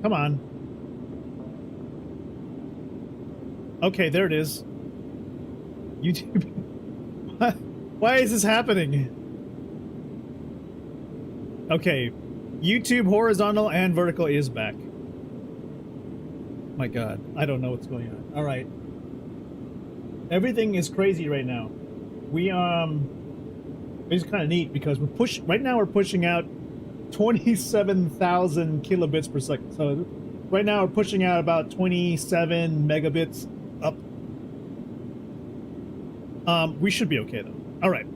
Come on. Okay, there it is. YouTube. Why is this happening? Okay. YouTube horizontal and vertical is back. My God. I don't know what's going on. All right. Everything is crazy right now. It's kind of neat because right now we're pushing out 27,000 kilobits per second. So right now we're pushing out about 27 megabits up. We should be okay though. All right.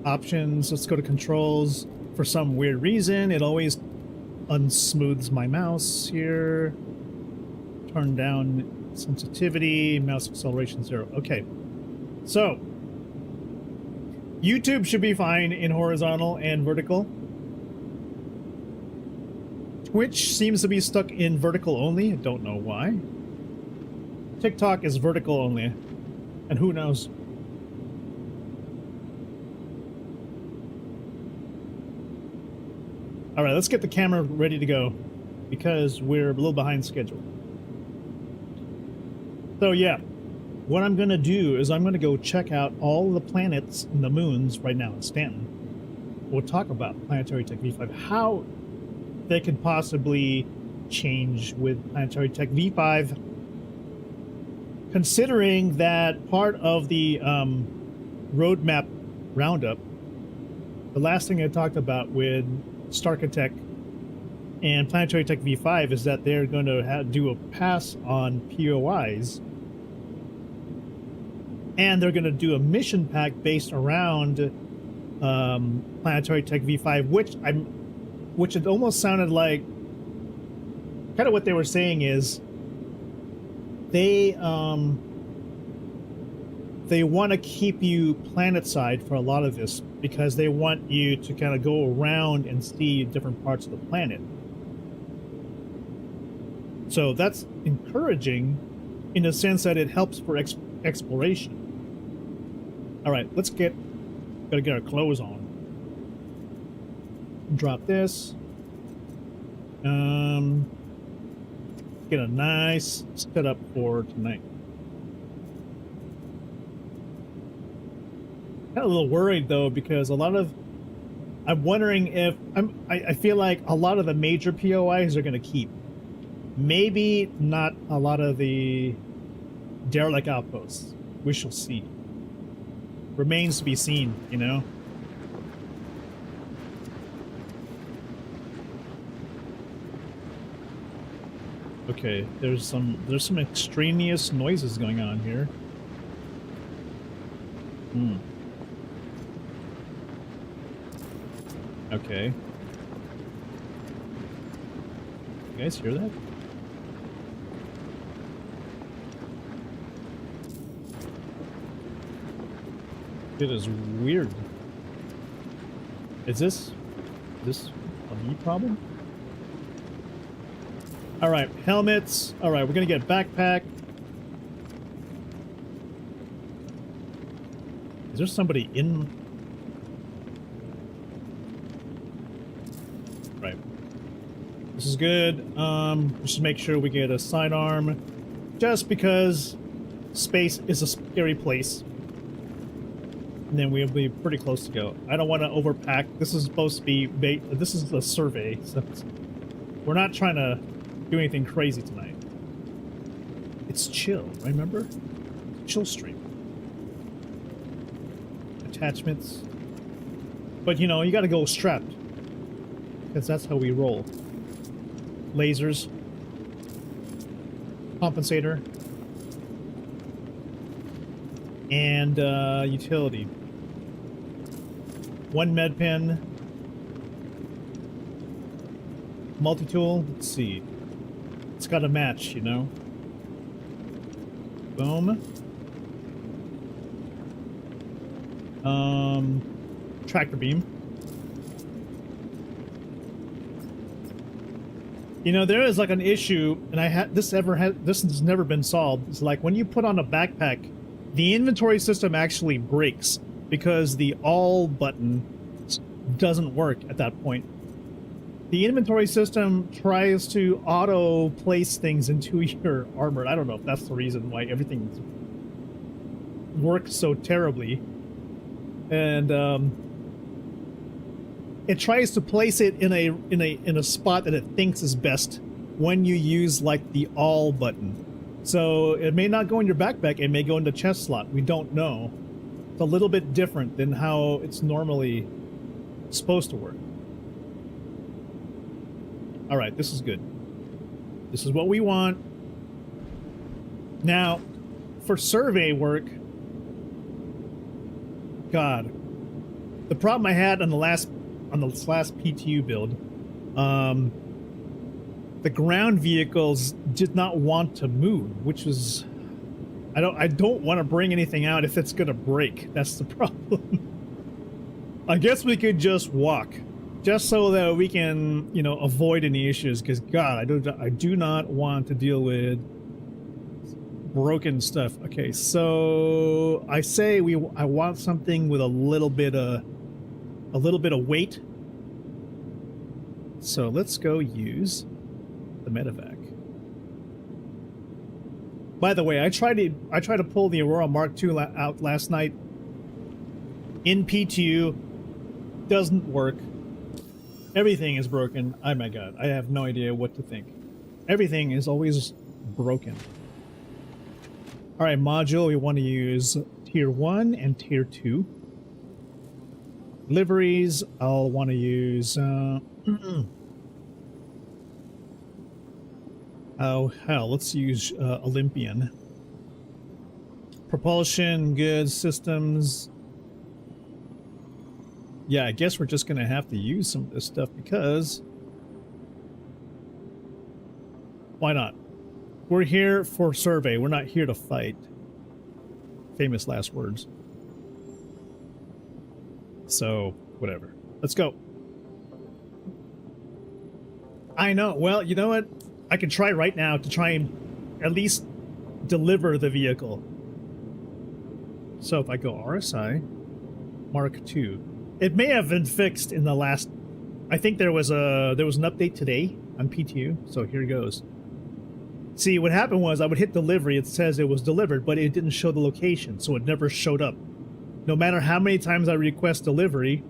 Options. Let's go to controls. For some weird reason, it always unsmooths my mouse here. Turn down sensitivity, mouse acceleration 0. Okay. So YouTube should be fine in horizontal and vertical. Twitch seems to be stuck in vertical only. I don't know why. TikTok is vertical only. And who knows? All right, let's get the camera ready to go because we're a little behind schedule. So yeah, what I'm going to do is I'm going to go check out all the planets and the moons right now in Stanton. We'll talk about Planetary Tech V5, how they could possibly change with Planetary Tech V5, considering that part of the roadmap roundup, the last thing I talked about with Starkitect and Planetary Tech V5 is that they're going to do a pass on POIs, and they're going to do a mission pack based around Planetary Tech V5, which it almost sounded like kind of what they were saying is they want to keep you planet side for a lot of this because they want you to kind of go around and see different parts of the planet. So that's encouraging in the sense that it helps for exploration. All right, gotta get our clothes on. Drop this. Get a nice setup for tonight. Kind of a little worried though because I'm wondering if I feel like a lot of the major POIs are going to keep. Maybe not a lot of the derelict outposts. We shall see. Remains to be seen, you know. Okay, there's some extraneous noises going on here. Okay. You guys hear that? It is weird. Is this a me problem? All right, helmets. All right, we're gonna get a backpack. Is there somebody in? Right. This is good. Just make sure we get a sidearm, just because space is a scary place. And then we'll be pretty close to go. I don't want to overpack. This is supposed to be this is a survey, so we're not trying to do anything crazy tonight. It's chill, remember? Chill stream. Attachments. But you know, you gotta go strapped. Because that's how we roll. Lasers. Compensator. And utility. One med pen. Multi-tool. Let's see. It's got to match, you know. Boom. Tractor beam. You know, there is like an issue, and this has never been solved. It's like when you put on a backpack, the inventory system actually breaks because the all button doesn't work at that point. The inventory system tries to auto place things into your armor. I don't know if that's the reason why everything works so terribly. And it tries to place it in a spot that it thinks is best when you use like the all button. So it may not go in your backpack, it may go in the chest slot. We don't know. It's a little bit different than how it's normally supposed to work. All right, this is good. This is what we want. Now, for survey work, God, the problem I had on the last PTU build, the ground vehicles did not want to move, which was, I don't want to bring anything out if it's gonna break. That's the problem. I guess we could just walk. Just so that we can, you know, avoid any issues, because God, I do not want to deal with broken stuff. Okay, so I say I want something with a little bit of weight. So let's go use the medevac. By the way, I tried to pull the Aurora Mark II out last night in PTU. Doesn't work. Everything is broken. Oh my God, I have no idea what to think. Everything is always broken. All right, module, we want to use tier 1 and tier 2. Liveries, I'll want to use oh hell, let's use Olympian. Propulsion, goods, systems. Yeah, I guess we're just gonna have to use some of this stuff because why not? We're here for survey, we're not here to fight. Famous last words. So, whatever. Let's go. I know, well, you know what? I can try right now to try and at least deliver the vehicle. So if I go RSI, Mark II. It may have been fixed in the last... I think there was an update today on PTU, so here goes. See, what happened was I would hit delivery, it says it was delivered, but it didn't show the location, so it never showed up. No matter how many times I request delivery,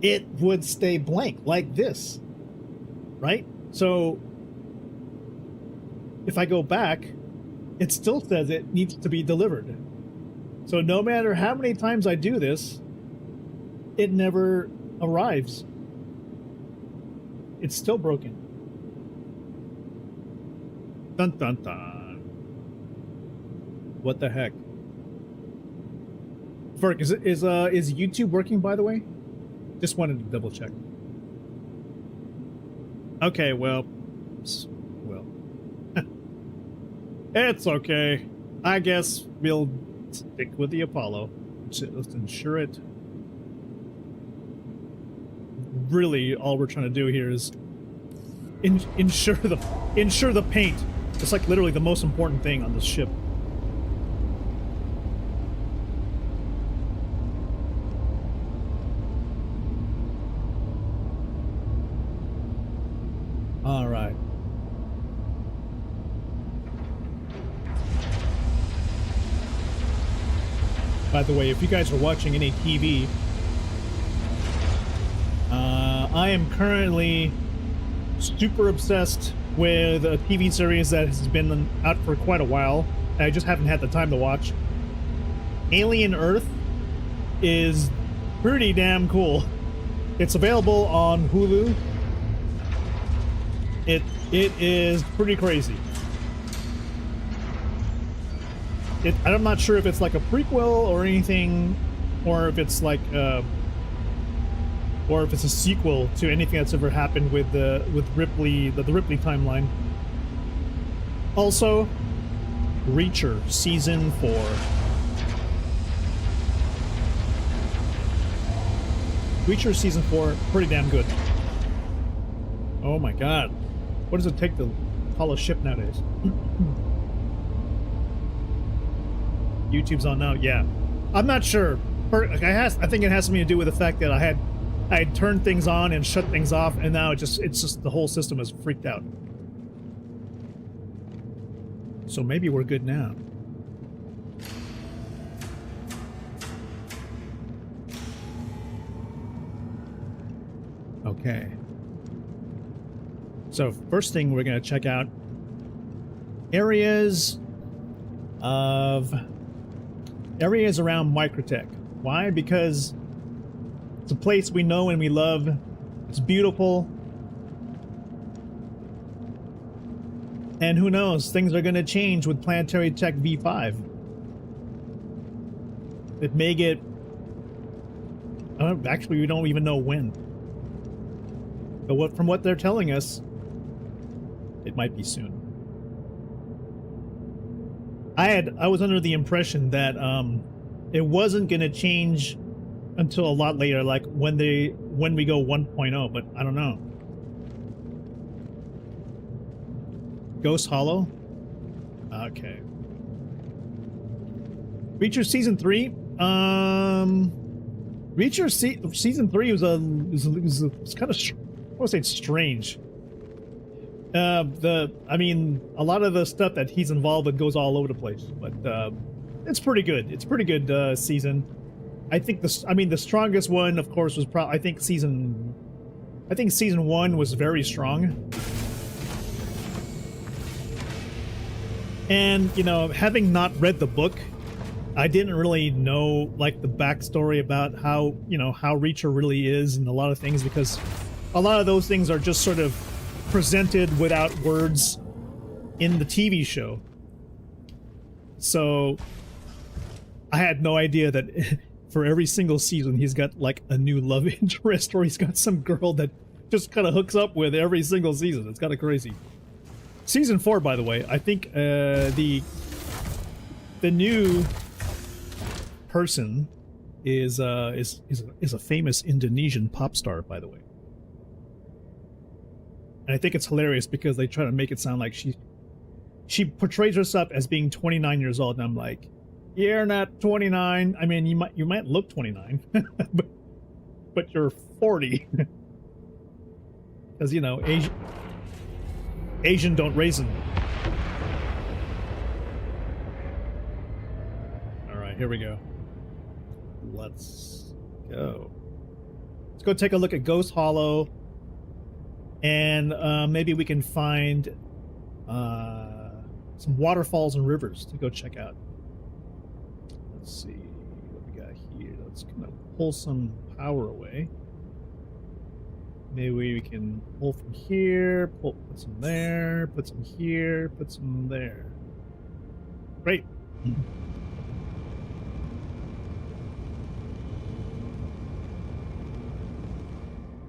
it would stay blank, like this. Right? So, if I go back, it still says it needs to be delivered. So no matter how many times I do this, it never arrives. It's still broken. Dun dun dun. What the heck? Ferg, is YouTube working, by the way? Just wanted to double check. Okay, well, it's okay. I guess we'll stick with the Apollo. Let's ensure it. Really, all we're trying to do here is ensure the paint. It's like literally the most important thing on this ship. All right. By the way, if you guys are watching any TV, I am currently super obsessed with a TV series that has been out for quite a while. I just haven't had the time to watch. Alien Earth is pretty damn cool. It's available on Hulu. It is pretty crazy. I'm not sure if it's like a prequel or anything, or if it's like or if it's a sequel to anything that's ever happened with Ripley, the Ripley timeline. Also, Reacher Season 4. Reacher Season 4, pretty damn good. Oh my god. What does it take to haul a ship nowadays? YouTube's on now, yeah. I'm not sure. I think it has something to do with the fact that I had I turned things on and shut things off, and now it's just the whole system is freaked out. So maybe we're good now. Okay. So first thing we're going to check out areas around Microtech. Why? Because it's a place we know and we love. It's beautiful. And who knows, things are going to change with Planetary Tech V5. It may get... actually, we don't even know when. But from what they're telling us, it might be soon. I was under the impression that it wasn't going to change until a lot later, like when we go 1.0, but I don't know. Ghost Hollow? Okay. Reacher Season 3? Reacher Season 3 was kind of, I want to say it's strange. I mean, a lot of the stuff that he's involved with goes all over the place, but it's pretty good. It's a pretty good season. I think the strongest one, of course, was probably, I think season 1 was very strong. And, you know, having not read the book, I didn't really know, like, the backstory about how, you know, how Reacher really is and a lot of things, because a lot of those things are just sort of presented without words in the TV show. So I had no idea that for every single season he's got like a new love interest, or he's got some girl that just kind of hooks up with every single season. It's kind of crazy. Season 4, by the way, I think the new person is a famous Indonesian pop star, by the way. And I think it's hilarious because they try to make it sound like she portrays herself as being 29 years old, and I'm like, you're not 29. I mean, you might look 29, but you're 40. Because, you know, Asian don't raisin. All right, here we go. Let's go. Let's go take a look at Ghost Hollow. And maybe we can find some waterfalls and rivers to go check out. Let's see what we got here. Let's kind of pull some power away. Maybe we can pull from here, put some there, put some here, put some there. Great.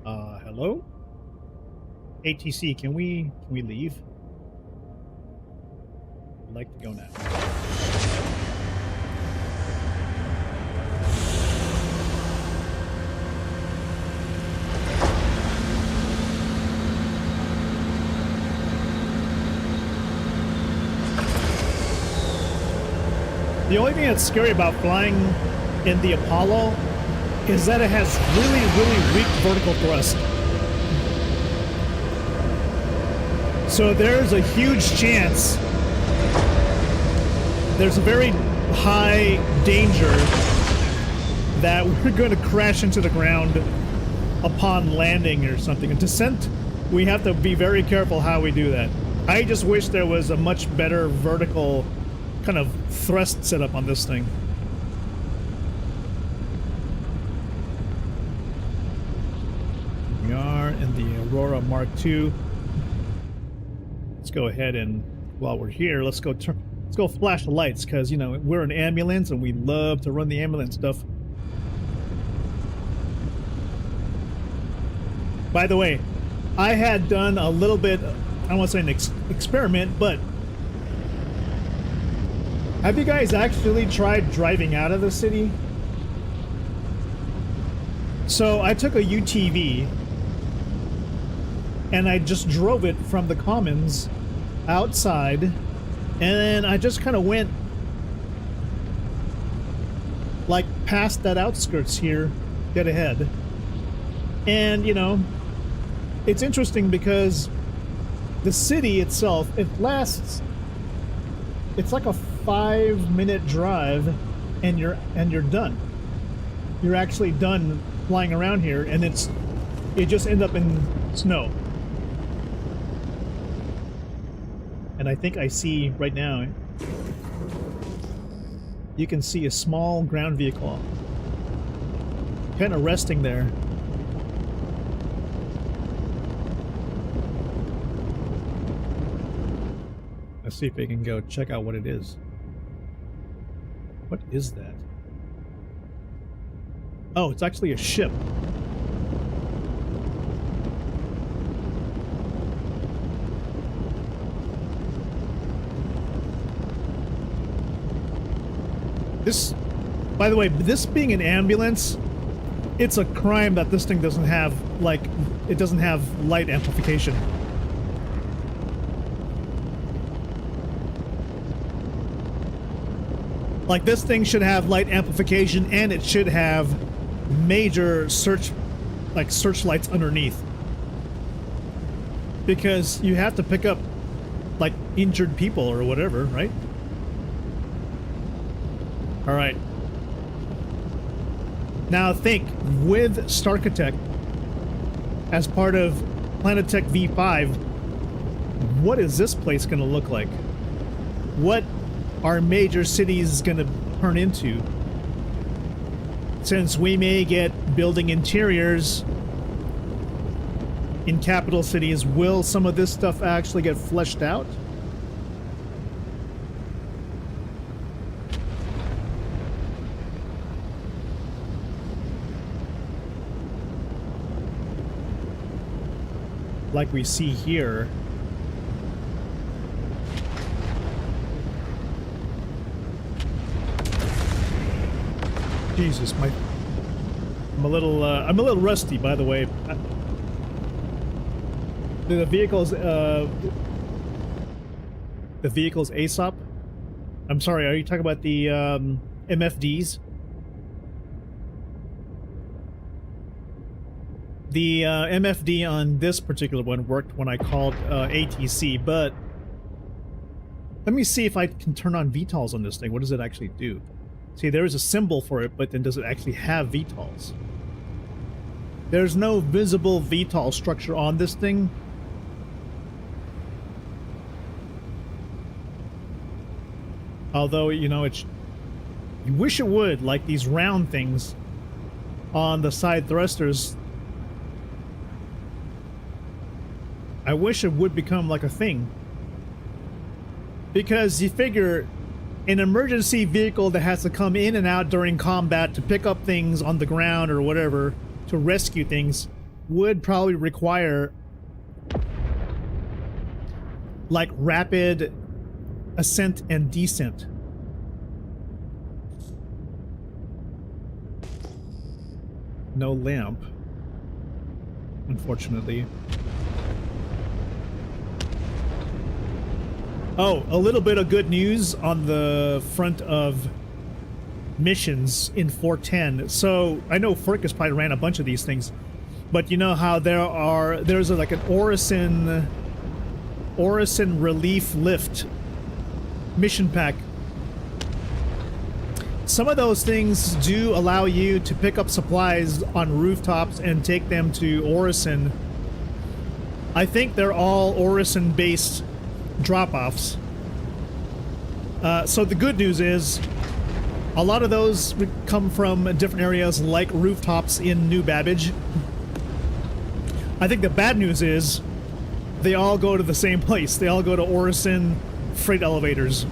Hello? ATC, can we leave? I'd like to go now. The only thing that's scary about flying in the Apollo is that it has really, really weak vertical thrust. So there's a huge chance, there's a very high danger that we're going to crash into the ground upon landing or something. In descent, we have to be very careful how we do that. I just wish there was a much better vertical kind of thrust setup on this thing. We are in the Aurora Mark II. Let's go ahead and, while we're here, let's go flash the lights, because, you know, we're an ambulance and we love to run the ambulance stuff. By the way, I had done a little bit, I don't want to say an experiment, but have you guys actually tried driving out of the city? So I took a UTV and I just drove it from the Commons outside, and then I just kind of went like past that outskirts here, dead ahead, And, you know, it's interesting because the city itself, it's like a 5-minute drive and you're done. You're actually done flying around here, and you just end up in snow. And I think I see right now, you can see a small ground vehicle kind of resting there. Let's see if we can go check out what it is. What is that? Oh, it's actually a ship. This, by the way, this being an ambulance, it's a crime that this thing doesn't have, like, it doesn't have light amplification. Like, this thing should have light amplification, and it should have major searchlights underneath. Because you have to pick up, like, injured people or whatever, right? Alright. Now think, with Starkitect, as part of Planetary Tech V5, what is this place going to look like? What are major cities going to turn into? Since we may get building interiors in capital cities, will some of this stuff actually get fleshed out? Like we see here. Jesus, I'm a little rusty, by the way. The vehicle's ASOP? I'm sorry, are you talking about the MFDs? The MFD on this particular one worked when I called ATC, but let me see if I can turn on VTOLs on this thing. What does it actually do? See, there is a symbol for it, but then does it actually have VTOLs? There's no visible VTOL structure on this thing. Although, you know, you wish it would, like these round things on the side thrusters. I wish it would become like a thing. Because you figure an emergency vehicle that has to come in and out during combat to pick up things on the ground or whatever, to rescue things, would probably require like rapid ascent and descent. No lamp, unfortunately. Oh, a little bit of good news on the front of missions in 410. So I know Furcus probably ran a bunch of these things, but you know how there's like an Orison relief lift mission pack. Some of those things do allow you to pick up supplies on rooftops and take them to Orison. I think they're all Orison based drop-offs. So the good news is a lot of those come from different areas like rooftops in New Babbage. I think the bad news is they all go to the same place. They all go to Orison freight elevators.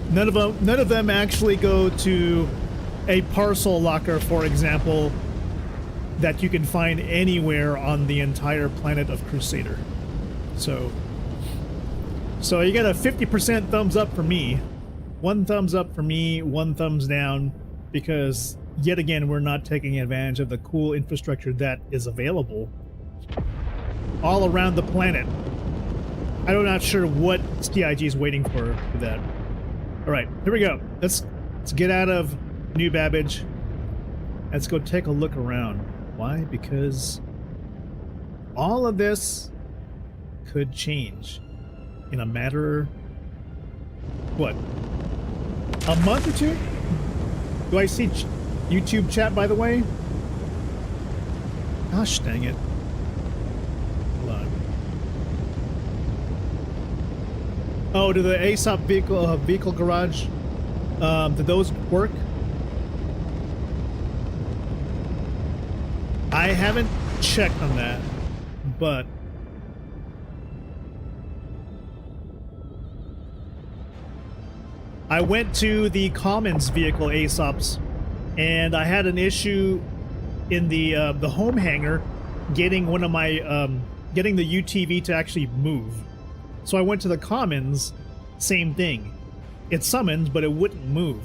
None of them actually go to a parcel locker, for example, that you can find anywhere on the entire planet of Crusader. So you get a 50% thumbs up for me. 1 thumbs up for me, 1 thumbs down, because yet again we're not taking advantage of the cool infrastructure that is available all around the planet. I'm not sure what CIG is waiting for that. Alright, here we go. Let's get out of New Babbage. Let's go take a look around. Why? Because all of this could change in a matter, what, a month or two? Do I see YouTube chat, by the way? Gosh dang it. Hold on. Oh, do the ASOP vehicle garage, did those work? I haven't checked on that, but I went to the Commons vehicle ASOPs, and I had an issue in the home hangar getting one of my getting the UTV to actually move. So I went to the Commons, same thing. It summons, but it wouldn't move.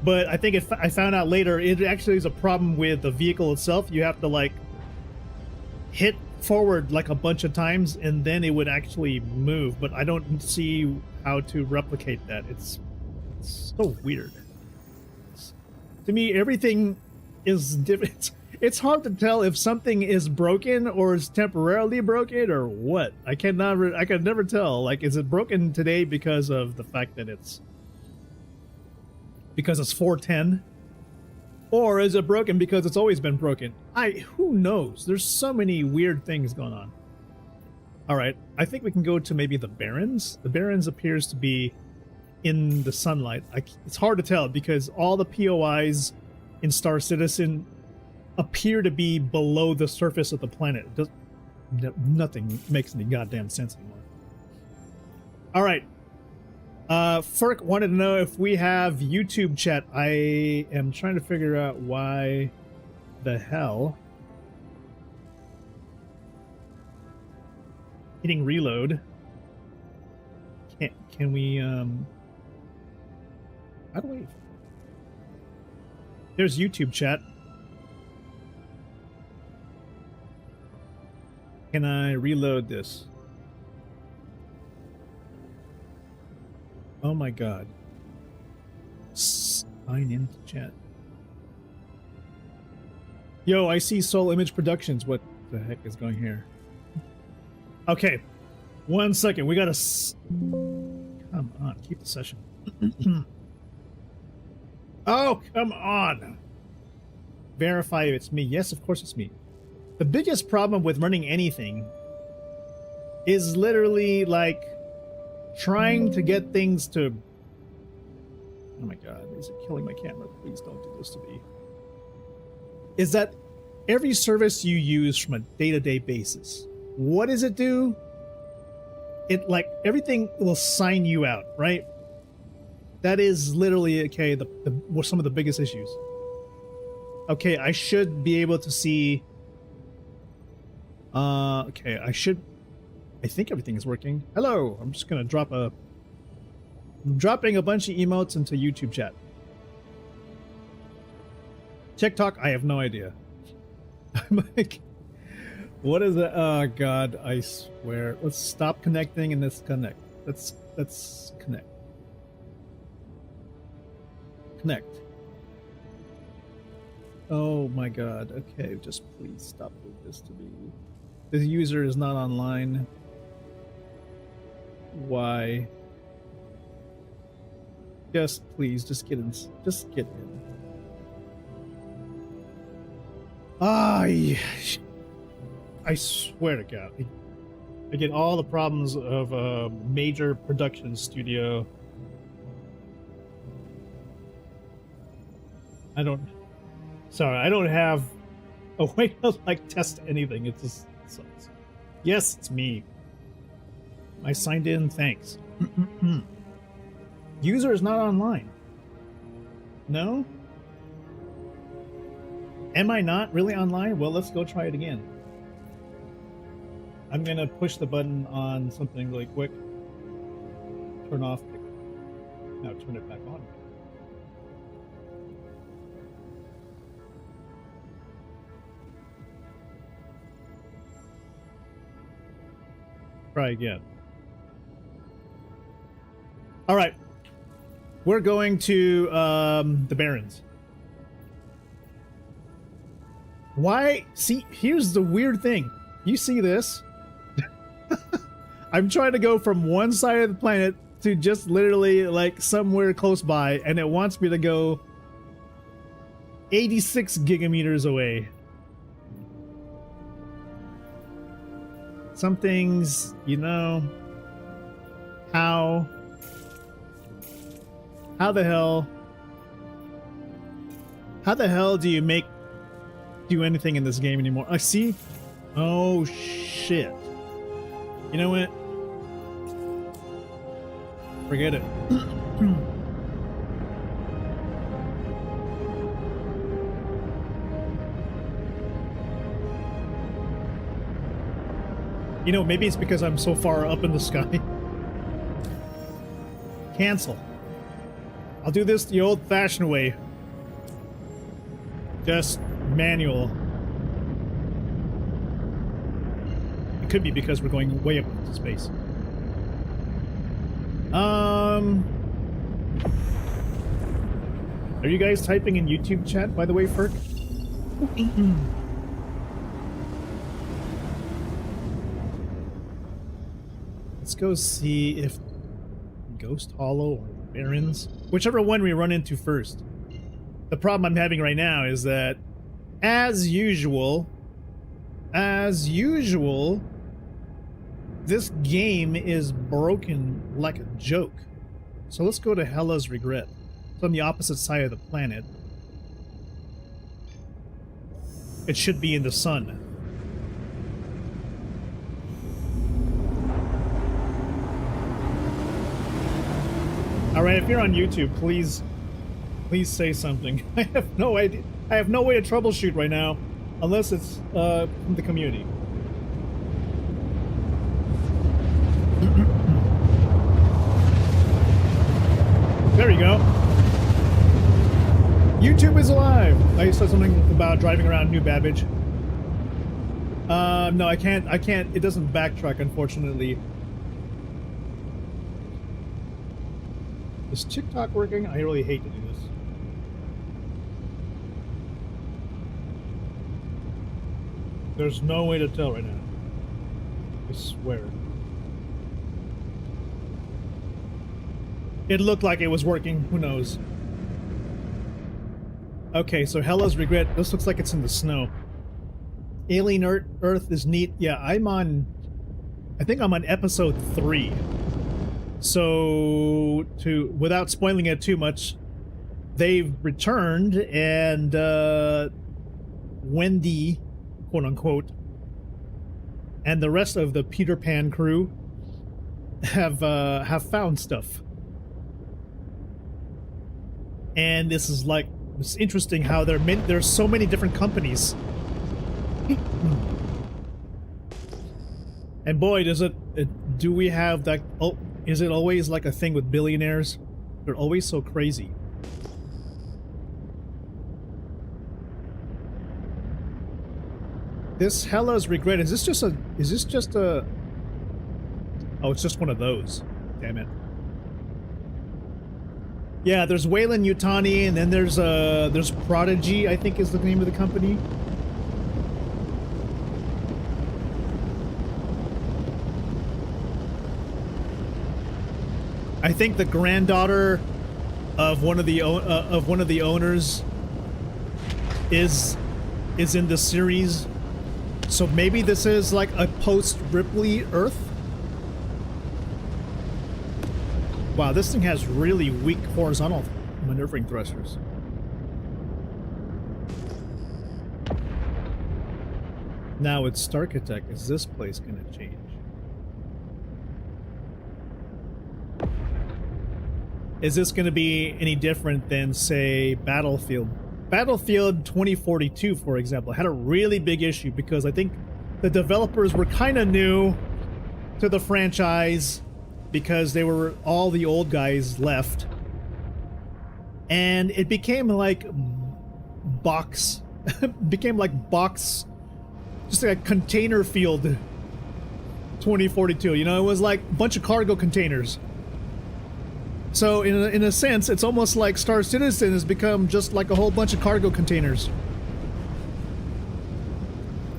But I think I found out later it actually is a problem with the vehicle itself. You have to like hit forward like a bunch of times and then it would actually move. But I don't see how to replicate that. It's so weird. To me, everything is different. It's hard to tell if something is broken or is temporarily broken or what. I can never tell. Like, is it broken today because of the fact that it's 410, or is it broken because it's always been broken? Who knows? There's so many weird things going on. All right, I think we can go to maybe the Barrens. The Barrens appears to be in the sunlight. It's hard to tell because all the POIs in Star Citizen appear to be below the surface of the planet. Nothing makes any goddamn sense anymore. All right. Ferk wanted to know if we have YouTube chat. I am trying to figure out why the hell. Hitting reload. Can we, how do we? There's YouTube chat. Can I reload this? Oh my god. Sign into chat. Yo, I see Soul Image Productions. What the heck is going here? Okay. 1 second. We gotta... Come on. Keep the session. Oh, come on. Verify if it's me. Yes, of course it's me. The biggest problem with running anything is literally like trying to get things to... Oh my god, is it killing my camera? Please don't do this to me. Is that every service you use from a day-to-day basis, what does it do? It, like, everything will sign you out, right? That is literally, okay, some of the biggest issues. Okay, I should be able to see... okay, I think everything is working. Hello! I'm just gonna I'm dropping a bunch of emotes into YouTube chat. TikTok, I have no idea. I'm like, what is that? Oh god, I swear. Let's stop connecting and let's connect. Let's connect. Connect. Oh my god, okay, just please stop doing this to me. This user is not online. Why? Just please, just get in. Just get in. I swear to God, I get all the problems of a major production studio. I don't have a way to like test anything. It just sucks. Yes, it's me. I signed in, thanks. User is not online. No? Am I not really online? Well, let's go try it again. I'm gonna push the button on something really quick. Turn off. Now turn it back on. Try again. All right. We're going to the Barrens. Why? See, here's the weird thing. You see this? I'm trying to go from one side of the planet to just literally like somewhere close by, and it wants me to go 86 gigameters away. Some things, you know, how the hell do you do anything in this game anymore? I see. Oh shit. You know what? Forget it. You know, maybe it's because I'm so far up in the sky. Cancel. I'll do this the old-fashioned way. Just manual. It could be because we're going way up into space. Are you guys typing in YouTube chat, by the way, Ferk? Let's go see if Ghost Hollow or Barrens, whichever one we run into first. The problem I'm having right now is that, as usual, this game is broken like a joke. So let's go to Hella's Regret. It's on the opposite side of the planet. It should be in the sun. Alright, if you're on YouTube, please say something. I have no idea. I have no way to troubleshoot right now, unless it's from the community. There you go. YouTube is alive. I said something about driving around New Babbage. No, I can't. It doesn't backtrack, unfortunately. Is TikTok working? I really hate to do this. There's no way to tell right now. I swear. It looked like it was working. Who knows? Okay, so Hella's Regret. This looks like it's in the snow. Alien Earth is neat. Yeah, I think I'm on episode 3. So, without spoiling it too much, they've returned, and Wendy, quote unquote, and the rest of the Peter Pan crew have found stuff. And this is like, it's interesting how there's so many different companies. And boy, do we have that. Oh, is it always like a thing with billionaires? They're always so crazy. This Hella's Regret, is this just a oh, it's just one of those. Damn it. Yeah, there's Wayland Yutani, and then there's Prodigy, I think is the name of the company. I think the granddaughter of one of the owners is in the series, so maybe this is like a post-Ripley Earth. Wow, this thing has really weak horizontal maneuvering thrusters. Now it's Starkitect. Is this place gonna change? Is this going to be any different than, say, Battlefield? Battlefield 2042, for example, had a really big issue because I think the developers were kind of new to the franchise because all the old guys left. And it became like box, just like a container field 2042. You know, it was like a bunch of cargo containers. So in a sense, it's almost like Star Citizen has become just like a whole bunch of cargo containers.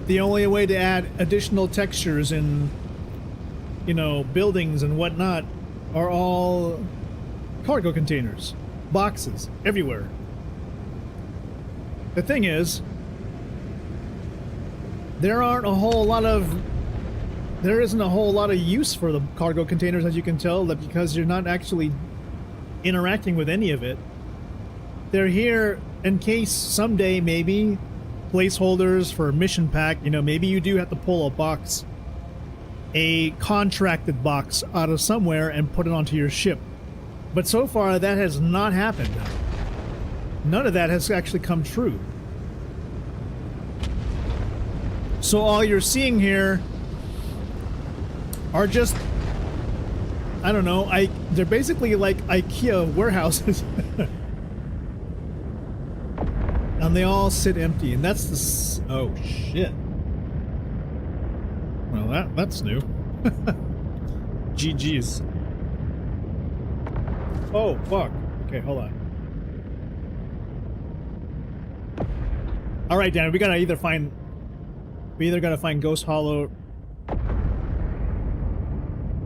the only way to add additional textures in, you know, buildings and whatnot are all cargo containers, boxes, everywhere. The thing is, there isn't a whole lot of use for the cargo containers, as you can tell, that because you're not actually interacting with any of it. They're here in case someday, maybe, placeholders for a mission pack, you know, maybe you do have to pull a box, a contracted box out of somewhere and put it onto your ship. But so far, that has not happened. None of that has actually come true. So all you're seeing here are just, I don't know, they're basically like IKEA warehouses. And they all sit empty, and that's the oh shit. Well, that's new. GG's. Oh fuck. Okay, hold on. All right, Dan, we either gotta find Ghost Hollow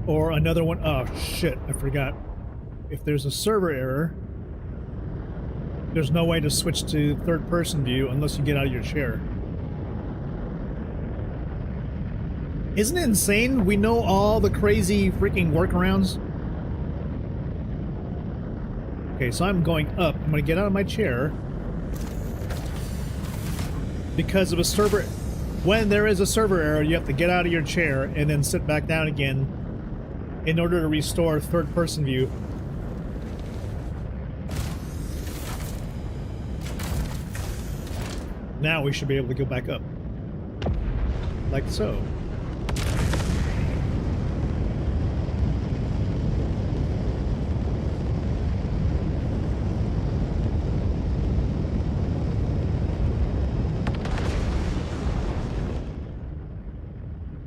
or another one. Oh shit, I forgot. If there's a server error, there's no way to switch to third-person view unless you get out of your chair. Isn't it insane? We know all the crazy freaking workarounds. Okay, so I'm going up. I'm gonna get out of my chair. Because of a server... When there is a server error, you have to get out of your chair and then sit back down again in order to restore third-person view. Now we should be able to go back up. Like so.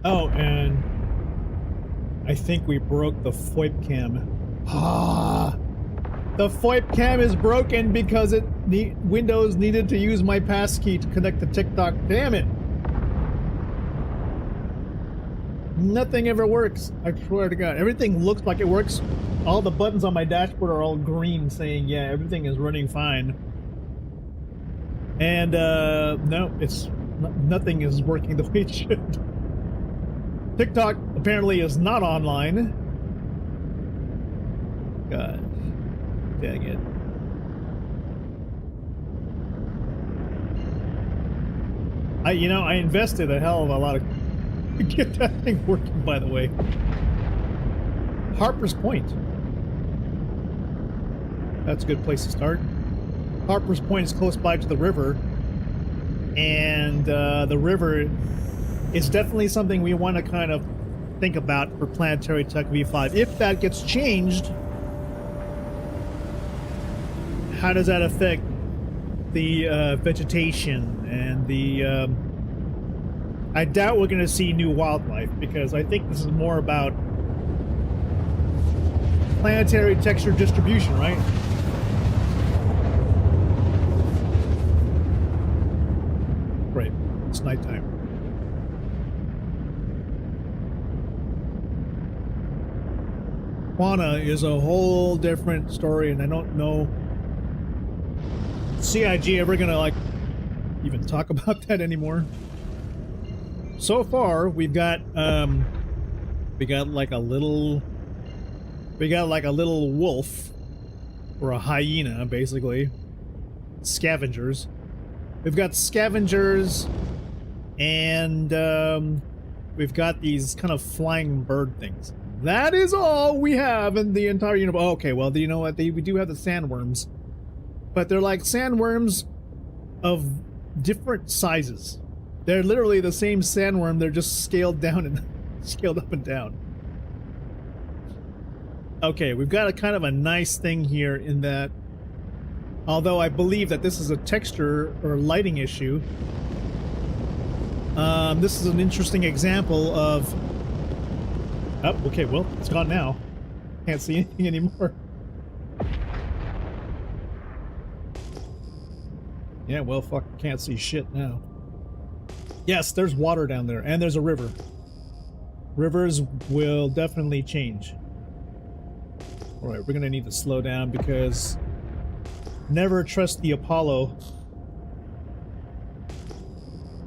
Oh, and I think we broke the FOIP cam. Ah! The FOIP cam is broken because Windows needed to use my passkey to connect to TikTok. Damn it! Nothing ever works. I swear to God. Everything looks like it works. All the buttons on my dashboard are all green saying, yeah, everything is running fine. And, no, nothing is working the way it should. TikTok apparently is not online. God. Dang it. I invested a hell of a lot to get that thing working, by the way. Harper's Point. That's a good place to start. Harper's Point is close by to the river. And the river is definitely something we want to kind of think about for Planetary Tech V5. If that gets changed, how does that affect the vegetation and the... I doubt we're going to see new wildlife, because I think this is more about planetary texture distribution, right? Great. It's nighttime. Fauna is a whole different story, and I don't know CIG ever gonna like even talk about that anymore. So far, we got like a little wolf or a hyena, basically. Scavengers. We've got scavengers, and we've got these kind of flying bird things. That is all we have in the entire universe. Oh, okay, well, you know what? We do have the sandworms, but they're like sandworms of different sizes. They're literally the same sandworm. They're just scaled down and scaled up and down. Okay, we've got a kind of a nice thing here in that, although I believe that this is a texture or lighting issue, this is an interesting example of... Oh, okay, well, it's gone now. Can't see anything anymore. Yeah, well, fuck, can't see shit now. Yes, there's water down there, and there's a river. Rivers will definitely change. Alright, we're gonna need to slow down because never trust the Apollo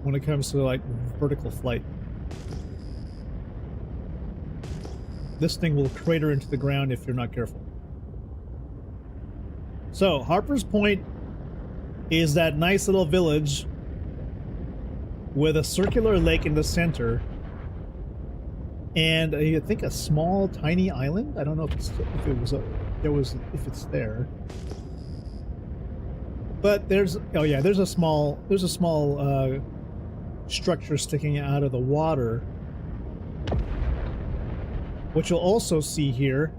when it comes to, like, vertical flight. This thing will crater into the ground if you're not careful. So, Harper's Point is that nice little village with a circular lake in the center and I think a small, tiny island. I don't know if it's there. But there's a small structure sticking out of the water, which you'll also see here.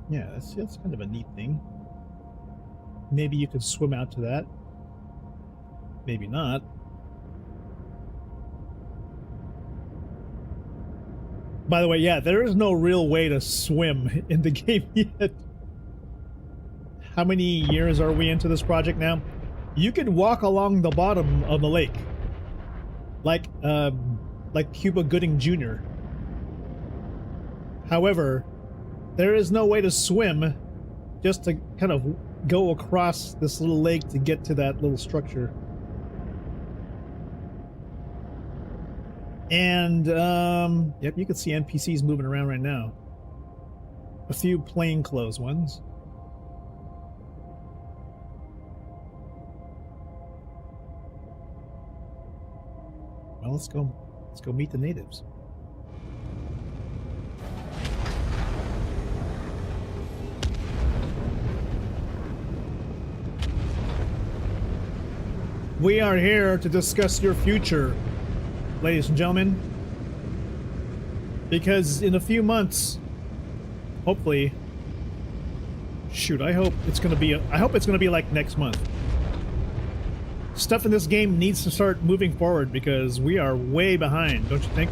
Yeah, that's kind of a neat thing. Maybe you could swim out to that. Maybe not. By the way, yeah, there is no real way to swim in the game yet. How many years are we into this project now? You could walk along the bottom of the lake. Like Cuba Gooding Jr. However, there is no way to swim just to kind of go across this little lake to get to that little structure. And, yep, you can see NPCs moving around right now. A few plainclothes ones. Well, let's go meet the natives. We are here to discuss your future, ladies and gentlemen, because in a few months, hopefully, shoot, I hope it's gonna be like next month. Stuff in this game needs to start moving forward because we are way behind, don't you think?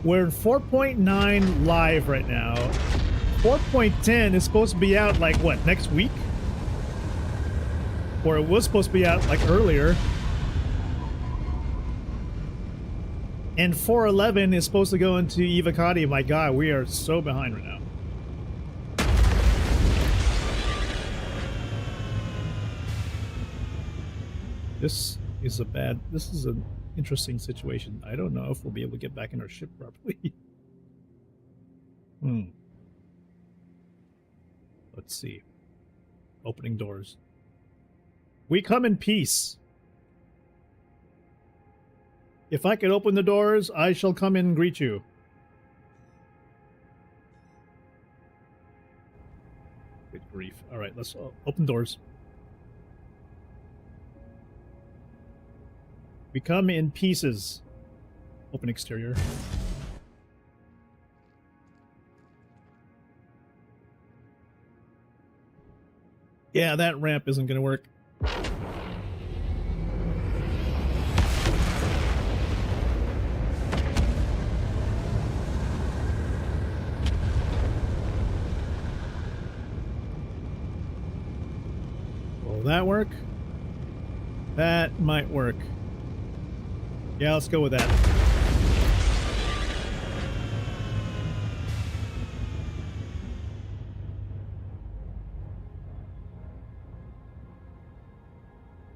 We're in 4.9 live right now. 4.10 is supposed to be out like what, next week? Or it was supposed to be out like earlier. And 4.11 is supposed to go into Evocati. My god, we are so behind right now. This is an interesting situation. I don't know if we'll be able to get back in our ship properly. Let's see. Opening doors. We come in peace. If I could open the doors, I shall come in and greet you. Good grief. Alright, let's open doors. We come in pieces. Open exterior. Yeah, that ramp isn't going to work. Will that work? That might work. Yeah, let's go with that.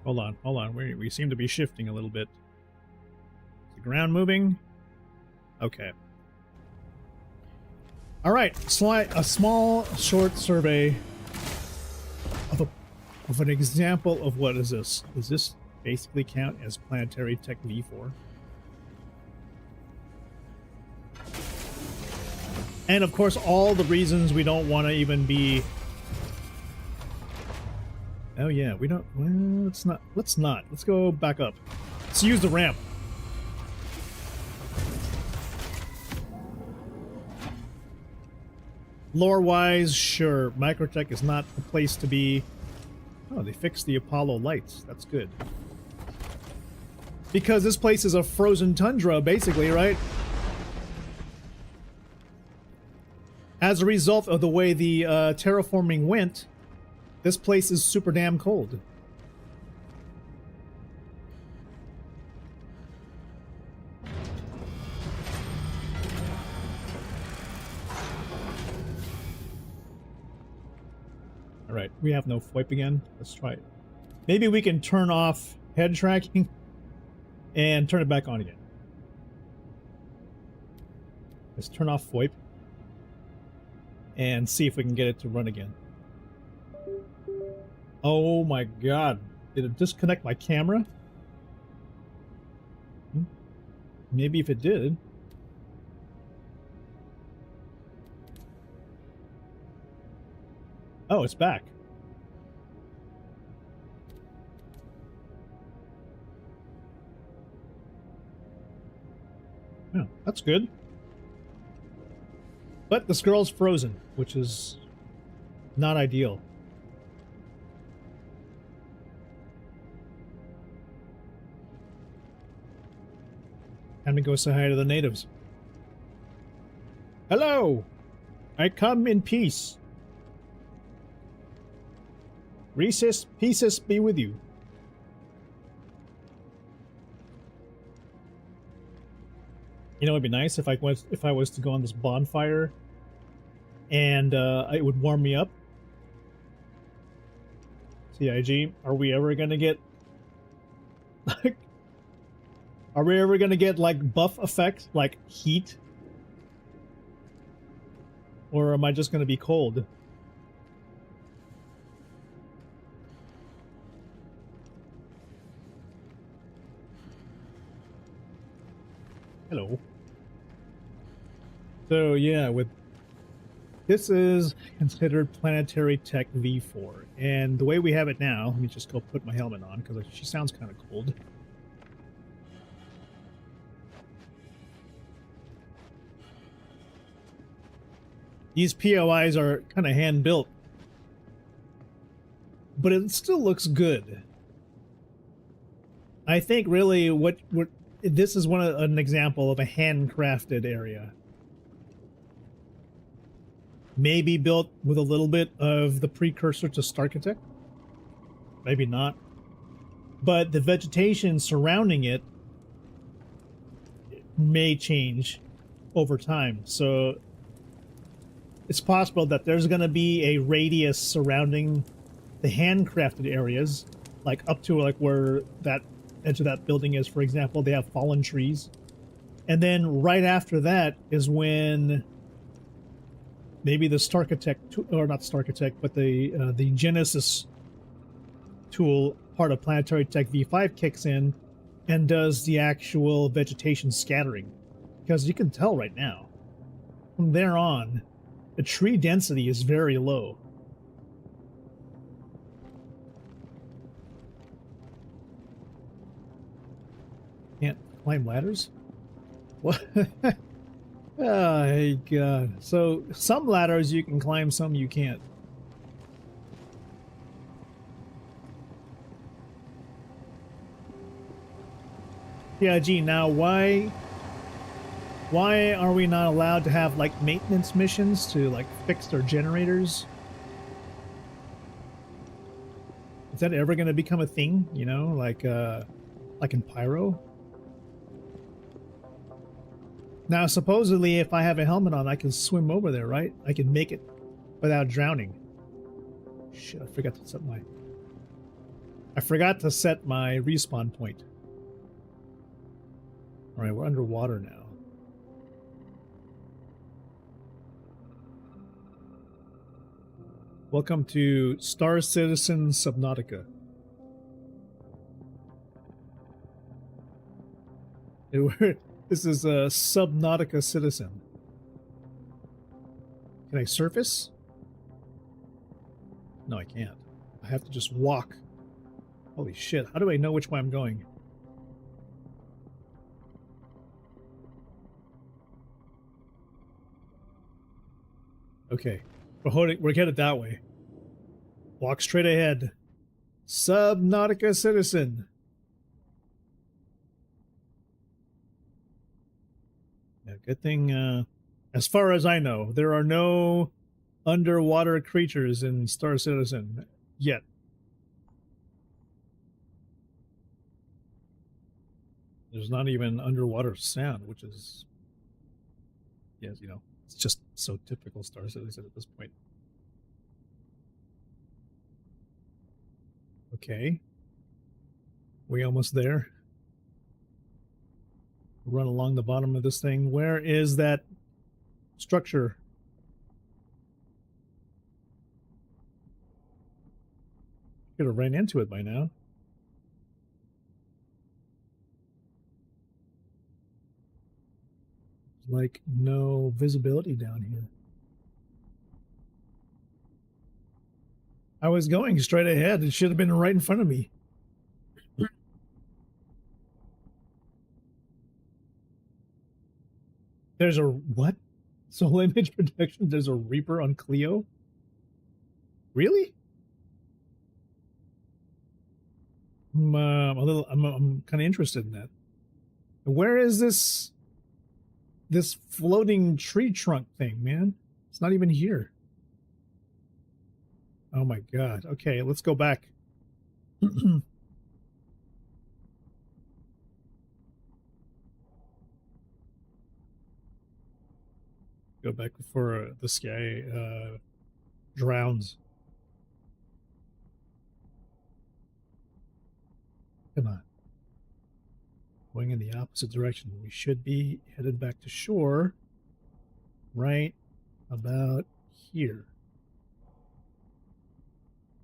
Hold on. We seem to be shifting a little bit. Is the ground moving? Okay. All right, a small, short survey of an example of what is this? Does this basically count as Planetary Tech V4? And of course, all the reasons we don't want to even be. Oh yeah, we don't. Well, let's not. Let's go back up. Let's use the ramp. Lore-wise, sure, Microtech is not the place to be. Oh, they fixed the Apollo lights. That's good. Because this place is a frozen tundra, basically, right? As a result of the way the terraforming went, this place is super damn cold. Right, we have no FOIP again. Let's try it. Maybe we can turn off head tracking and turn it back on again. Let's turn off FOIP and see if we can get it to run again. Oh my god. Did it disconnect my camera? Maybe if it did. Oh, it's back. Yeah, that's good. But the scroll's frozen, which is not ideal. Time to go say hi to the natives. Hello! I come in peace. Rhesus, peace be with you. You know, it'd be nice if I was to go on this bonfire, and it would warm me up. CIG, are we ever gonna get like? Are we ever gonna get like buff effect, like heat, or am I just gonna be cold? Hello. So yeah, this is considered Planetary Tech V4, and the way we have it now, let me just go put my helmet on because she sounds kind of cold. These POIs are kind of hand built, but it still looks good. I think really what this is an example of a handcrafted area. Maybe built with a little bit of the precursor to Starkitect. Maybe not. But the vegetation surrounding it may change over time. So it's possible that there's going to be a radius surrounding the handcrafted areas, like up to like where that edge of that building is. For example, they have fallen trees. And then right after that is when maybe the Starkitect, or not Starkitect, but the Genesis tool, part of Planetary Tech V5, kicks in and does the actual vegetation scattering. Because you can tell right now, from there on, the tree density is very low. Can't climb ladders? What? Oh, hey god. So, some ladders you can climb, some you can't. Yeah, gee, now why are we not allowed to have, like, maintenance missions to, like, fix their generators? Is that ever gonna become a thing, you know, like in Pyro? Now, supposedly, if I have a helmet on, I can swim over there, right? I can make it without drowning. Shit, I forgot to set my respawn point. Alright, we're underwater now. Welcome to Star Citizen Subnautica. This is a Subnautica Citizen. Can I surface? No, I can't. I have to just walk. Holy shit, how do I know which way I'm going? Okay, we're headed that way. Walk straight ahead. Subnautica Citizen. Yeah, good thing, as far as I know, there are no underwater creatures in Star Citizen yet. There's not even underwater sound, which is, yes, you know, it's just so typical Star Citizen at this point. Okay. We almost there. Run along the bottom of this thing. Where is that structure? Could have ran into it by now. Like no visibility down here. I was going straight ahead. It should have been right in front of me. There's a what? Soul image protection. There's a Reaper on Clio. Really? I'm kind of interested in that. Where is this floating tree trunk thing, man? It's not even here. Oh my god. Okay, let's go back. Go back before this guy drowns. Come on. Going in the opposite direction. We should be headed back to shore right about here.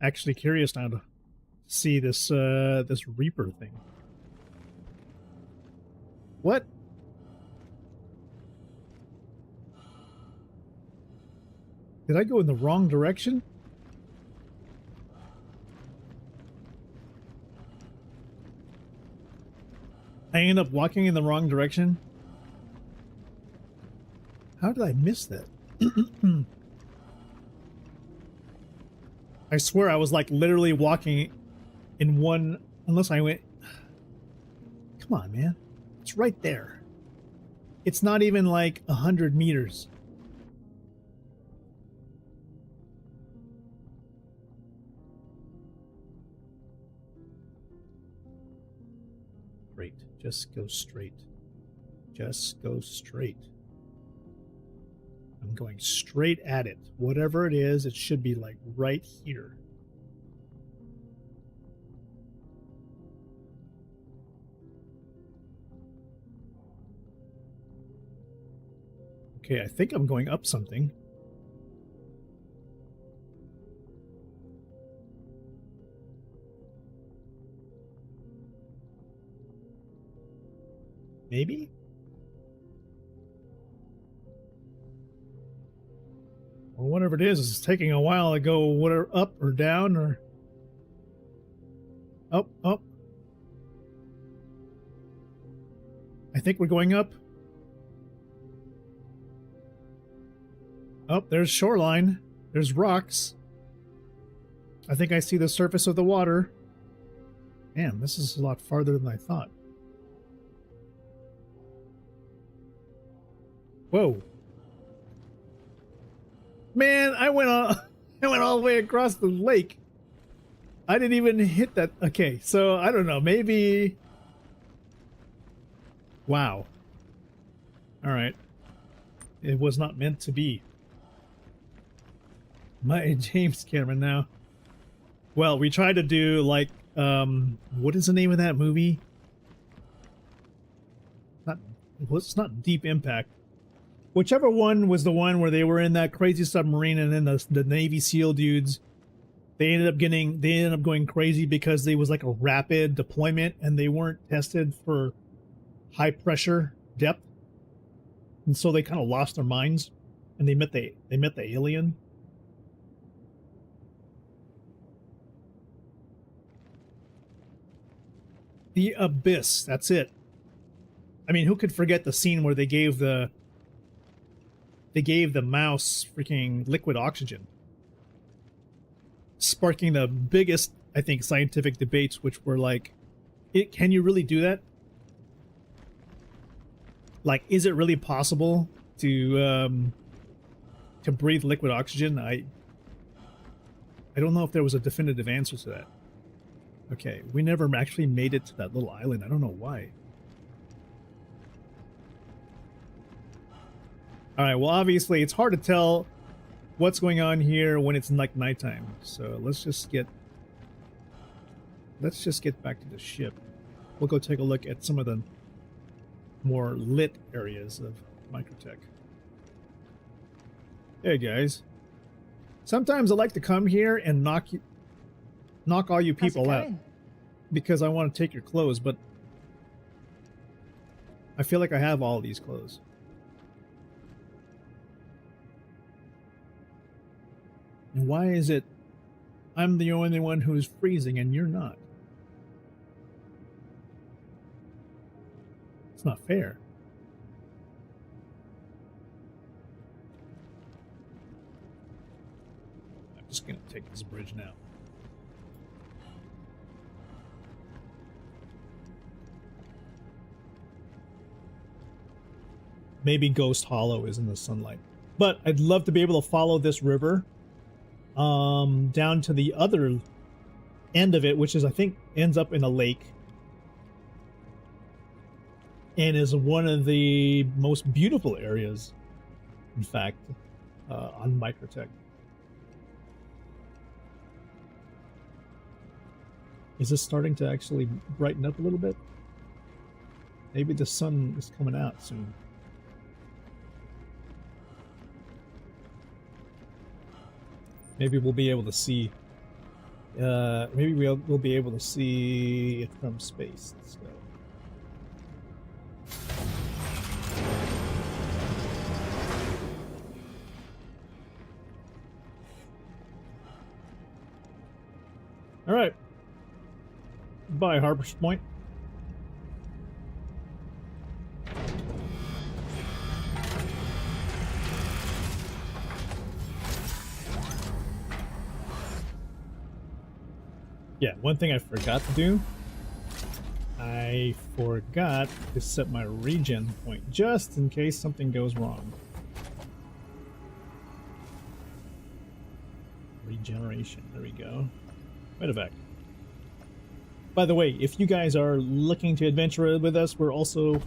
Actually curious now to see this this Reaper thing. What? Did I go in the wrong direction? I ended up walking in the wrong direction? How did I miss that? I swear I was like literally walking in one, unless I went, come on, man. It's right there. It's not even like 100 meters. Great. Just go straight. Just go straight. I'm going straight at it. Whatever it is, it should be like right here. Okay, I think I'm going up something. Maybe? Or whatever it is, it's taking a while to go whatever, up or down or up, up. I think we're going up. Oh, there's shoreline. There's rocks. I think I see the surface of the water. Damn, this is a lot farther than I thought. Whoa. Man, I went all the way across the lake. I didn't even hit that. Okay, so I don't know, maybe. Wow. All right. It was not meant to be. My James Cameron now. Well, we tried to do like what is the name of that movie? It's not Deep Impact. Whichever one was the one where they were in that crazy submarine and then the Navy SEAL dudes, they ended up going crazy because there was like a rapid deployment and they weren't tested for high pressure depth. And so they kind of lost their minds and they met the alien. The Abyss, that's it. I mean, who could forget the scene where they gave the mouse freaking liquid oxygen, sparking the biggest, I think, scientific debates, which were like, can you really do that? Like, is it really possible to breathe liquid oxygen? I don't know if there was a definitive answer to that. Okay, we never actually made it to that little island. I don't know why. Alright, well obviously it's hard to tell what's going on here when it's like nighttime. So let's just get let's just get back to the ship. We'll go take a look at some of the more lit areas of Microtech. Hey guys. Sometimes I like to come here and knock all you people out because I want to take your clothes, but I feel like I have all these clothes. And why is it I'm the only one who's freezing and you're not? It's not fair. I'm just gonna take this bridge now. Maybe Ghost Hollow is in the sunlight. But I'd love to be able to follow this river down to the other end of it, which is, I think, ends up in a lake. And is one of the most beautiful areas, in fact, on Microtech. Is this starting to actually brighten up a little bit? Maybe the sun is coming out soon. Maybe we'll be able to see. Maybe we'll be able to see it from space. Let's go. All right. Bye, Harper's Point. Yeah, one thing I forgot to do, I forgot to set my regen point just in case something goes wrong. Regeneration, there we go. Medevac. By the way, if you guys are looking to adventure with us, we're also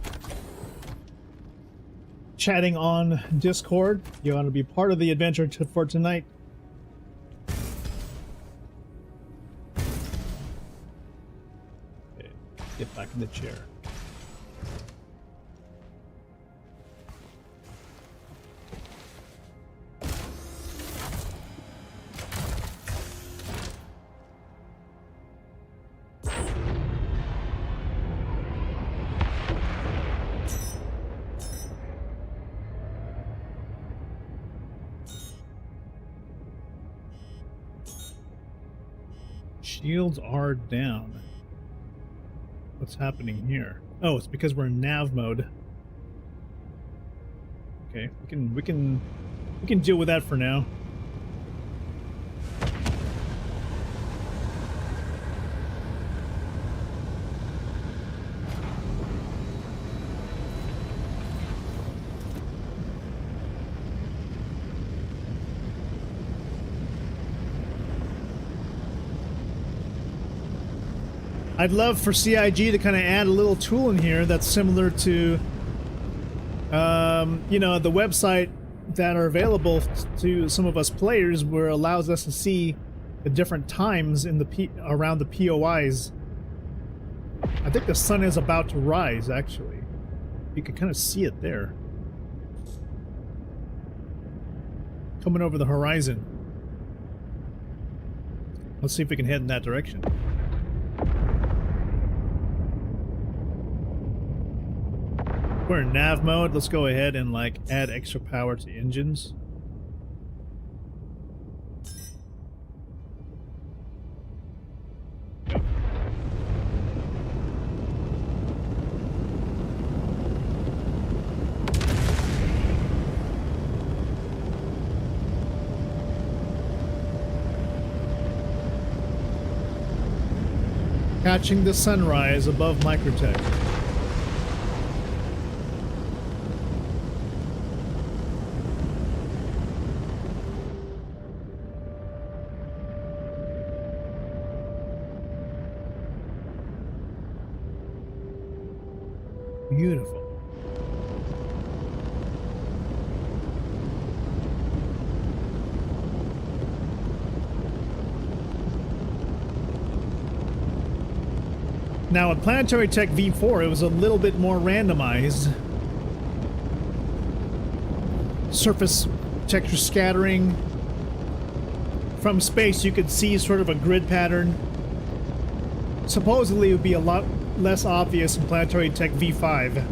chatting on Discord. You want to be part of the adventure for tonight? Okay, get back in the chair. Shields are down. What's happening here? Oh, it's because we're in nav mode. Okay, we can deal with that for now. I'd love for CIG to kind of add a little tool in here that's similar to, you know, the website that are available to some of us players, where it allows us to see the different times in the around the POIs. I think the sun is about to rise, actually. You can kind of see it there. Coming over the horizon. Let's see if we can head in that direction. We're in nav mode. Let's go ahead and like add extra power to engines. Catching the sunrise above Microtech. Beautiful. Now in Planetary Tech V4, it was a little bit more randomized. Surface texture scattering. From space, you could see sort of a grid pattern. Supposedly, it would be a lot less obvious in Planetary Tech V5.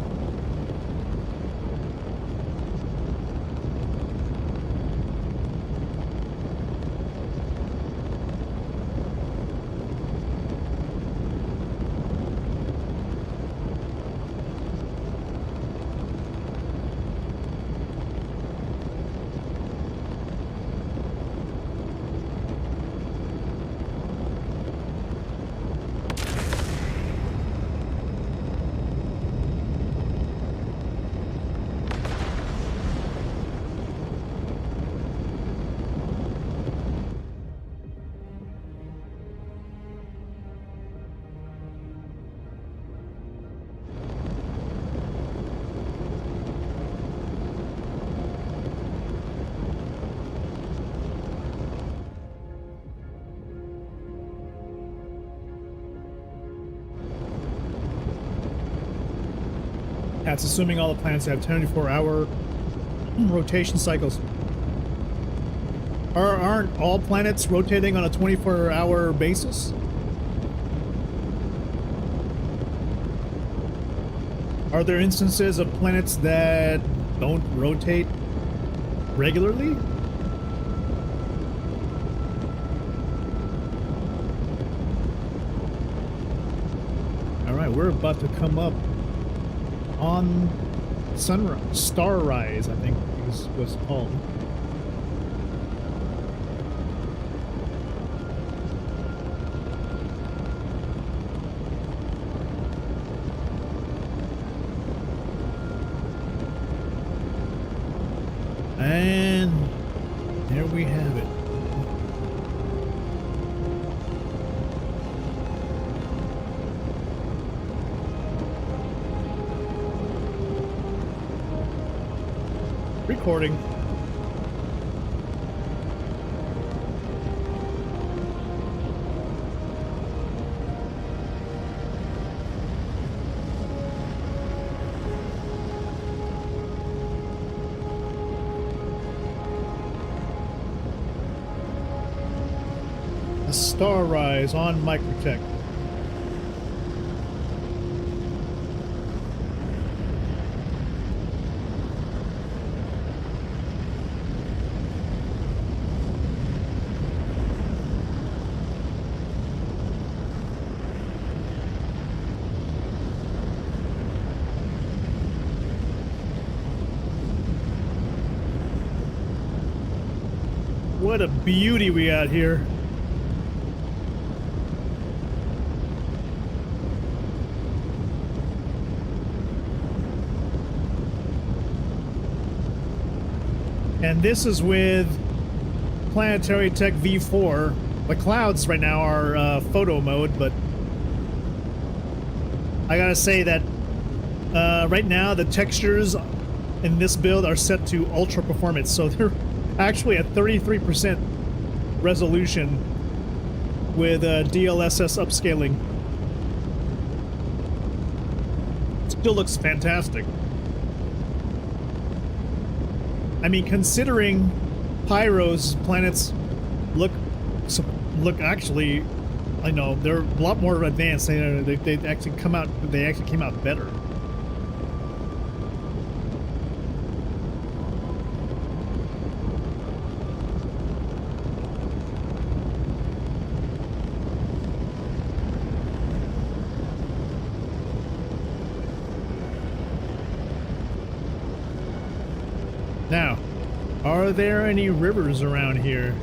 That's assuming all the planets have 24-hour rotation cycles. Aren't all planets rotating on a 24-hour basis? Are there instances of planets that don't rotate regularly? All right, we're about to come up on sunrise, starrise, I think is what's called. And there we have it. Recording. A star rise on Microtech. What a beauty we got here. And this is with Planetary Tech V4. The clouds right now are photo mode, but I gotta say that right now the textures in this build are set to ultra performance, so they're actually at 33% resolution with DLSS upscaling. Still looks fantastic. I mean, considering Pyro's planets look actually, I know they're a lot more advanced. They actually come out. They actually came out better. Now, are there any rivers around here?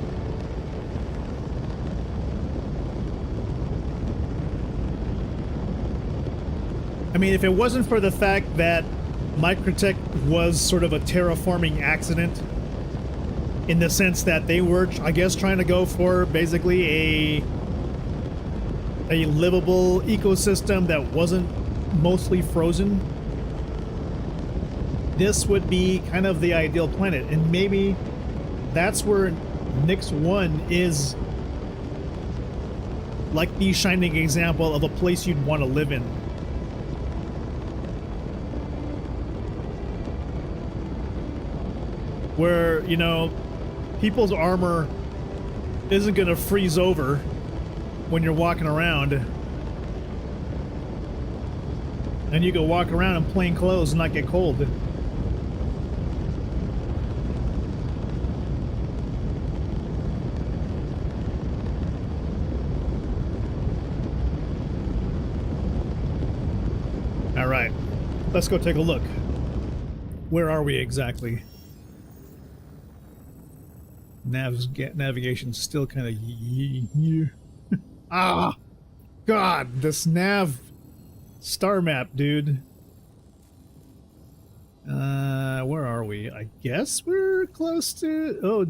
I mean, if it wasn't for the fact that Microtech was sort of a terraforming accident, in the sense that they were, I guess, trying to go for basically a livable ecosystem that wasn't mostly frozen, this would be kind of the ideal planet. And maybe that's where Nix 1 is like the shining example of a place you'd want to live in. Where, you know, people's armor isn't gonna freeze over when you're walking around. And you can walk around in plain clothes and not get cold. All right, let's go take a look. Where are we exactly? Navigation's still kind of ah, God, this nav star map, dude. Where are we? I guess we're close to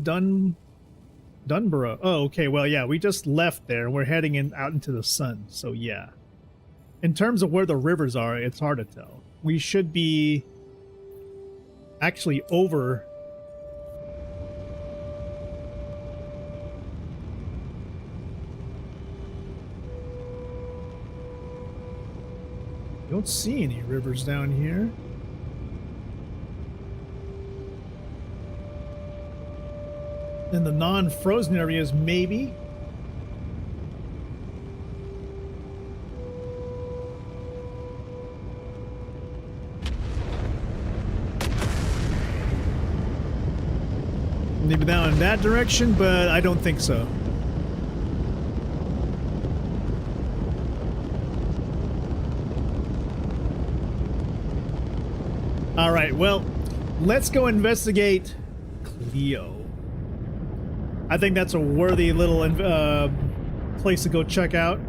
Dunborough. Oh, okay. Well, yeah, we just left there. We're heading out into the sun. So yeah. In terms of where the rivers are, it's hard to tell. We should be actually over. Don't see any rivers down here. In the non-frozen areas, maybe. Maybe down in that direction, but I don't think so. All right, well, let's go investigate Cleo. I think that's a worthy little place to go check out.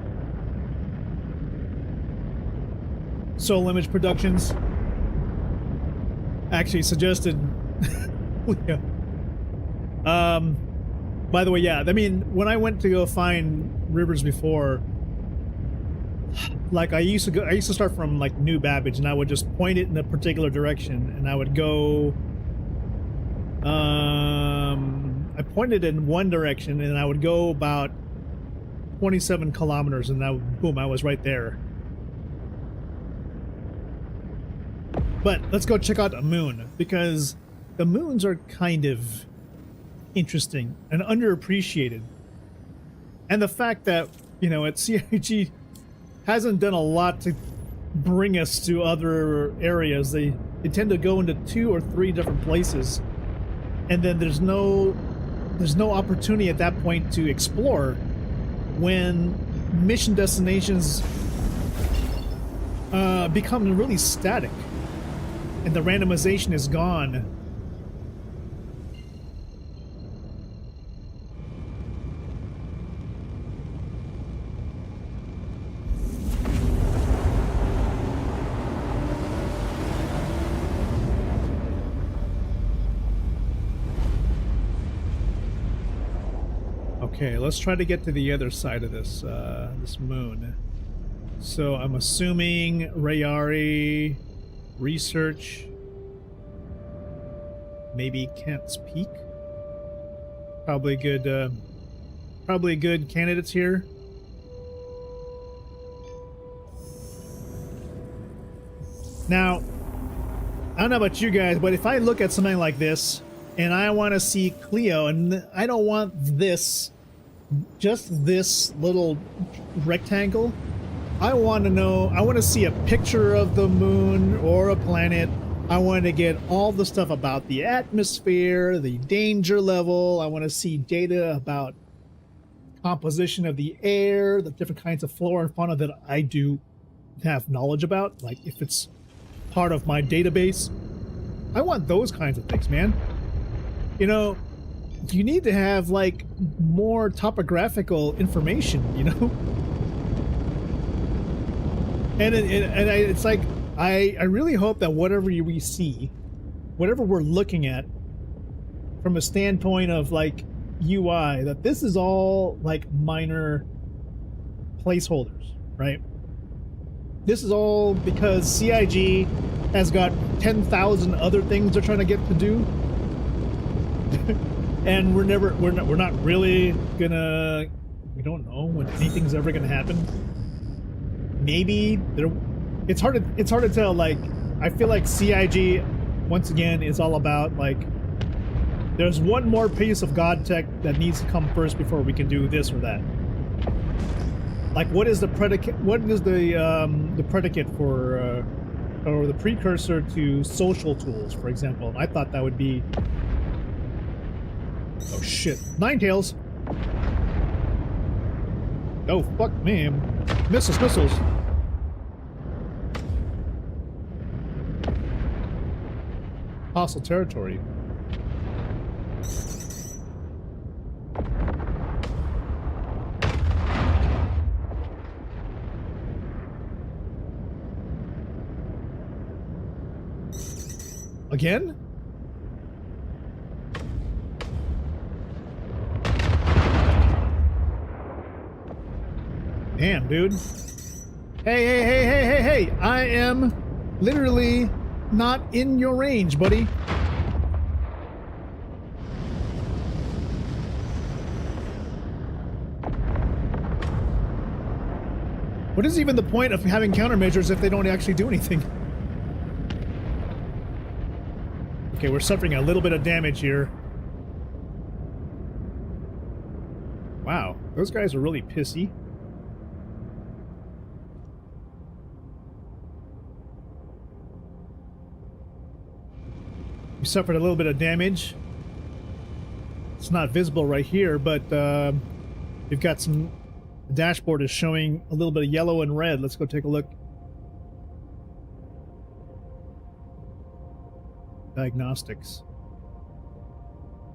Soul Image Productions actually suggested Cleo. By the way, yeah, I mean, when I went to go find rivers before, like I used to start from like New Babbage, and I would just point it in a particular direction, and I would go, I pointed in one direction, and I would go about 27 kilometers, and boom, I was right there. But let's go check out a moon, because the moons are kind of interesting and underappreciated. And the fact that, you know, at CIG hasn't done a lot to bring us to other areas. They tend to go into 2 or 3 different places, and then there's no opportunity at that point to explore when mission destinations become really static and the randomization is gone. Okay, let's try to get to the other side of this this moon. So I'm assuming Rayari, research, maybe Kent's Peak. Probably good candidates here. Now, I don't know about you guys, but if I look at something like this and I want to see Cleo, and I don't want this, just this little rectangle, I want to see a picture of the moon or a planet. I want to get all the stuff about the atmosphere, the danger level. I want to see data about composition of the air, the different kinds of flora and fauna that I do have knowledge about, like if it's part of my database. I want those kinds of things, man. You know, you need to have like more topographical information, you know? And it's like, I really hope that whatever we see, whatever we're looking at from a standpoint of like UI, that this is all like minor placeholders, right? This is all because CIG has got 10,000 other things they're trying to get to do. And we're not really gonna We don't know when anything's ever gonna happen. Maybe there. It's hard to tell. Like, I feel like CIG once again is all about like there's one more piece of God tech that needs to come first before we can do this or that. Like, what is the predicate? What is the predicate for or the precursor to social tools, for example? And I thought that would be. Oh shit! Ninetales. Oh fuck me! Missiles! Hostile territory. Again? Damn, dude. Hey. I am literally not in your range, buddy. What is even the point of having countermeasures if they don't actually do anything? Okay, we're suffering a little bit of damage here. Wow, those guys are really pissy. We suffered a little bit of damage. It's not visible right here, but we've got some... The dashboard is showing a little bit of yellow and red. Let's go take a look. Diagnostics.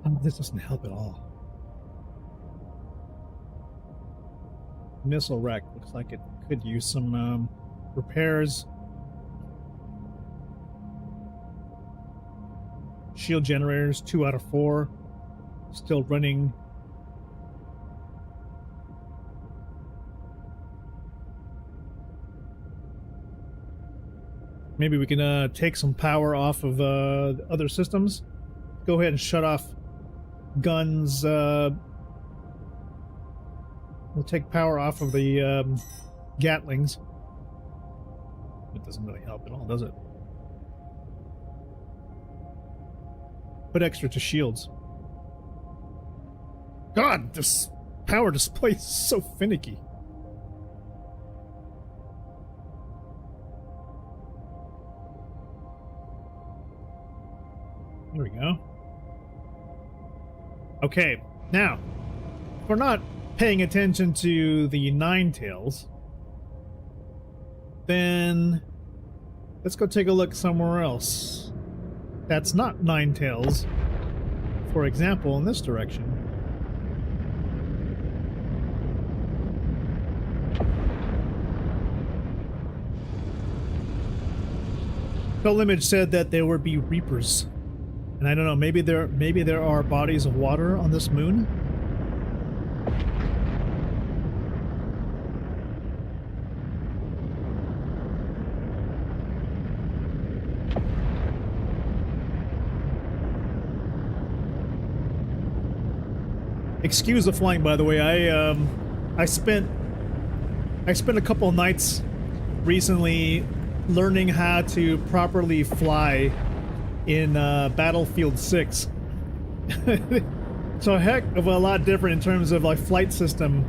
Oh, this doesn't help at all. Missile wreck. Looks like it could use some repairs. Shield generators, 2 out of 4. Still running. Maybe we can take some power off of other systems. Go ahead and shut off guns. We'll take power off of the Gatlings. It doesn't really help at all, does it? Put extra to shields. God, this power display is so finicky. There we go. Okay, now, if we're not paying attention to the Ninetales, then let's go take a look somewhere else. That's not Ninetales. For example, in this direction. Soul Image said that there would be Reapers. And I don't know, maybe there are bodies of water on this moon? Excuse the flying, by the way. I spent a couple of nights recently learning how to properly fly in Battlefield 6. So a heck of a lot different in terms of like flight system,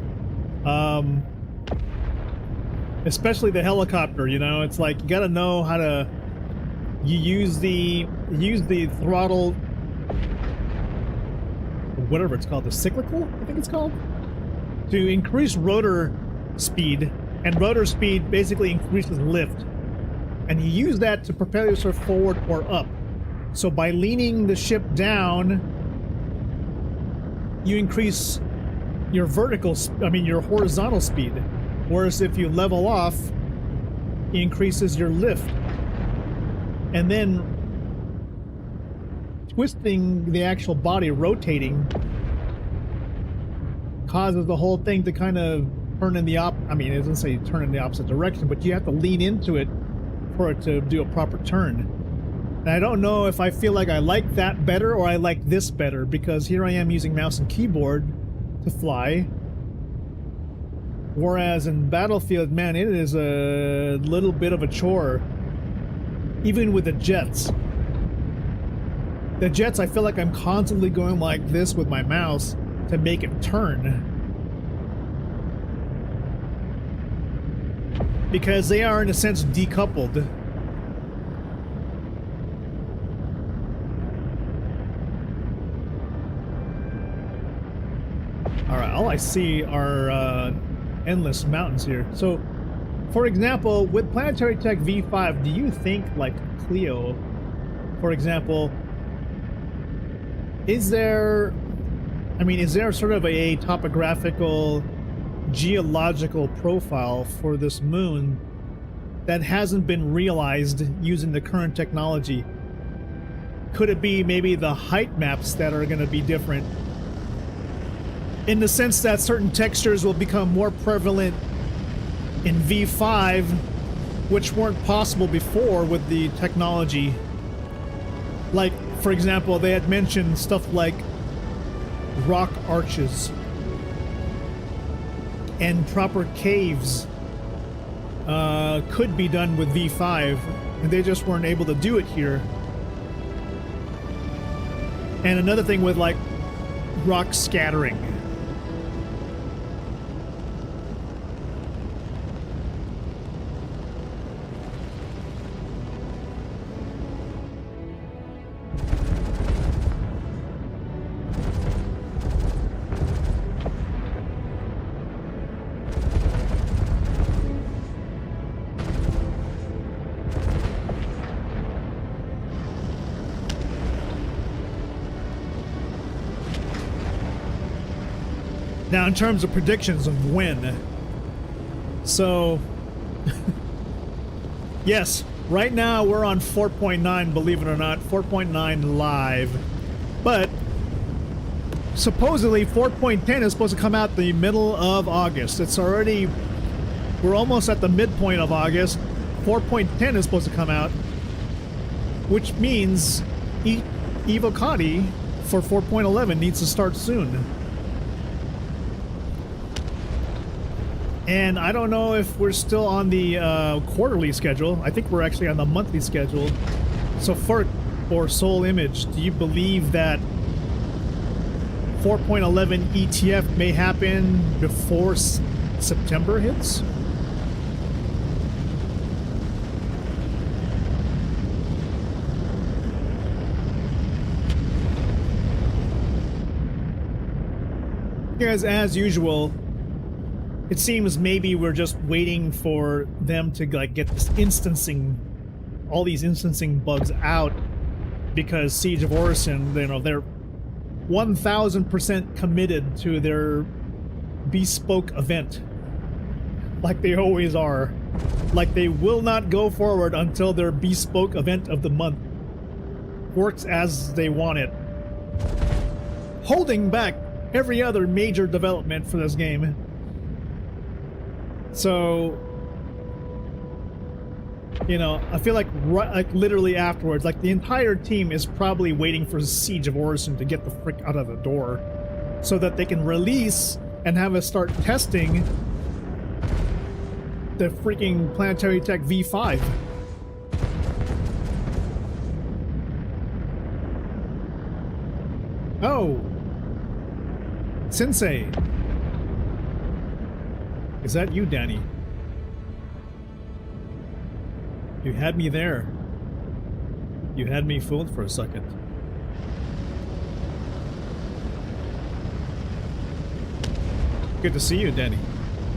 especially the helicopter. You know, it's like you gotta know how to use the throttle, whatever it's called, the cyclical, I think it's called, to increase rotor speed, and rotor speed basically increases lift, and you use that to propel yourself forward or up. So by leaning the ship down, you increase your your horizontal speed. Whereas if you level off, it increases your lift. And then twisting the actual body, rotating, causes the whole thing to kind of turn in the it doesn't say turn in the opposite direction, but you have to lean into it for it to do a proper turn. And I don't know if I feel like I like that better or I like this better, because here I am using mouse and keyboard to fly, Whereas in Battlefield, man, it is a little bit of a chore. Even with the jets. The jets, I feel like I'm constantly going like this with my mouse to make it turn. Because they are, in a sense, decoupled. Alright, all I see are endless mountains here. So, for example, with Planetary Tech V5, do you think, like Clio, for example, is there sort of a topographical, geological profile for this moon that hasn't been realized using the current technology? Could it be maybe the height maps that are going to be different? In the sense that certain textures will become more prevalent in V5, which weren't possible before with the technology. Like, for example, they had mentioned stuff like rock arches and proper caves could be done with V5, and they just weren't able to do it here. And another thing with, like, rock scattering. Now, in terms of predictions of when, so, yes, right now we're on 4.9, believe it or not, 4.9 live, but supposedly 4.10 is supposed to come out the middle of August. It's already, we're almost at the midpoint of August. 4.10 is supposed to come out, which means Evocati for 4.11 needs to start soon. And I don't know if we're still on the quarterly schedule. I think we're actually on the monthly schedule. So for Soul Image, do you believe that 4.11 ETF may happen before September hits? Because as usual, it seems maybe we're just waiting for them to, like, get this instancing, all these instancing bugs out, because Siege of Orison, you know, they're 1000% committed to their bespoke event, like they always are. Like, they will not go forward until their bespoke event of the month works as they want it, holding back every other major development for this game. So, you know, I feel like literally afterwards, like, the entire team is probably waiting for Siege of Orison to get the frick out of the door so that they can release and have us start testing the freaking Planetary Tech V5. Oh! Sensei! Is that you, Danny? You had me there. You had me fooled for a second. Good to see you, Danny.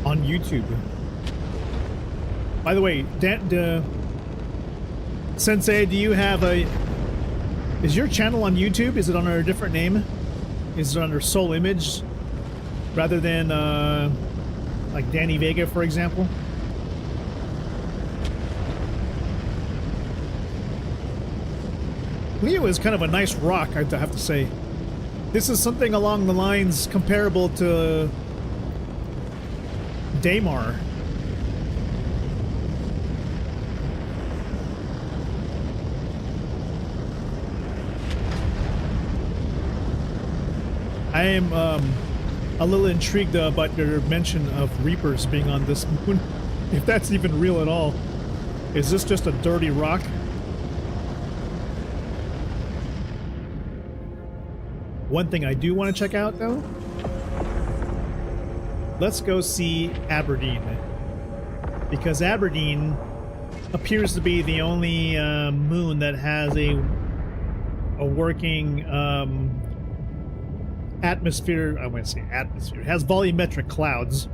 On YouTube. By the way, Sensei, do you have a... Is your channel on YouTube? Is it under a different name? Is it under Soul Image? Rather than, like Danny Vega, for example? Leo is kind of a nice rock, I have to say. This is something along the lines comparable to Daymar. I am a a little intrigued though about your mention of Reapers being on this moon. If that's even real at all. Is this just a dirty rock? One thing I do want to check out though. Let's go see Aberdeen. Because Aberdeen appears to be the only moon that has a working atmosphere. I want to say atmosphere. It has volumetric clouds.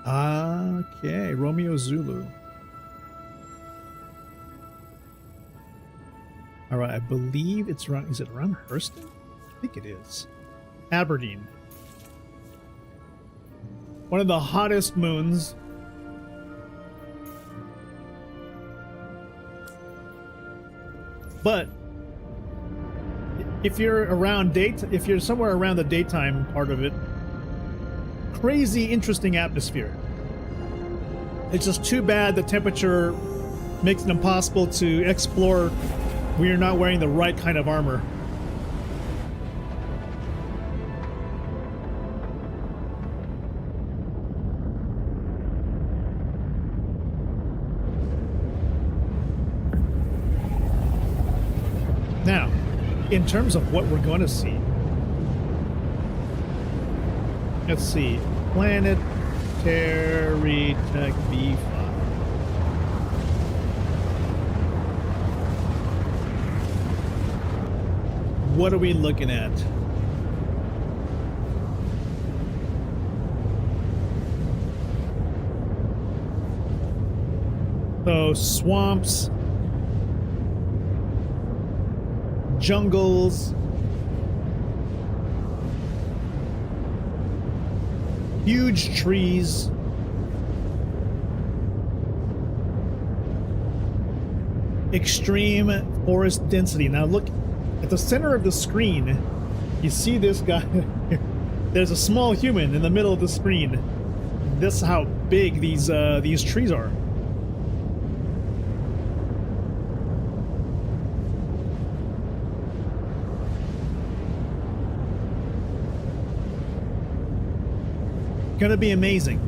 Okay, Romeo Zulu. All right, I believe it's around. Is it around Hurston? I think it is. Aberdeen. One of the hottest moons. But if you're around if you're somewhere around the daytime part of it, crazy interesting atmosphere. It's just too bad the temperature makes it impossible to explore when you're not wearing the right kind of armor. Now, in terms of what we're going to see, let's see, Planetary Tech V5. What are we looking at? So, swamps, jungles, huge trees, extreme forest density. Now look at the center of the screen. You see this guy. There's a small human in the middle of the screen. This is how big these trees are. Gonna be amazing.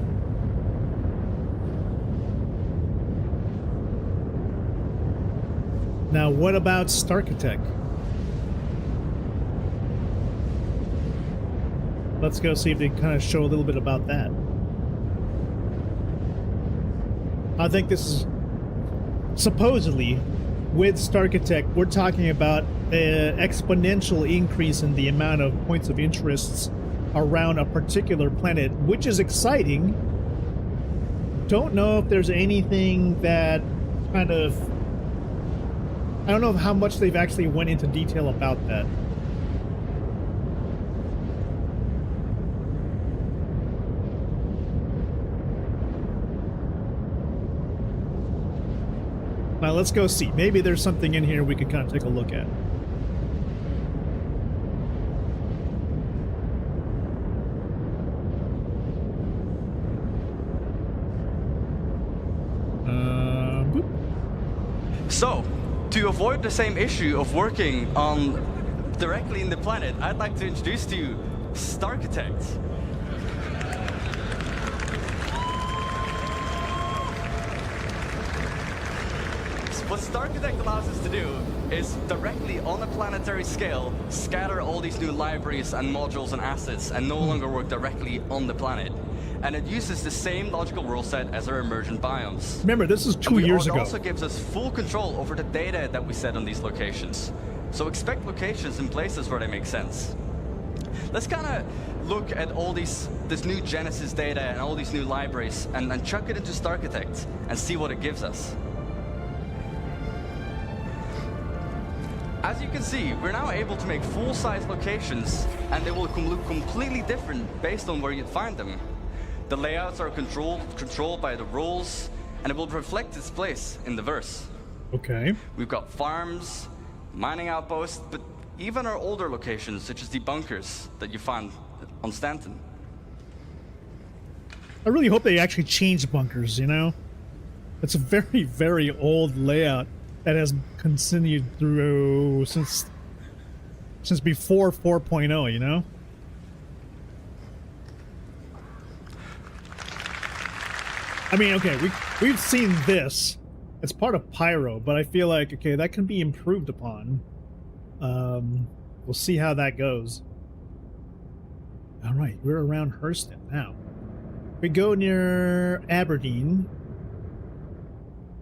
Now, what about Starkitech? Let's go see if they kind of show a little bit about that. I think this is supposedly with Starkitech, we're talking about an exponential increase in the amount of points of interests around a particular planet, which is exciting. Don't know if there's anything that kind of, I don't know how much they've actually went into detail about that. Now let's go see. Maybe there's something in here we could kind of take a look at. So, to avoid the same issue of working on directly in the planet, I'd like to introduce to you Starkitect. What Starkitect allows us to do is directly on a planetary scale scatter all these new libraries and modules and assets and no longer work directly on the planet. And it uses the same logical rule set as our emergent biomes. Remember, this is 2 years ago. It also gives us full control over the data that we set on these locations. So expect locations in places where they make sense. Let's kind of look at all this new Genesis data and all these new libraries and chuck it into Starkitect and see what it gives us. As you can see, we're now able to make full-size locations, and they will look completely different based on where you'd find them. The layouts are controlled by the rules, and it will reflect its place in the verse. Okay. We've got farms, mining outposts, but even our older locations, such as the bunkers that you find on Stanton. I really hope they actually change bunkers, you know? It's a very, very old layout. that has continued through since before 4.0, you know? I mean, okay, we've seen this. It's part of Pyro, but I feel like, okay, that can be improved upon. We'll see how that goes. All right, we're around Hurston now. We go near Aberdeen.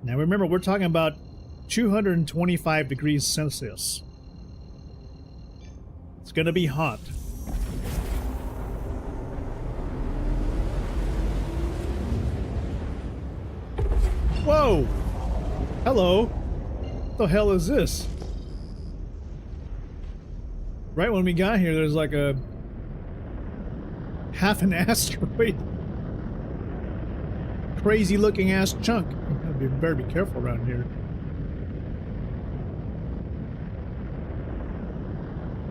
Now remember, we're talking about 225 degrees Celsius. It's gonna be hot. Whoa! Hello! What the hell is this? Right when we got here, there's like a half an asteroid. Crazy looking ass chunk. You better be careful around here.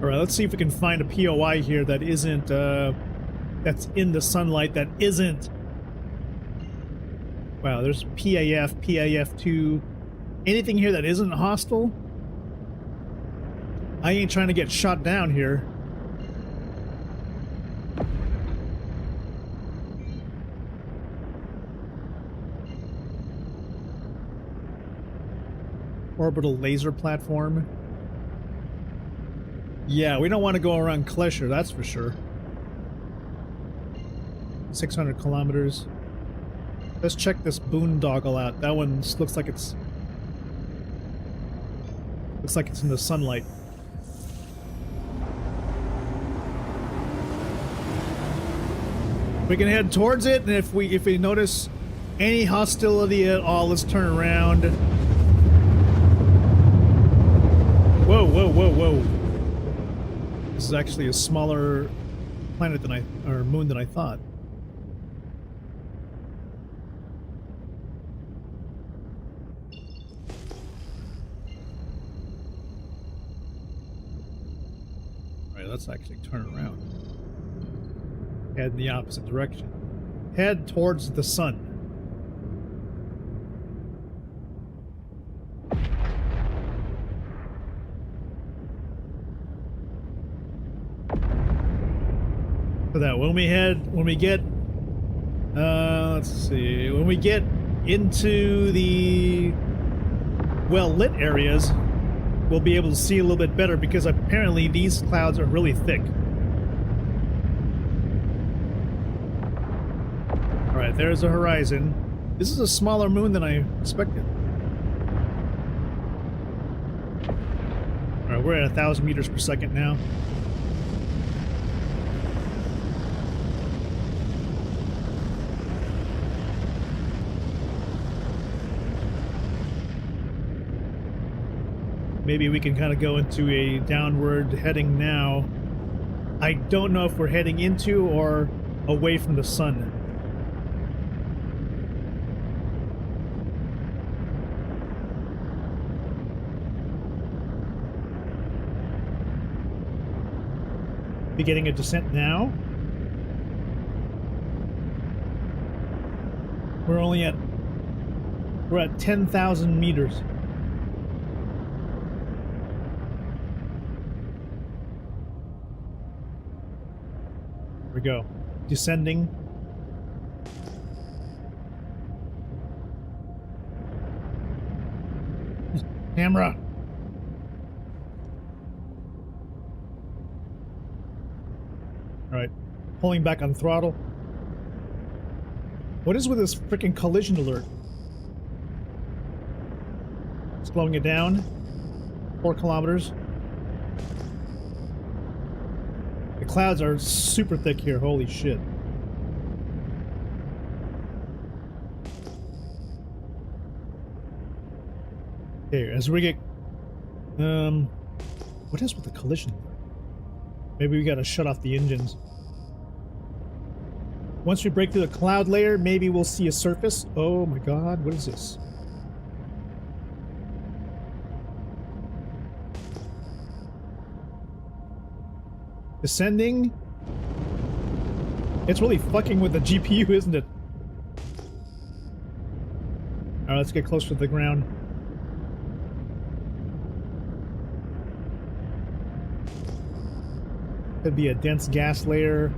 Alright, let's see if we can find a POI here that isn't, that's in the sunlight, that isn't... Wow, there's PAF, PAF2. Anything here that isn't hostile? I ain't trying to get shot down here. Orbital laser platform. Yeah, we don't want to go around Klesher, that's for sure. 600 kilometers. Let's check this boondoggle out. That one looks like it's in the sunlight. We can head towards it, and if we notice any hostility at all, let's turn around. Whoa, whoa, whoa, whoa. This is actually a smaller planet than or moon than I thought. Alright, let's actually turn around. Head in the opposite direction. Head towards the sun. For that, when we get let's see, when we get into the well-lit areas, we'll be able to see a little bit better, because apparently these clouds are really thick. Alright, there's the horizon. This is a smaller moon than I expected. Alright, we're at 1,000 meters per second now. Maybe we can kind of go into a downward heading now. I don't know if we're heading into or away from the sun. Beginning a descent now. We're at 10,000 meters. Here we go. Descending. Camera. Alright, pulling back on throttle. What is with this freaking collision alert? Slowing it down. 4 kilometers. The clouds are super thick here, holy shit. Okay, as we get... what is with the collision alert? Maybe we gotta shut off the engines. Once we break through the cloud layer, maybe we'll see a surface. Oh my god, what is this? Descending? It's really fucking with the GPU, isn't it? Alright, let's get closer to the ground. Could be a dense gas layer.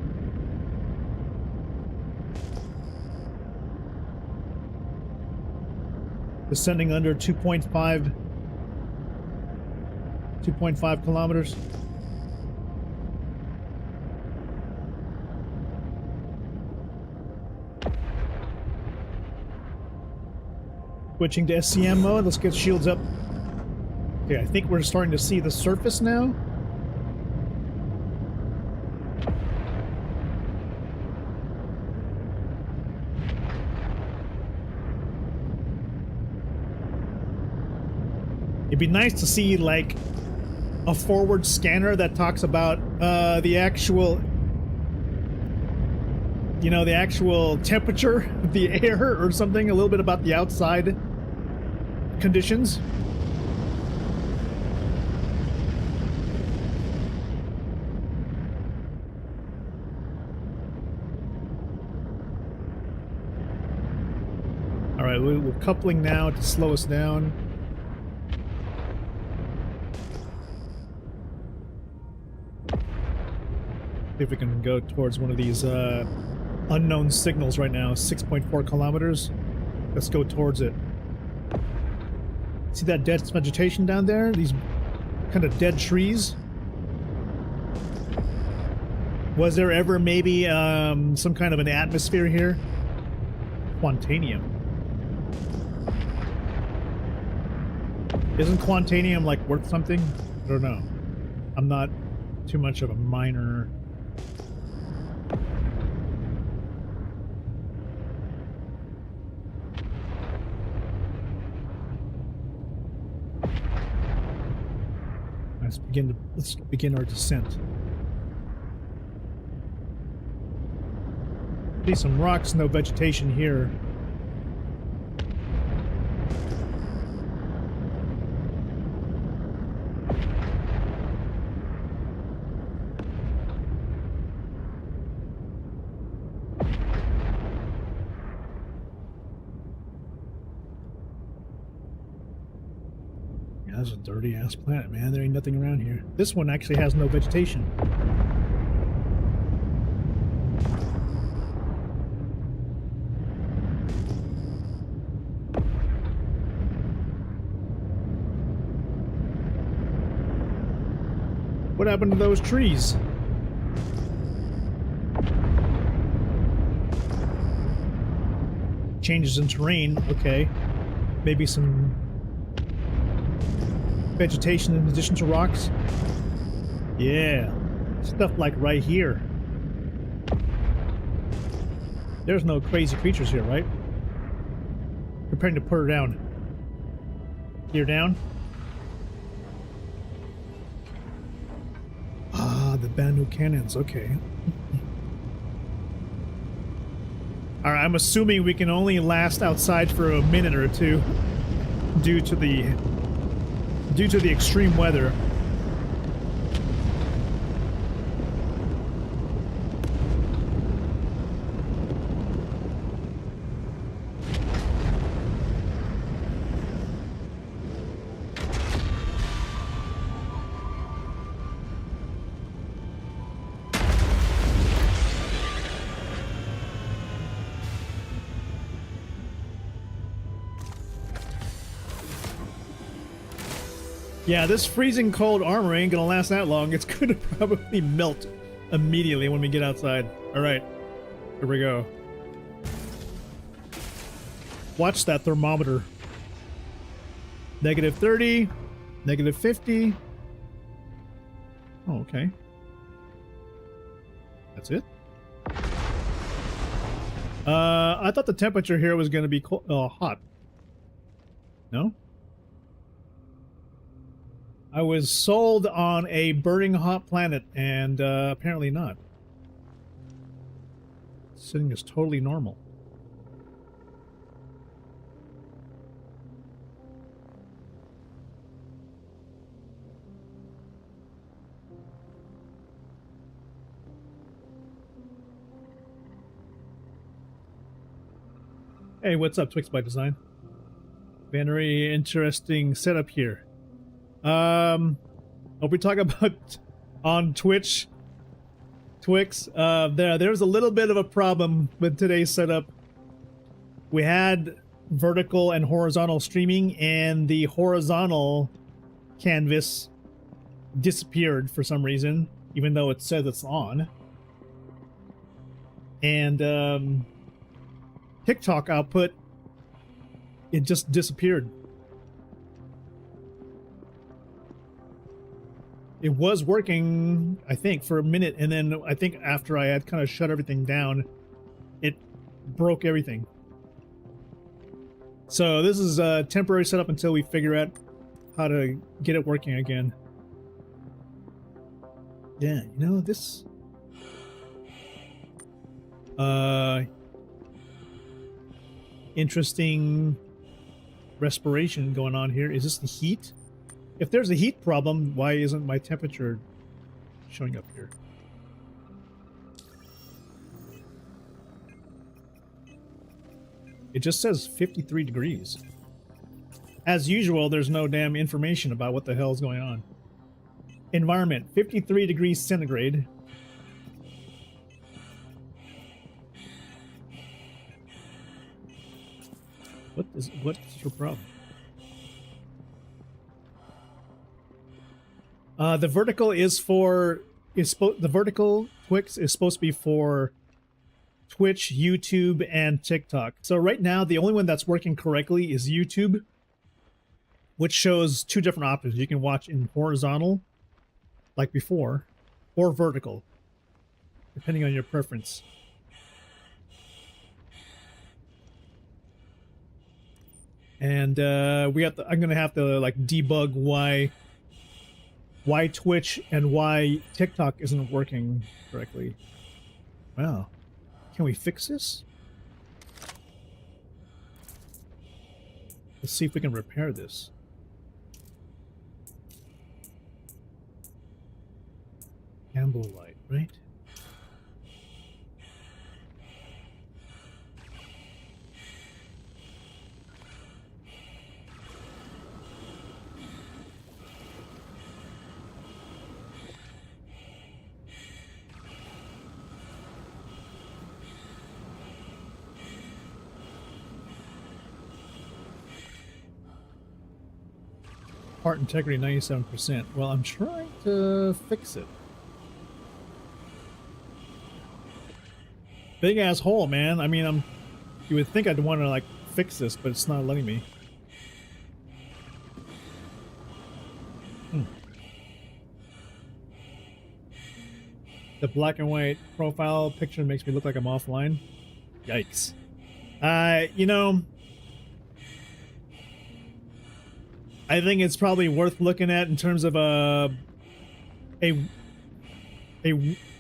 Descending under 2.5 kilometers. Switching to SCM mode. Let's get shields up. Okay, I think we're starting to see the surface now. It'd be nice to see, like, a forward scanner that talks about the actual, you know, the actual temperature of the air or something, a little bit about the outside conditions. All right, we're coupling now to slow us down. See if we can go towards one of these unknown signals right now. 6.4 kilometers. Let's go towards it. See that dead vegetation down there? These kind of dead trees? Was there ever maybe some kind of an atmosphere here? Quantanium. Isn't quantanium like worth something? I don't know. I'm not too much of a miner. Let's begin our descent. See some rocks, no vegetation here. That's a dirty ass planet, man. There ain't nothing around here. This one actually has no vegetation. What happened to those trees? Changes in terrain, okay. Maybe some vegetation in addition to rocks. Yeah, stuff like right here. There's no crazy creatures here, right? Preparing to put her down. You're down. Ah, the Banu cannons. Okay. All right, I'm assuming we can only last outside for a minute or two due to the extreme weather. Yeah, this freezing cold armor ain't gonna last that long. It's gonna probably melt immediately when we get outside. Alright, here we go. Watch that thermometer. -30, -50. Oh, okay. That's it? I thought the temperature here was gonna be cold, hot. No? I was sold on a burning hot planet, and apparently not. Sitting is totally normal. Hey, what's up, Twix by Design? Very interesting setup here. Hope we talk about on Twitch Twix, there's a little bit of a problem with today's setup. We had vertical and horizontal streaming, and the horizontal canvas disappeared for some reason, even though it says it's on. And TikTok output, it just disappeared. It was working, I think, for a minute, and then I think after I had kind of shut everything down, it broke everything. So this is a temporary setup until we figure out how to get it working again. Yeah, you know, this... interesting respiration going on here. Is this the heat? If there's a heat problem, why isn't my temperature showing up here? It just says 53 degrees. As usual, there's no damn information about what the hell is going on. Environment, 53 degrees centigrade. What's your problem? The vertical the vertical Twix is supposed to be for Twitch, YouTube, and TikTok. So right now, the only one that's working correctly is YouTube, which shows two different options. You can watch in horizontal, like before, or vertical, depending on your preference. And I'm gonna have to like debug why Twitch and why TikTok isn't working correctly. Wow. Can we fix this? Let's see if we can repair this. Amble light, right? Part integrity 97%. Well, I'm trying to fix it. Big ass hole, man. I mean, you would think I'd want to like fix this, but it's not letting me. The black and white profile picture makes me look like I'm offline. Yikes. You know, I think it's probably worth looking at in terms of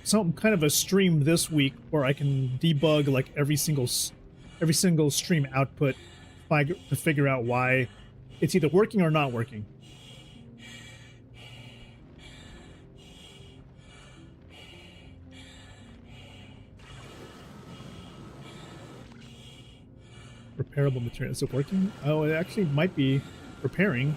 some kind of a stream this week where I can debug like every single stream output to figure out why it's either working or not working. Repairable material. Is it working? Oh, it actually might be repairing.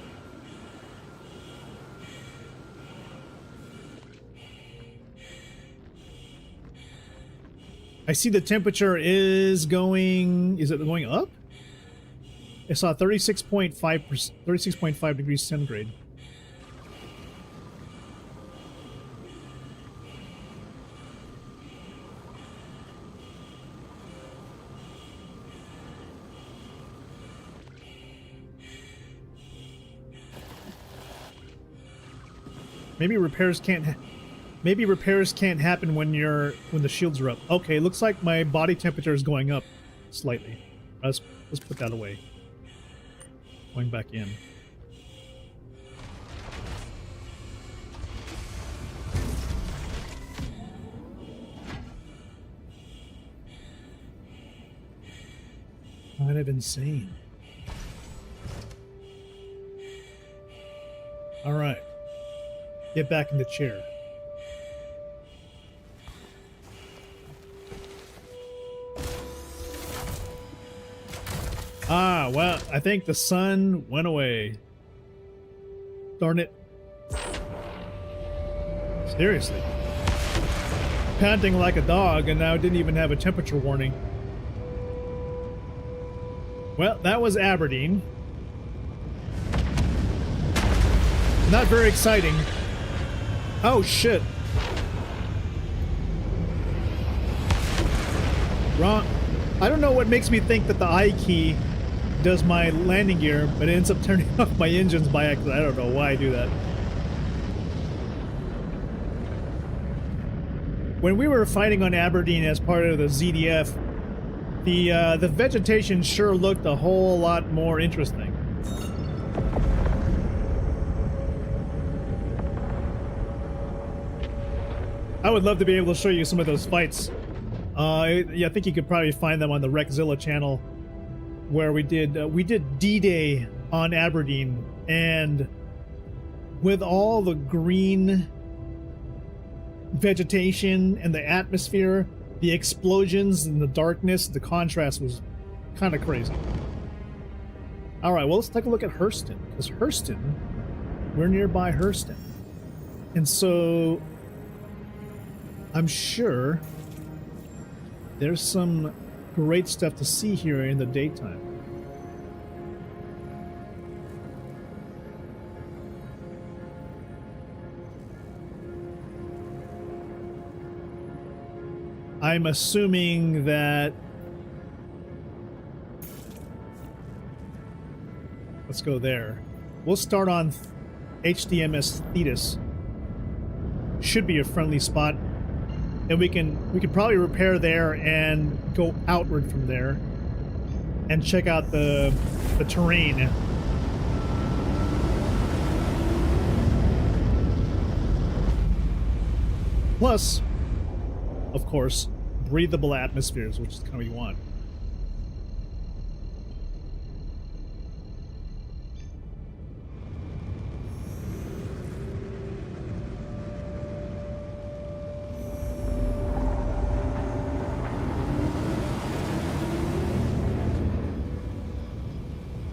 I see the temperature is going... Is it going up? I saw 36.5 degrees centigrade. Maybe repairs can't happen when the shields are up. Okay, looks like my body temperature is going up slightly. Let's put that away. Going back in. Kind of insane. All right. Get back in the chair. Ah, well, I think the sun went away. Darn it. Seriously. panting like a dog, and now didn't even have a temperature warning. Well, that was Aberdeen. Not very exciting. Oh, shit. Wrong. I don't know what makes me think that the I key does my landing gear, but it ends up turning off my engines by accident. I don't know why I do that. When we were fighting on Aberdeen as part of the ZDF, the vegetation sure looked a whole lot more interesting. I would love to be able to show you some of those fights. Yeah, I think you could probably find them on the Rexzilla channel, where we did D-Day on Aberdeen, and with all the green vegetation and the atmosphere, the explosions and the darkness, the contrast was kind of crazy. All right, well, let's take a look at Hurston, because Hurston, we're nearby Hurston, and so I'm sure there's some great stuff to see here in the daytime. I'm assuming that... Let's go there. We'll start on HDMS Thetis. Should be a friendly spot. And we can probably repair there and go outward from there and check out the terrain. Plus, of course, breathable atmospheres, which is kind of what you want.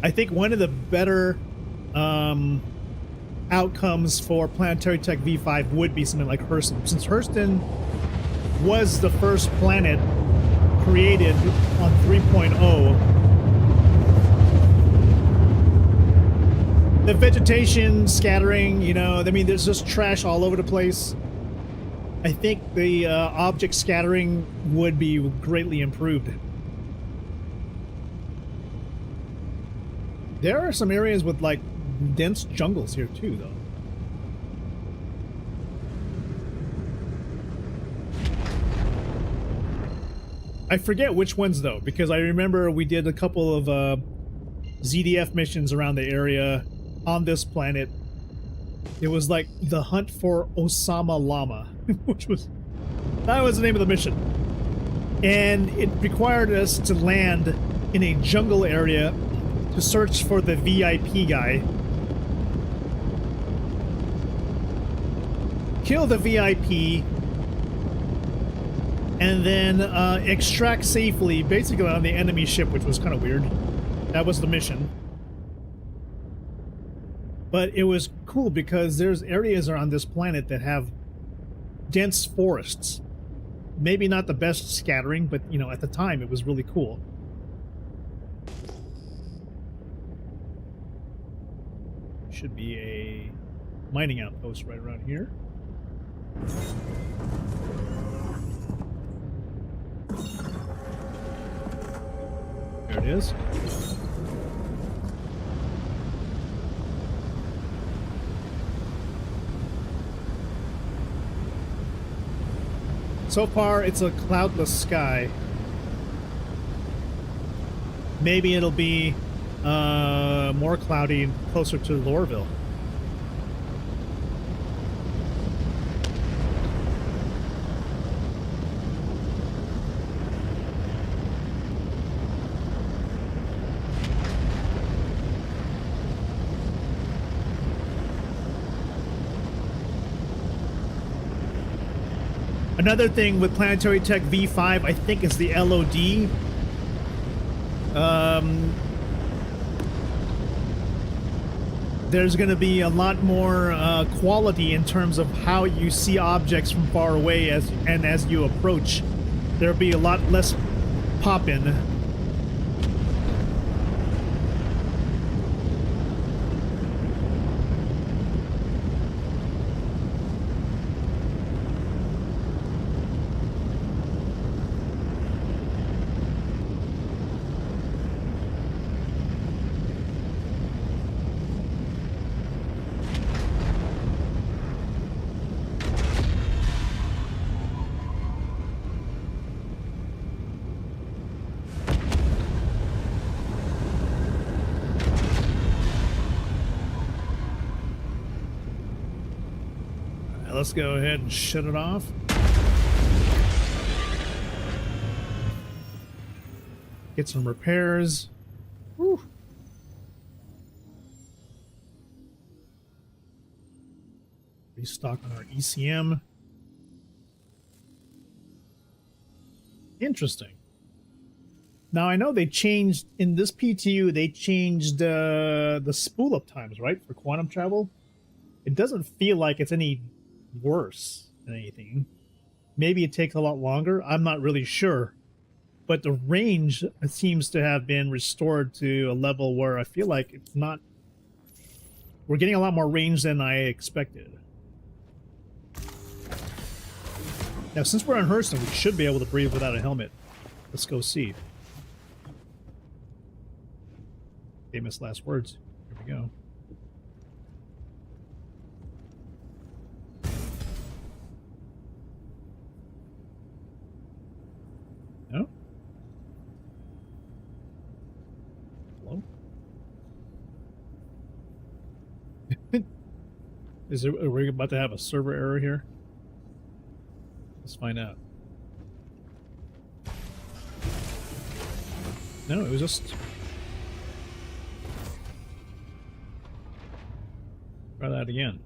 I think one of the better outcomes for Planetary Tech V5 would be something like Hurston. Since Hurston was the first planet created on 3.0, the vegetation scattering, you know, I mean, there's just trash all over the place. I think the object scattering would be greatly improved. There are some areas with, like, dense jungles here, too, though. I forget which ones, though, because I remember we did a couple of ZDF missions around the area on this planet. It was like the hunt for Osama Llama, that was the name of the mission. And it required us to land in a jungle area to search for the VIP guy, kill the VIP, and then extract safely, basically on the enemy ship, which was kind of weird. That was the mission. But it was cool because there's areas around this planet that have dense forests. Maybe not the best scattering, but, you know, at the time it was really cool. Should be a mining outpost right around here. There it is. So far, it's a cloudless sky. Maybe it'll be more cloudy closer to Lorville. Another thing with Planetary Tech V5, I think, is the LOD. there's going to be a lot more quality in terms of how you see objects from far away as you approach. There'll be a lot less pop-in. Let's go ahead and shut it off. Get some repairs. Whew. Restock on our ECM. Interesting. Now I know they changed in this PTU. They changed the spool up times, right, for quantum travel. It doesn't feel like it's any worse than anything. Maybe it takes a lot longer. I'm not really sure. But the range seems to have been restored to a level where I feel like it's not... We're getting a lot more range than I expected. Now, since we're on Hurston, we should be able to breathe without a helmet. Let's go see. Famous last words. Here we go. No? Hello? Are we about to have a server error here? Let's find out. No, it was just... Try that again.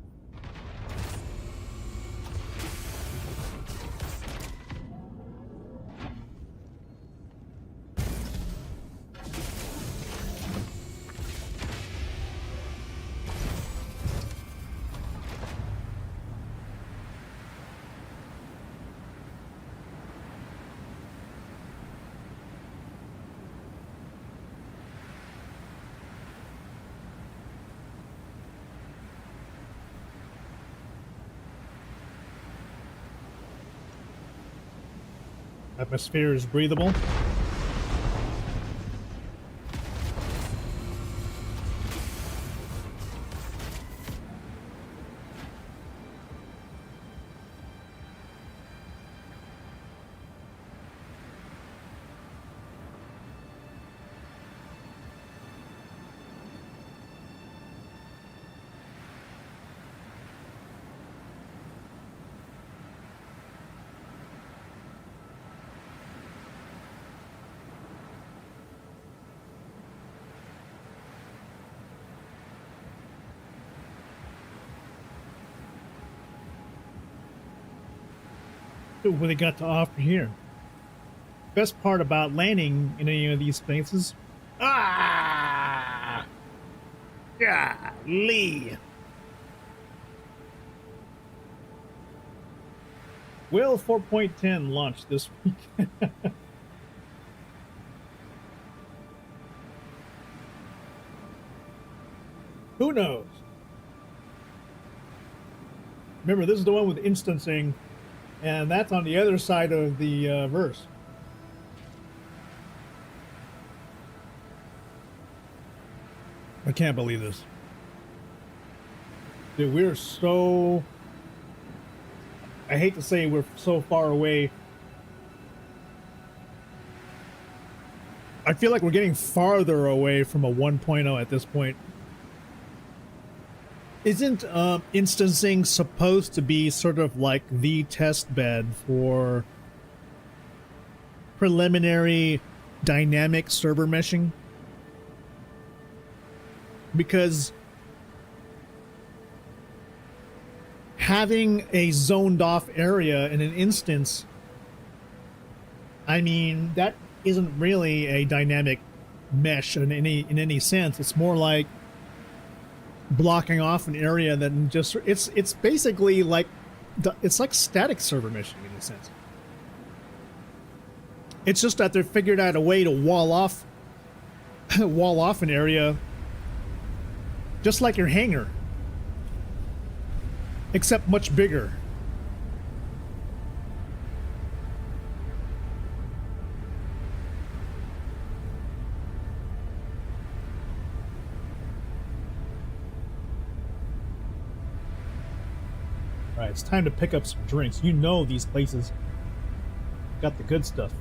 Atmosphere is breathable. What they got to offer here. Best part about landing in any of these places. Ah! Golly! Will 4.10 launch this week? Who knows? Remember, this is the one with instancing. And that's on the other side of the verse. I can't believe this. Dude, we're so... I hate to say we're so far away. I feel like we're getting farther away from a 1.0 at this point. Isn't instancing supposed to be sort of like the test bed for preliminary dynamic server meshing? Because having a zoned off area in an instance, I mean, that isn't really a dynamic mesh in any sense. It's more like blocking off an area that just it's basically like it's like static server mission in a sense. It's just that they've figured out a way to wall off an area just like your hangar, except much bigger. All right, it's time to pick up some drinks. You know these places got the good stuff.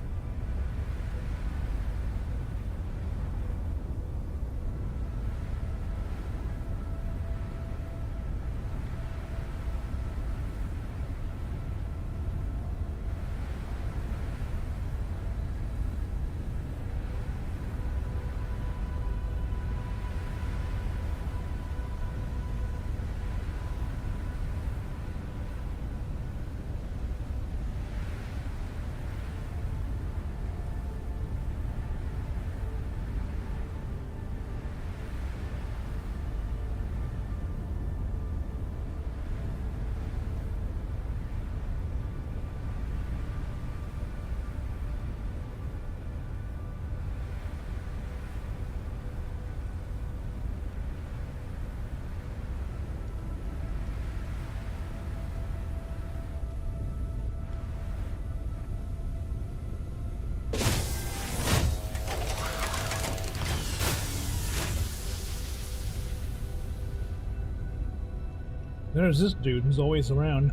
There's this dude who's always around.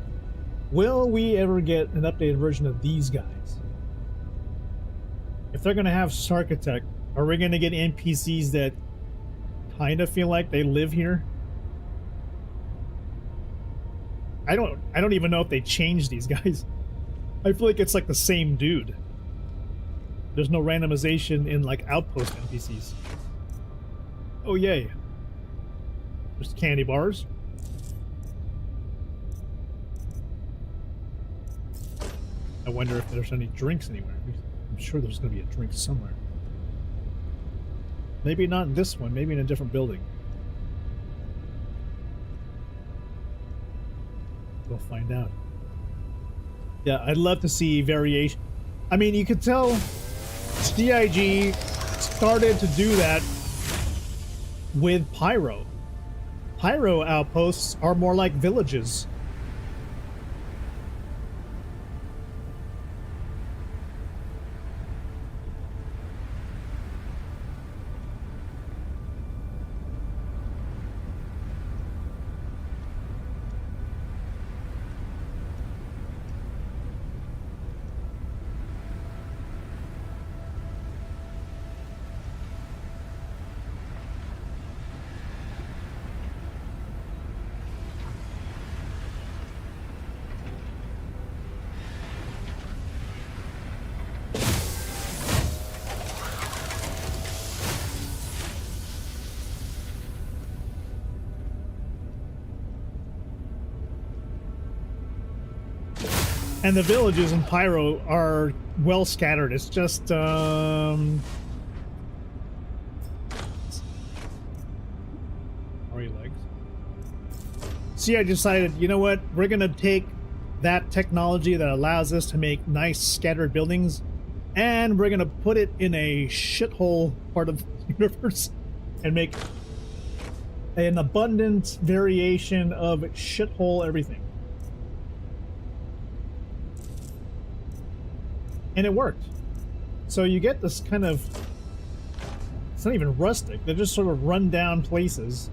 Will we ever get an updated version of these guys? If they're gonna have Sarkitect, are we gonna get NPCs that kind of feel like they live here? I don't even know if they changed these guys. I feel like it's like the same dude. There's no randomization in like outpost NPCs. Oh yay. There's candy bars. I wonder if there's any drinks anywhere. I'm sure there's going to be a drink somewhere. Maybe not in this one, maybe in a different building. We'll find out. Yeah, I'd love to see variation. I mean, you could tell CIG started to do that with Pyro. Pyro outposts are more like villages. And the villages in Pyro are well scattered. It's just, are your legs? See, I decided, you know what? We're gonna take that technology that allows us to make nice scattered buildings, and we're gonna put it in a shithole part of the universe and make an abundant variation of shithole everything. And it worked. So you get this kind of, it's not even rustic, they're just sort of run down places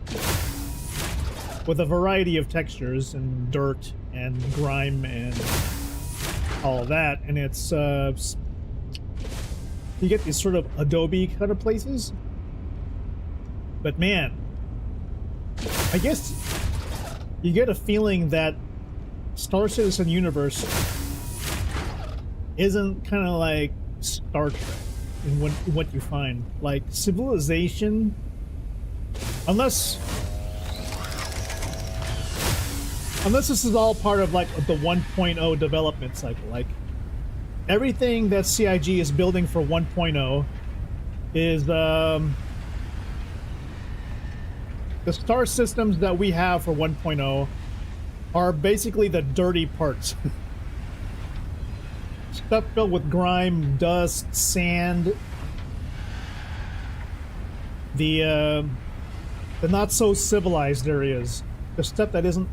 with a variety of textures and dirt and grime and all of that. And it's, you get these sort of Adobe kind of places. But man, I guess you get a feeling that Star Citizen Universe isn't kind of like Star Trek in what you find. Like civilization, unless this is all part of like the 1.0 development cycle. Like everything that CIG is building for 1.0 is The star systems that we have for 1.0 are basically the dirty parts. Stuff filled with grime, dust, sand. The not so civilized areas. The stuff that isn't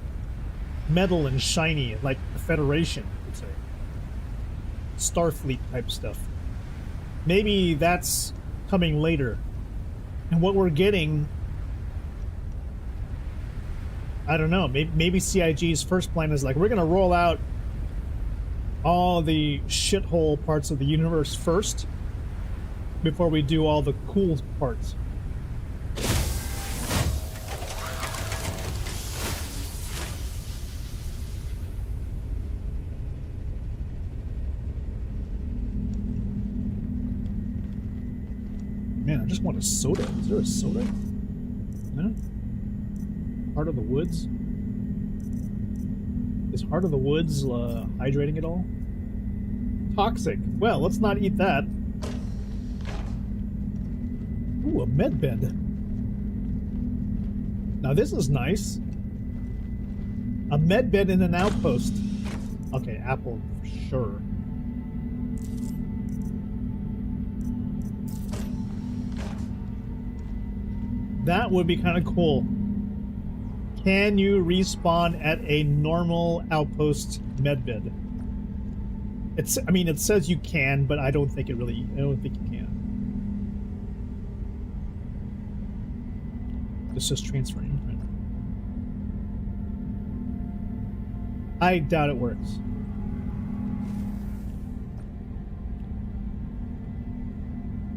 metal and shiny, like the Federation, I would say. Starfleet type stuff. Maybe that's coming later. And what we're getting, I don't know, maybe CIG's first plan is like, we're gonna roll out all the shithole parts of the universe first before we do all the cool parts. Man, I just want a soda. Is there a soda? No? Heart of the Woods? Is Heart of the Woods hydrating at all? Toxic. Well, let's not eat that. Ooh, a med bed. Now this is nice. A med bed in an outpost. Okay, apple for sure. That would be kind of cool. Can you respawn at a normal outpost medbed? I mean, it says you can, but I don't think you can. It's just transferring. I doubt it works.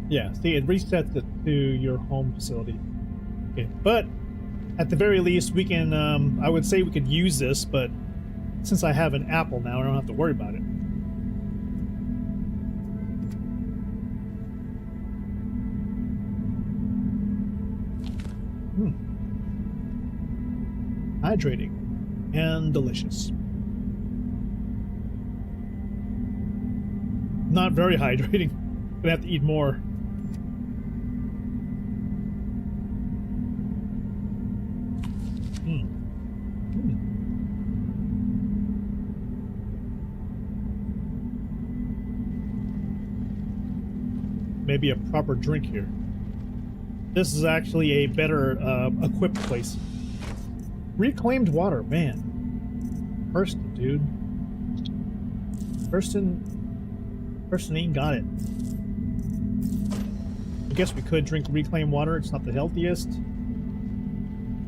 Yeah, see, it resets it to your home facility. Okay, but at the very least, we can, I would say we could use this, but since I have an apple now, I don't have to worry about it. Hydrating and delicious. Not very hydrating. Gonna have to eat more. Maybe a proper drink here. This is actually a better equipped place. Reclaimed water, man. Person, dude. Person ain't got it. I guess we could drink reclaimed water. It's not the healthiest.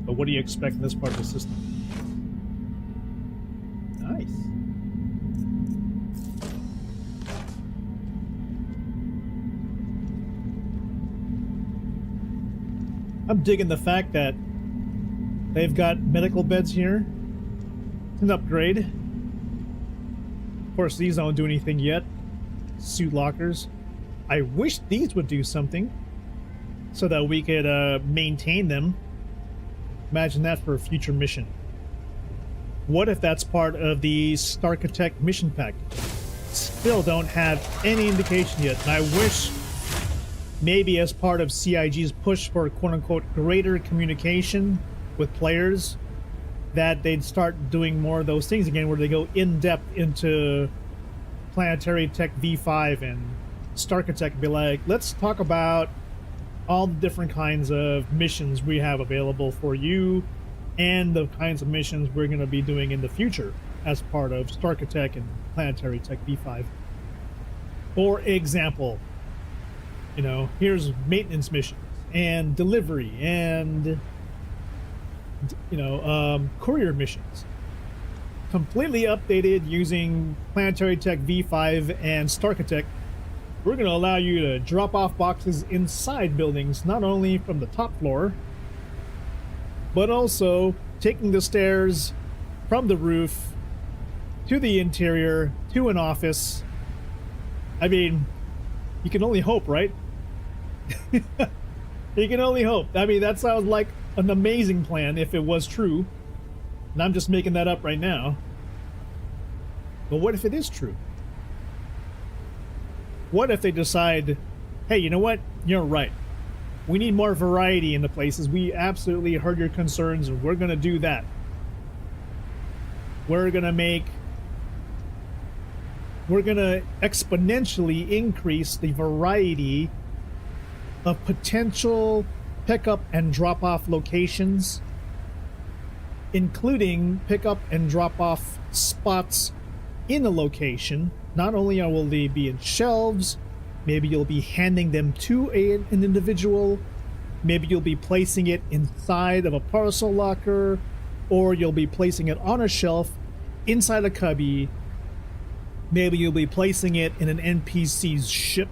But what do you expect in this part of the system? Nice. I'm digging the fact that they've got medical beds here. It's an upgrade. Of course, these don't do anything yet. Suit lockers. I wish these would do something so that we could maintain them. Imagine that for a future mission. What if that's part of the Starkitect mission pack? Still don't have any indication yet, and I wish maybe as part of CIG's push for quote-unquote greater communication with players, that they'd start doing more of those things again, where they go in-depth into Planetary Tech V5 and Starkitect and be like, let's talk about all the different kinds of missions we have available for you and the kinds of missions we're going to be doing in the future as part of Starkitect and Planetary Tech V5. For example, you know, here's maintenance missions and delivery and, you know, courier missions. Completely updated using Planetary Tech V5 and Starkitect. We're going to allow you to drop off boxes inside buildings, not only from the top floor, but also taking the stairs from the roof to the interior to an office. I mean, you can only hope, right? You can only hope. I mean, that sounds like an amazing plan if it was true. And I'm just making that up right now. But what if it is true? What if they decide, hey, you know what? You're right. We need more variety in the places. We absolutely heard your concerns, and we're going to do that. We're going to exponentially increase the variety of potential pickup and drop-off locations, including pickup and drop-off spots in a location. Not only will they be in shelves, maybe you'll be handing them to an individual, maybe you'll be placing it inside of a parcel locker, or you'll be placing it on a shelf inside a cubby. Maybe you'll be placing it in an NPC's ship.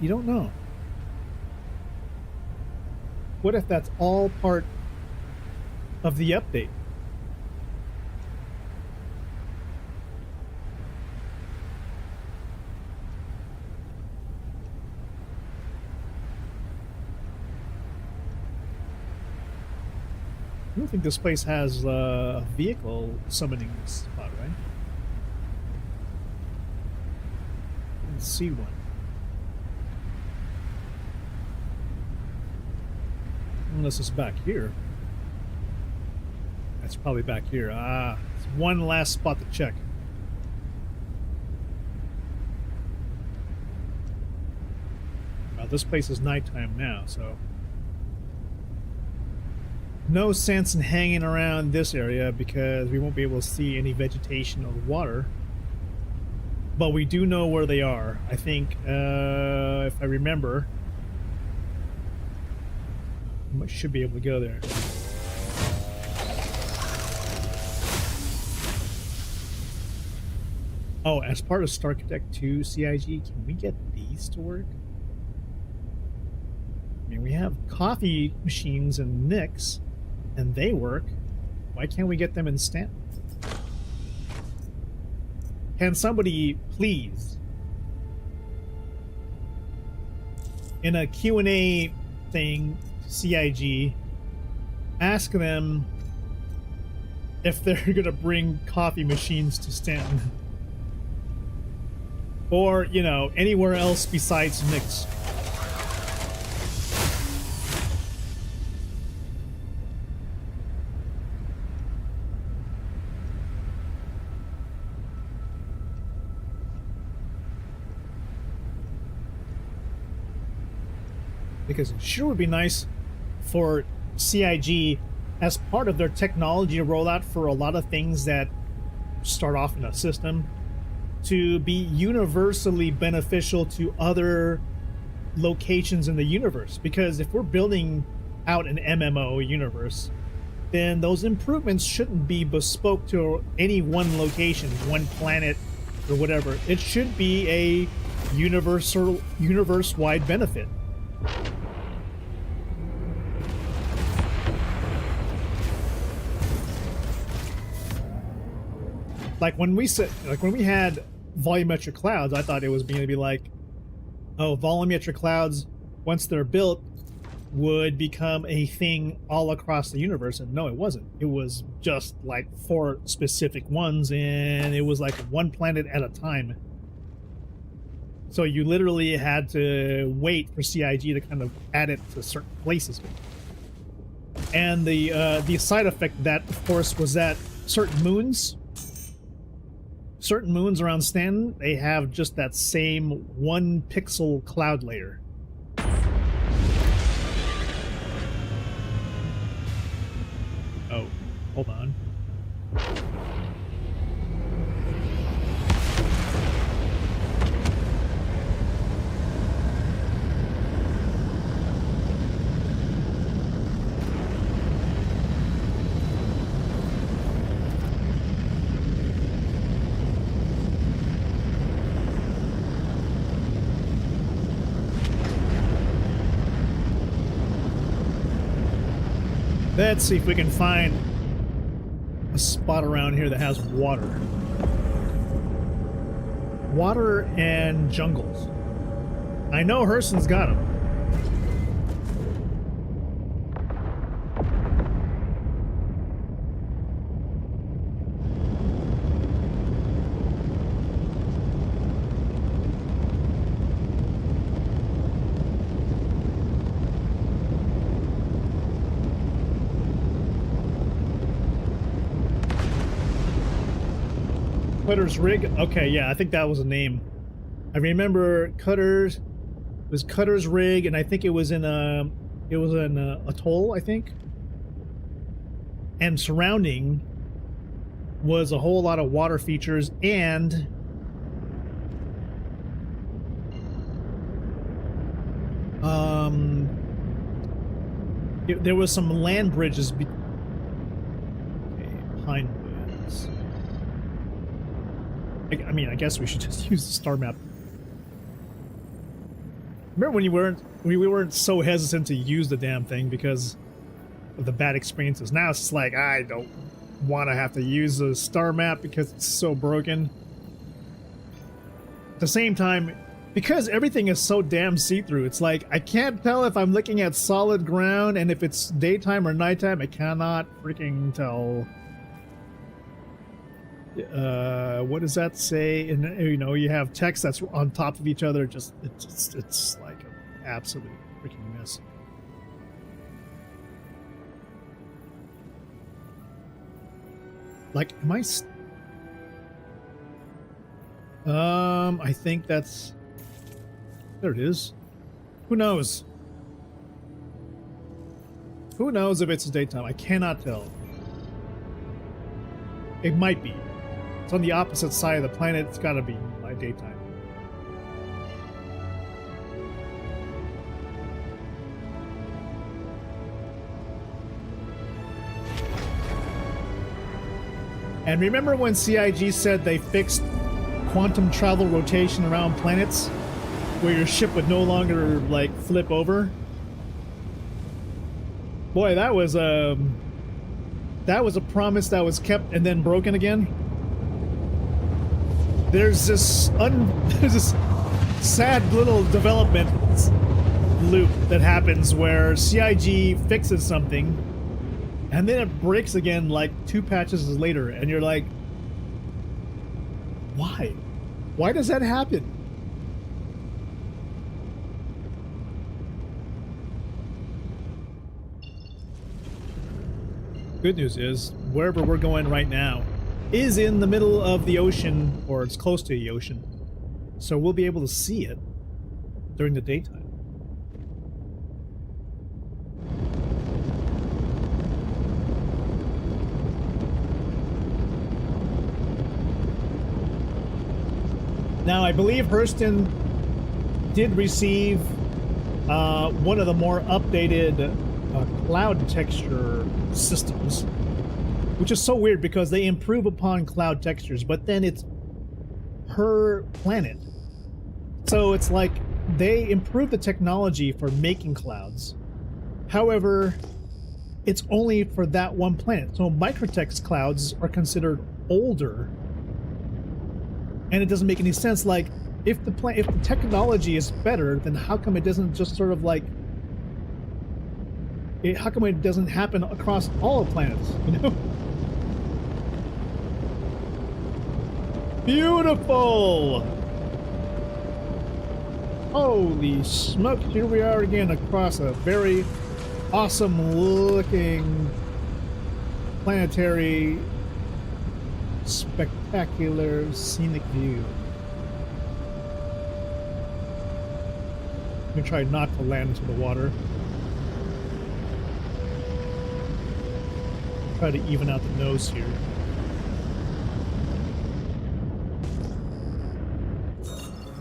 You don't know. What if that's all part of the update? I don't think this place has a vehicle summoning spot, right? Let's see one. Unless it's back here. That's probably back here. Ah, it's one last spot to check. Well, this place is nighttime now, so no sense in hanging around this area because we won't be able to see any vegetation or water. But we do know where they are. I think, if I remember, I should be able to go there. Oh, as part of Starchitect 2 CIG, can we get these to work? I mean, we have coffee machines and Nix, and they work. Why can't we get them in Stanton? Can somebody please, in a Q&A thing, CIG, ask them if they're gonna bring coffee machines to Stanton? Or, you know, anywhere else besides Nix. Because it sure would be nice for CIG, as part of their technology rollout for a lot of things that start off in a system, to be universally beneficial to other locations in the universe. Because if we're building out an MMO universe, then those improvements shouldn't be bespoke to any one location, one planet, or whatever. It should be a universe-wide benefit. Like when we had volumetric clouds, I thought it was going to be like, oh, volumetric clouds, once they're built, would become a thing all across the universe. And no, it wasn't. It was just like 4 specific ones, and it was like one planet at a time. So you literally had to wait for CIG to kind of add it to certain places. And the side effect of that, of course, was that certain moons around Stanton, they have just that same 1 pixel cloud layer. Oh, hold on. Let's see if we can find a spot around here that has water. Water and jungles. I know Hurston's got them. Cutter's Rig? Okay, yeah, I think that was a name. I remember Cutter's... It was Cutter's Rig, and I think it was in a... It was an atoll, I think. And surrounding was a whole lot of water features, and... there was some land bridges... Okay, Pinewoods. I mean, I guess we should just use the star map. Remember when we weren't so hesitant to use the damn thing because of the bad experiences? Now it's just like, I don't want to have to use the star map because it's so broken. At the same time, because everything is so damn see-through, it's like, I can't tell if I'm looking at solid ground, and if it's daytime or nighttime, I cannot freaking tell. What does that say? And you know, you have text that's on top of each other. It's like an absolute freaking mess. Like, am I think that's... There it is. Who knows? Who knows if it's daytime? I cannot tell. It might be. It's on the opposite side of the planet. It's gotta be by daytime. And remember when CIG said they fixed quantum travel rotation around planets? Where your ship would no longer, like, flip over? Boy, that was a promise that was kept and then broken again. There's this sad little development loop that happens where CIG fixes something and then it breaks again like 2 patches later, and you're like, why? Why does that happen? Good news is, wherever we're going right now is in the middle of the ocean, or it's close to the ocean. So we'll be able to see it during the daytime. Now, I believe Hurston did receive one of the more updated cloud texture systems, which is so weird because they improve upon cloud textures, but then it's per planet. So it's like they improve the technology for making clouds. However, it's only for that one planet. So microtext clouds are considered older, and it doesn't make any sense. Like, if the technology is better, then how come it doesn't just sort of like, how come it doesn't happen across all planets, you know? Beautiful! Holy smoke, here we are again across a very awesome looking planetary spectacular scenic view. I'm gonna try not to land into the water. Try to even out the nose here.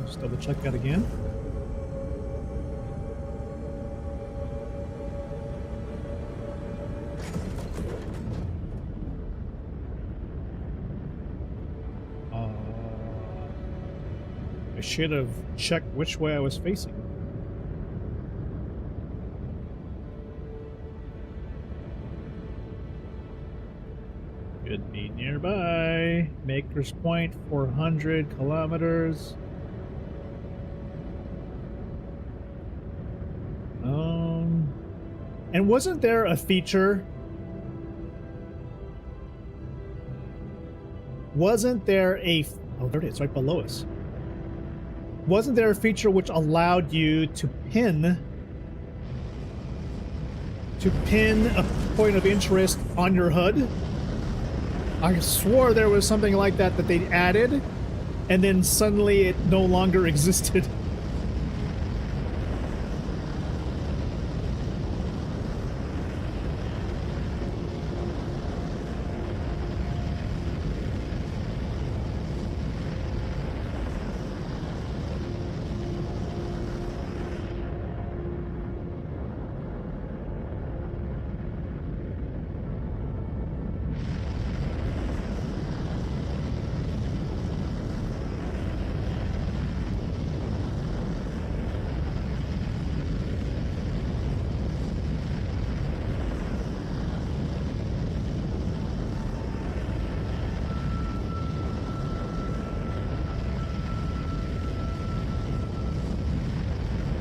Just double check that again. I should have checked which way I was facing. Should be nearby. Maker's Point, 400 kilometers. And wasn't there a feature? Wasn't there a... Oh, there it is, right below us. Wasn't there a feature which allowed you to pin a point of interest on your HUD? I swore there was something like that that they added, and then suddenly it no longer existed.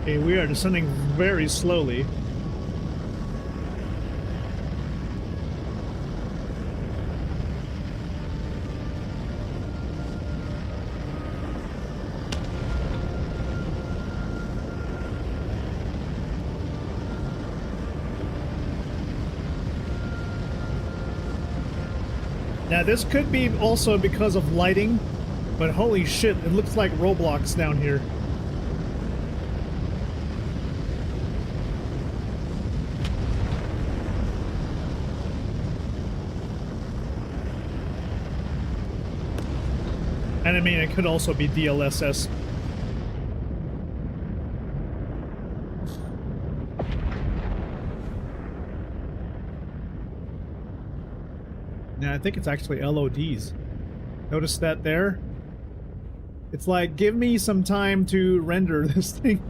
Okay, we are descending very slowly. Now this could be also because of lighting, but holy shit, it looks like Roblox down here. And I mean, it could also be DLSS. Yeah, I think it's actually LODs. Notice that there? It's like, give me some time to render this thing.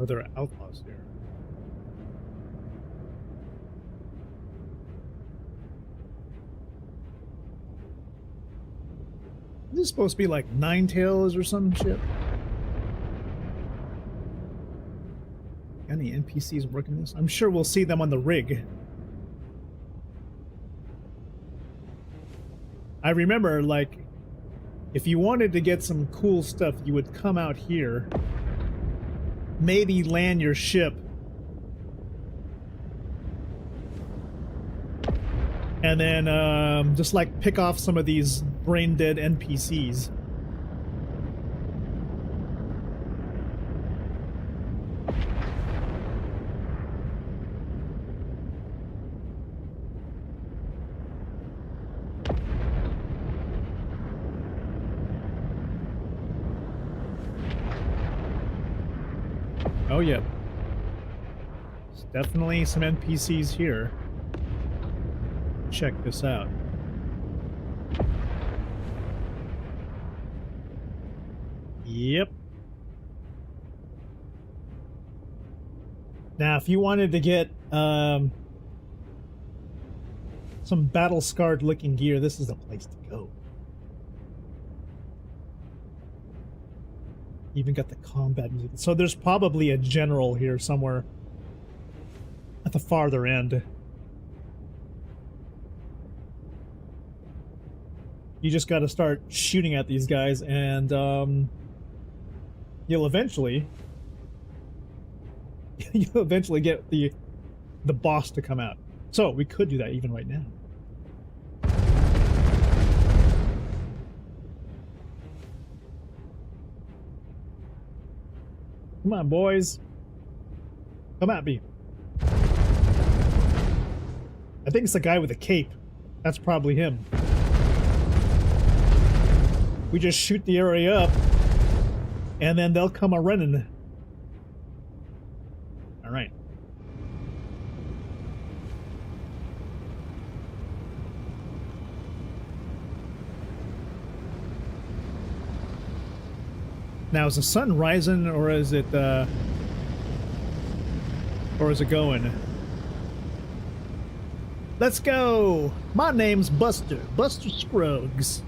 Oh, there are outlaws here. Is this supposed to be like Ninetales or some shit? Any NPCs working this? I'm sure we'll see them on the rig. I remember, like, if you wanted to get some cool stuff, you would come out here, maybe land your ship, and then just like pick off some of these brain dead NPCs. Oh yeah, there's definitely some NPCs here. Check this out. Yep. Now, if you wanted to get some battle-scarred looking gear, this is the place to go. Even got the combat music. So there's probably a general here somewhere at the farther end. You just got to start shooting at these guys, and you'll eventually get the boss to come out. So we could do that even right now. Come on, boys. Come at me. I think it's the guy with the cape. That's probably him. We just shoot the area up, and then they'll come a-running. All right. Now, is the sun rising, or is it going? Let's go! My name's Buster Scruggs.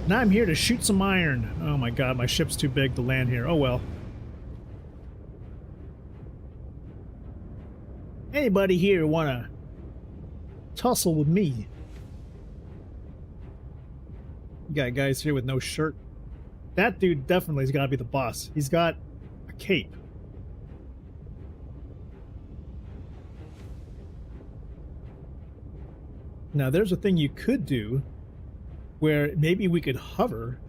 Now I'm here to shoot some iron. Oh my god, my ship's too big to land here. Oh well. Anybody here wanna tussle with me? You got guys here with no shirt. That dude definitely has got to be the boss. He's got a cape. Now there's a thing you could do where maybe we could hover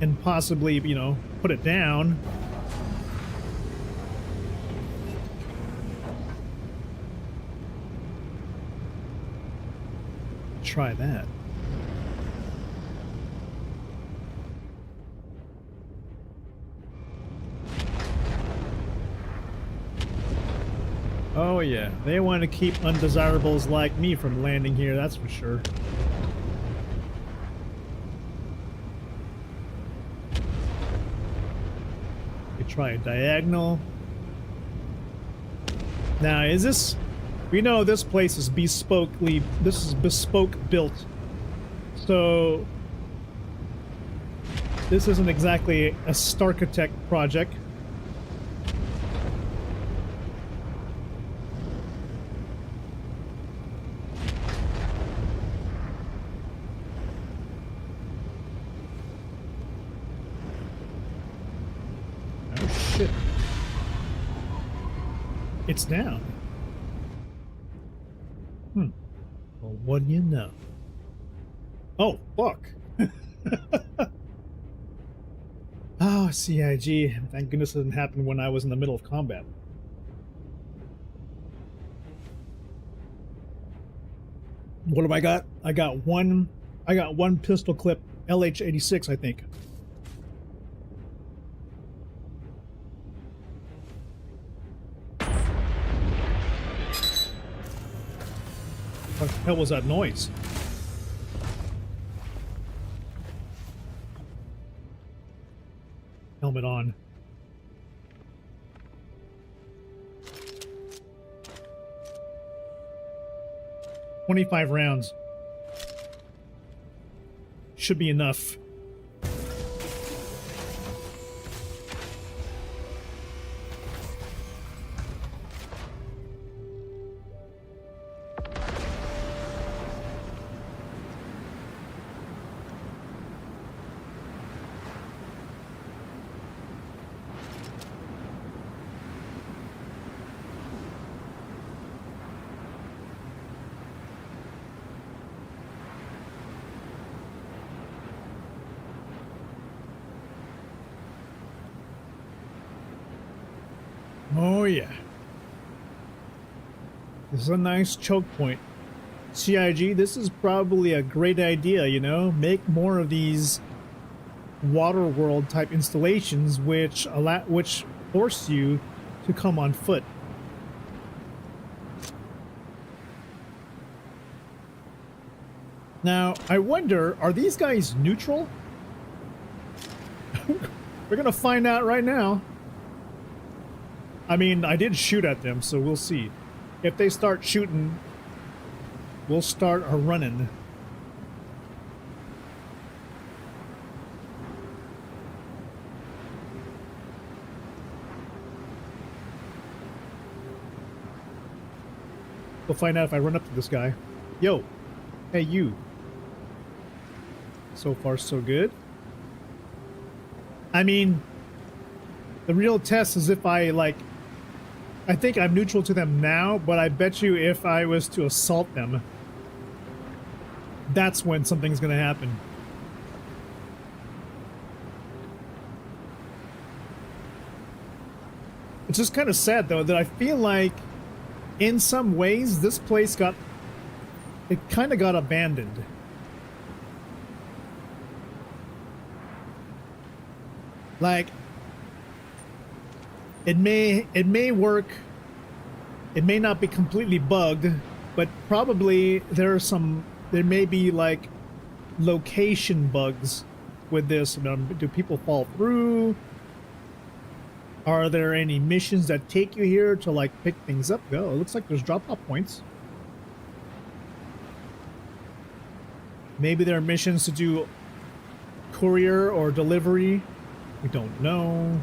and possibly, you know, put it down. Try that. Oh yeah, they want to keep undesirables like me from landing here, that's for sure. We try a diagonal. Now, is this... We know this place is bespoke built. So this isn't exactly a Starkitect project. Oh shit. It's down. Well, what do you know? Oh, fuck. Oh, CIG. Thank goodness it didn't happen when I was in the middle of combat. What have I got? I got one pistol clip, LH-86, I think. What the hell was that noise? Helmet on. $25 rounds. Should be enough. Oh yeah. This is a nice choke point. CIG, this is probably a great idea, you know? Make more of these water world type installations which force you to come on foot. Now, I wonder, are these guys neutral? We're gonna find out right now. I mean, I did shoot at them, so we'll see. If they start shooting, we'll start a running. We'll find out if I run up to this guy. Yo! Hey, you. So far, so good. I mean, the real test is if I, like... I think I'm neutral to them now, but I bet you if I was to assault them, that's when something's gonna happen. It's just kind of sad, though, that I feel like, in some ways, this place got... It kind of got abandoned. Like... It may work, it may not be completely bugged, but probably there may be like location bugs with this. Do people fall through? Are there any missions that take you here to like pick things up? Oh, it looks like there's drop-off points. Maybe there are missions to do courier or delivery. We don't know.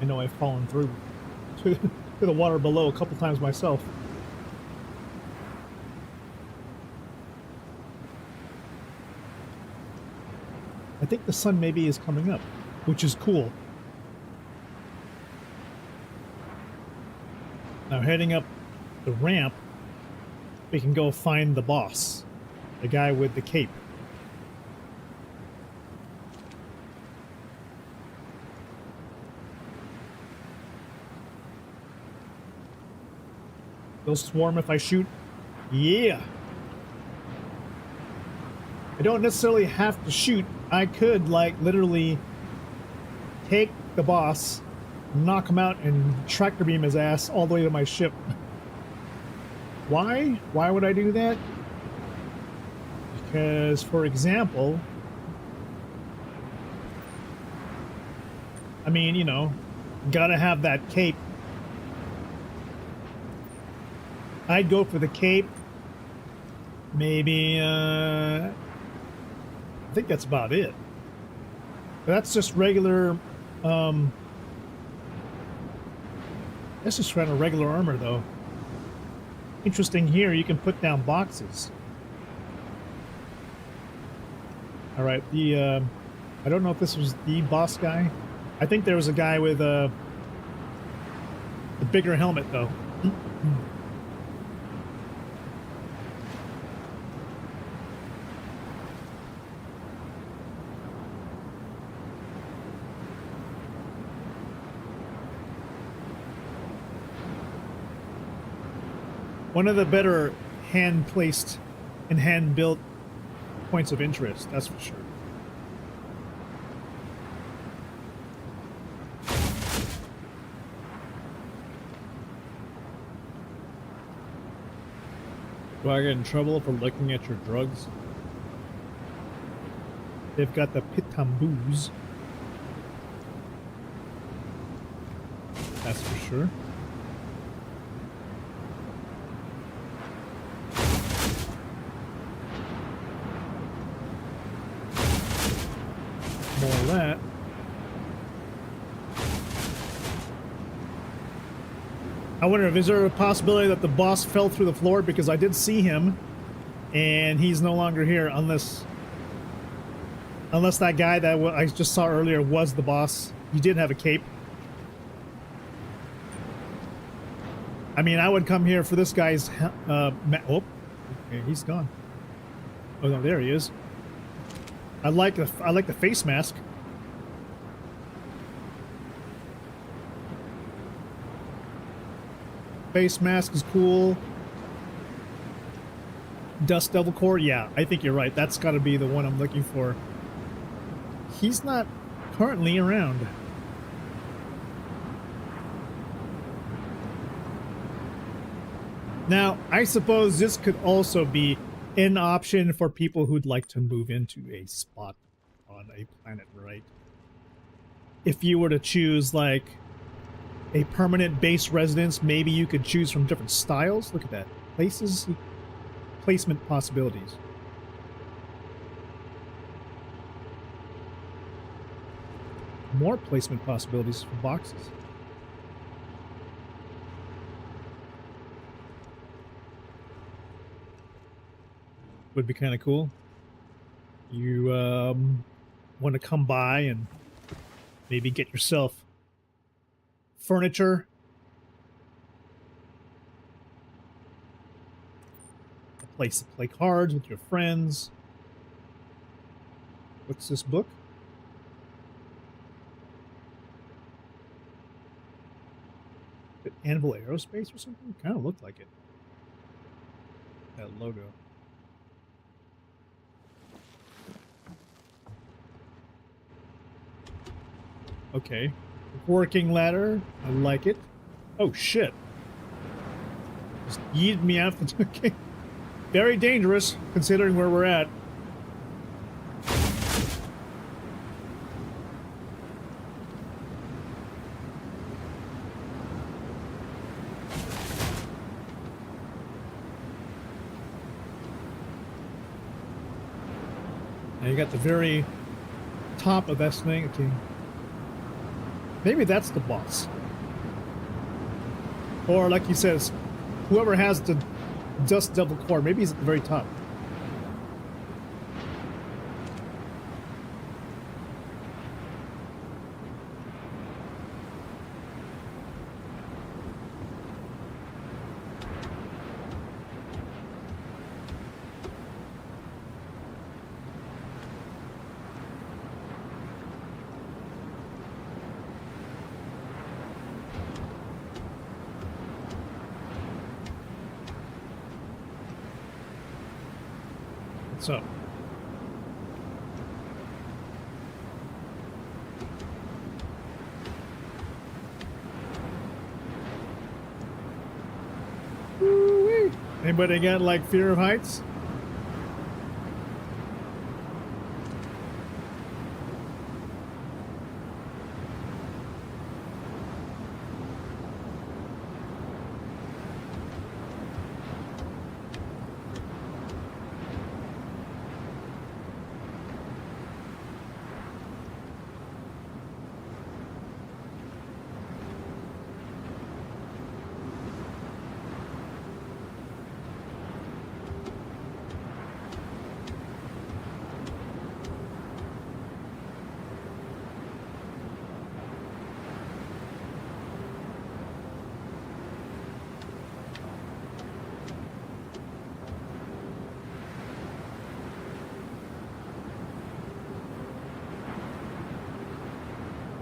I know I've fallen through to the water below a couple times myself. I think the sun maybe is coming up, which is cool. Now heading up the ramp, we can go find the boss, the guy with the cape. They'll swarm if I shoot. Yeah! I don't necessarily have to shoot. I could, like, literally take the boss, knock him out, and tractor beam his ass all the way to my ship. Why? Why would I do that? Because, for example, I mean, you know, gotta have that cape. I'd go for the cape. Maybe, I think that's about it. That's just regular, that's just kind of regular armor, though. Interesting here, you can put down boxes. Alright, I don't know if this was the boss guy. I think there was a guy with a bigger helmet, though. One of the better hand-placed and hand-built points of interest, that's for sure. Do I get in trouble for looking at your drugs? They've got the pitamboos. That's for sure. More of that. I wonder if is there a possibility that the boss fell through the floor, because I did see him and he's no longer here unless that guy that I just saw earlier was the boss. He did have a cape. I mean, I would come here for this guy's oh, okay, he's gone. Oh no, there he is. I like the face mask. Face mask is cool. Dust Devil Core, yeah, I think you're right. That's got to be the one I'm looking for. He's not currently around. Now, I suppose this could also be an option for people who'd like to move into a spot on a planet, right? If you were to choose, like, a permanent base residence, maybe you could choose from different styles. Look at that. Placement possibilities. More placement possibilities for boxes. Would be kind of cool. You want to come by and maybe get yourself furniture, a place to play cards with your friends. What's this book? Anvil Aerospace or something? Kind of looked like it. That logo. Okay. Working ladder. I like it. Oh, shit. Just yeeted me out. Okay. Very dangerous, considering where we're at. And you got the very top of that thing. Okay. Maybe that's the boss. Or like he says, whoever has the Dust Devil core, maybe he's at the very top. So, woo-wee. Anybody got like fear of heights?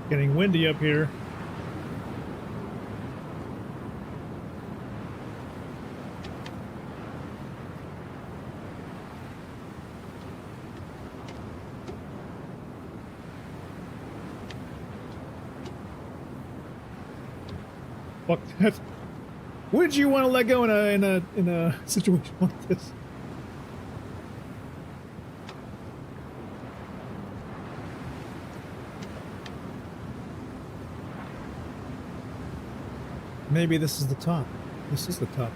Getting windy up here. Fuck that. Would you want to let go in a situation like this? Maybe this is the top. This is the top.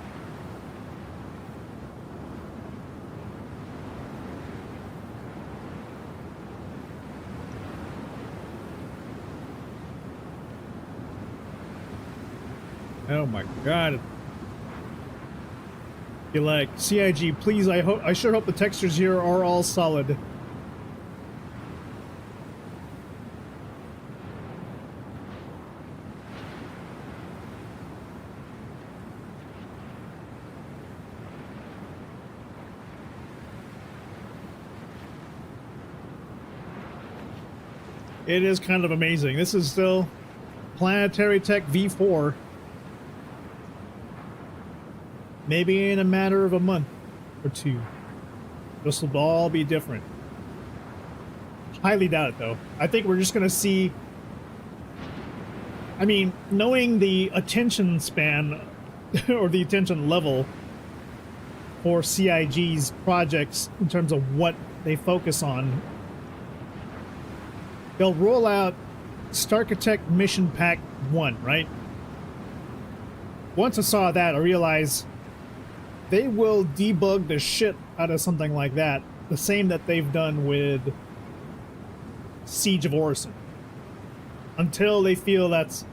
Oh my god. You're like, CIG, please, I sure hope the textures here are all solid. It is kind of amazing. This is still Planetary Tech V4. Maybe in a matter of a month or two, this will all be different. Highly doubt it, though. I think we're just going to see... I mean, knowing the attention span or the attention level for CIG's projects in terms of what they focus on, they'll roll out Starkitect Mission Pack 1, right? Once I saw that, I realized they will debug the shit out of something like that, the same that they've done with Siege of Orison, until they feel that's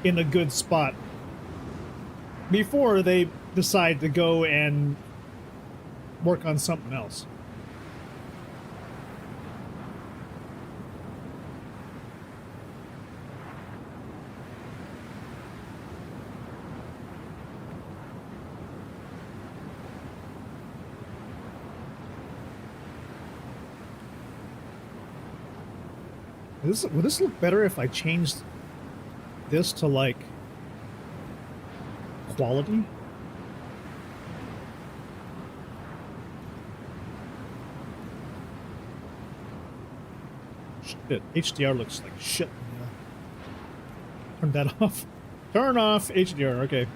in a good spot before they decide to go and work on something else. Would this look better if I changed this to, like, quality? Shit, HDR looks like shit. Yeah. Turn that off. Turn off HDR, okay.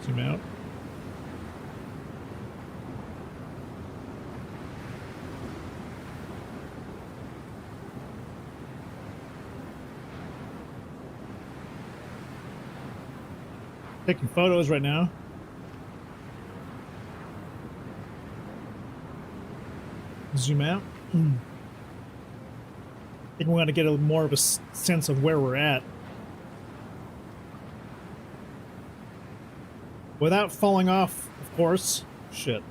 Zoom out. Taking photos right now. Zoom out. I think we want to get a more of a sense of where we're at. Without falling off, of course. Shit.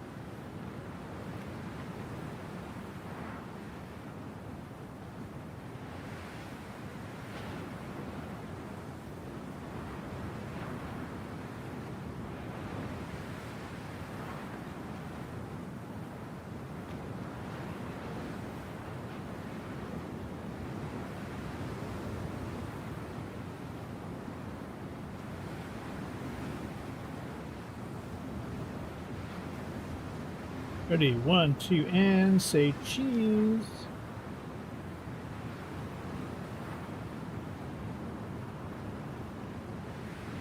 Ready, 1, 2, and say cheese.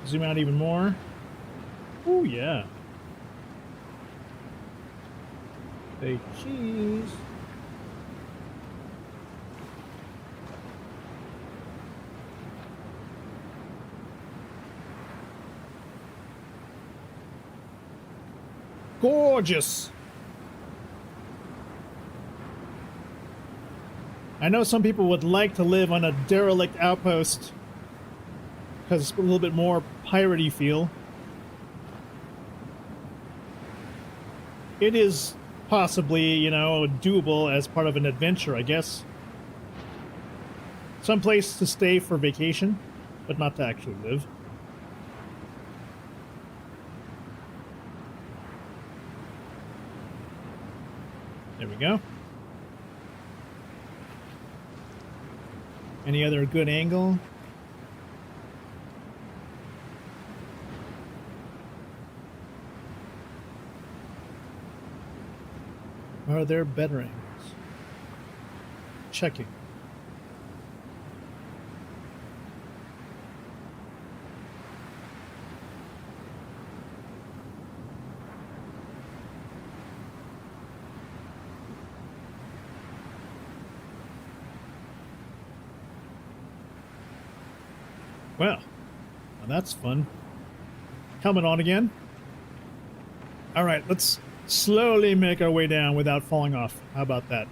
Zoom out even more. Oh yeah. Say cheese. Gorgeous. I know some people would like to live on a derelict outpost because it's a little bit more piratey feel. It is possibly, you know, doable as part of an adventure, I guess. Some place to stay for vacation, but not to actually live. There we go. Any other good angle? Are there better angles? Checking. Well, now that's fun. Coming on again. All right, let's slowly make our way down without falling off. How about that?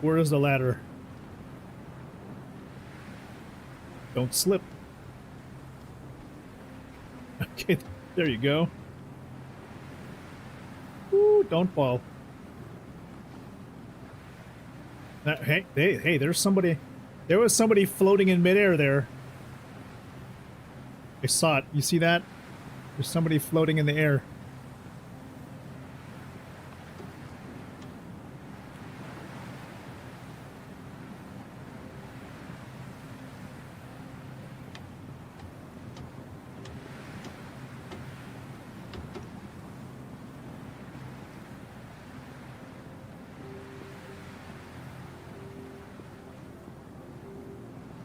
Where is the ladder? Don't slip. Okay, there you go. Ooh, don't fall. Hey, there's somebody. There was somebody floating in midair there. I saw it. You see that? There's somebody floating in the air.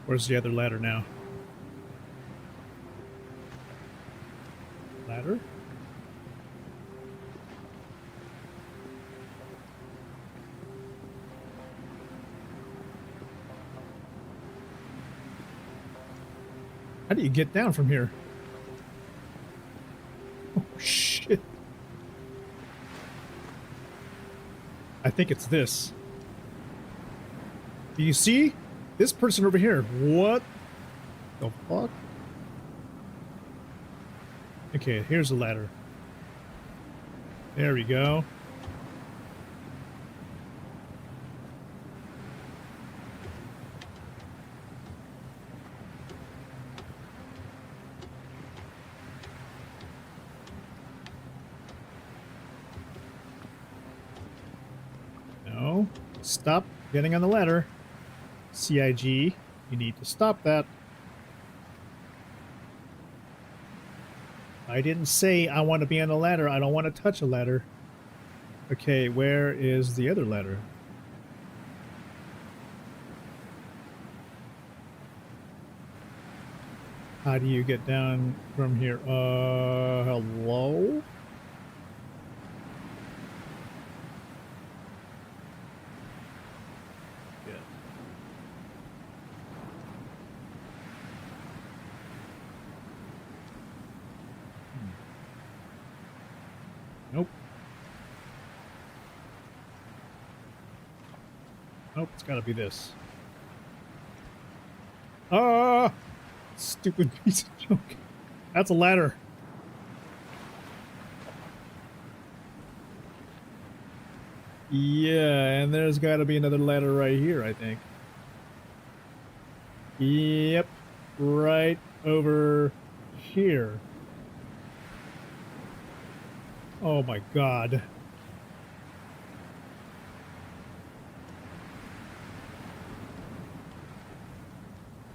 Where's the other ladder now? Ladder? How do you get down from here? Oh, shit. I think it's this. Do you see? This person over here. What the fuck? Okay, here's the ladder. There we go. No. Stop getting on the ladder. CIG, you need to stop that. I didn't say I want to be on a ladder. I don't want to touch a ladder. Okay, where is the other ladder? How do you get down from here? Hello? Yeah. Nope. Nope, it's gotta be this. Ah! Stupid piece of junk. That's a ladder. Yeah, and there's gotta be another ladder right here, I think. Yep. Right over here. Oh my god.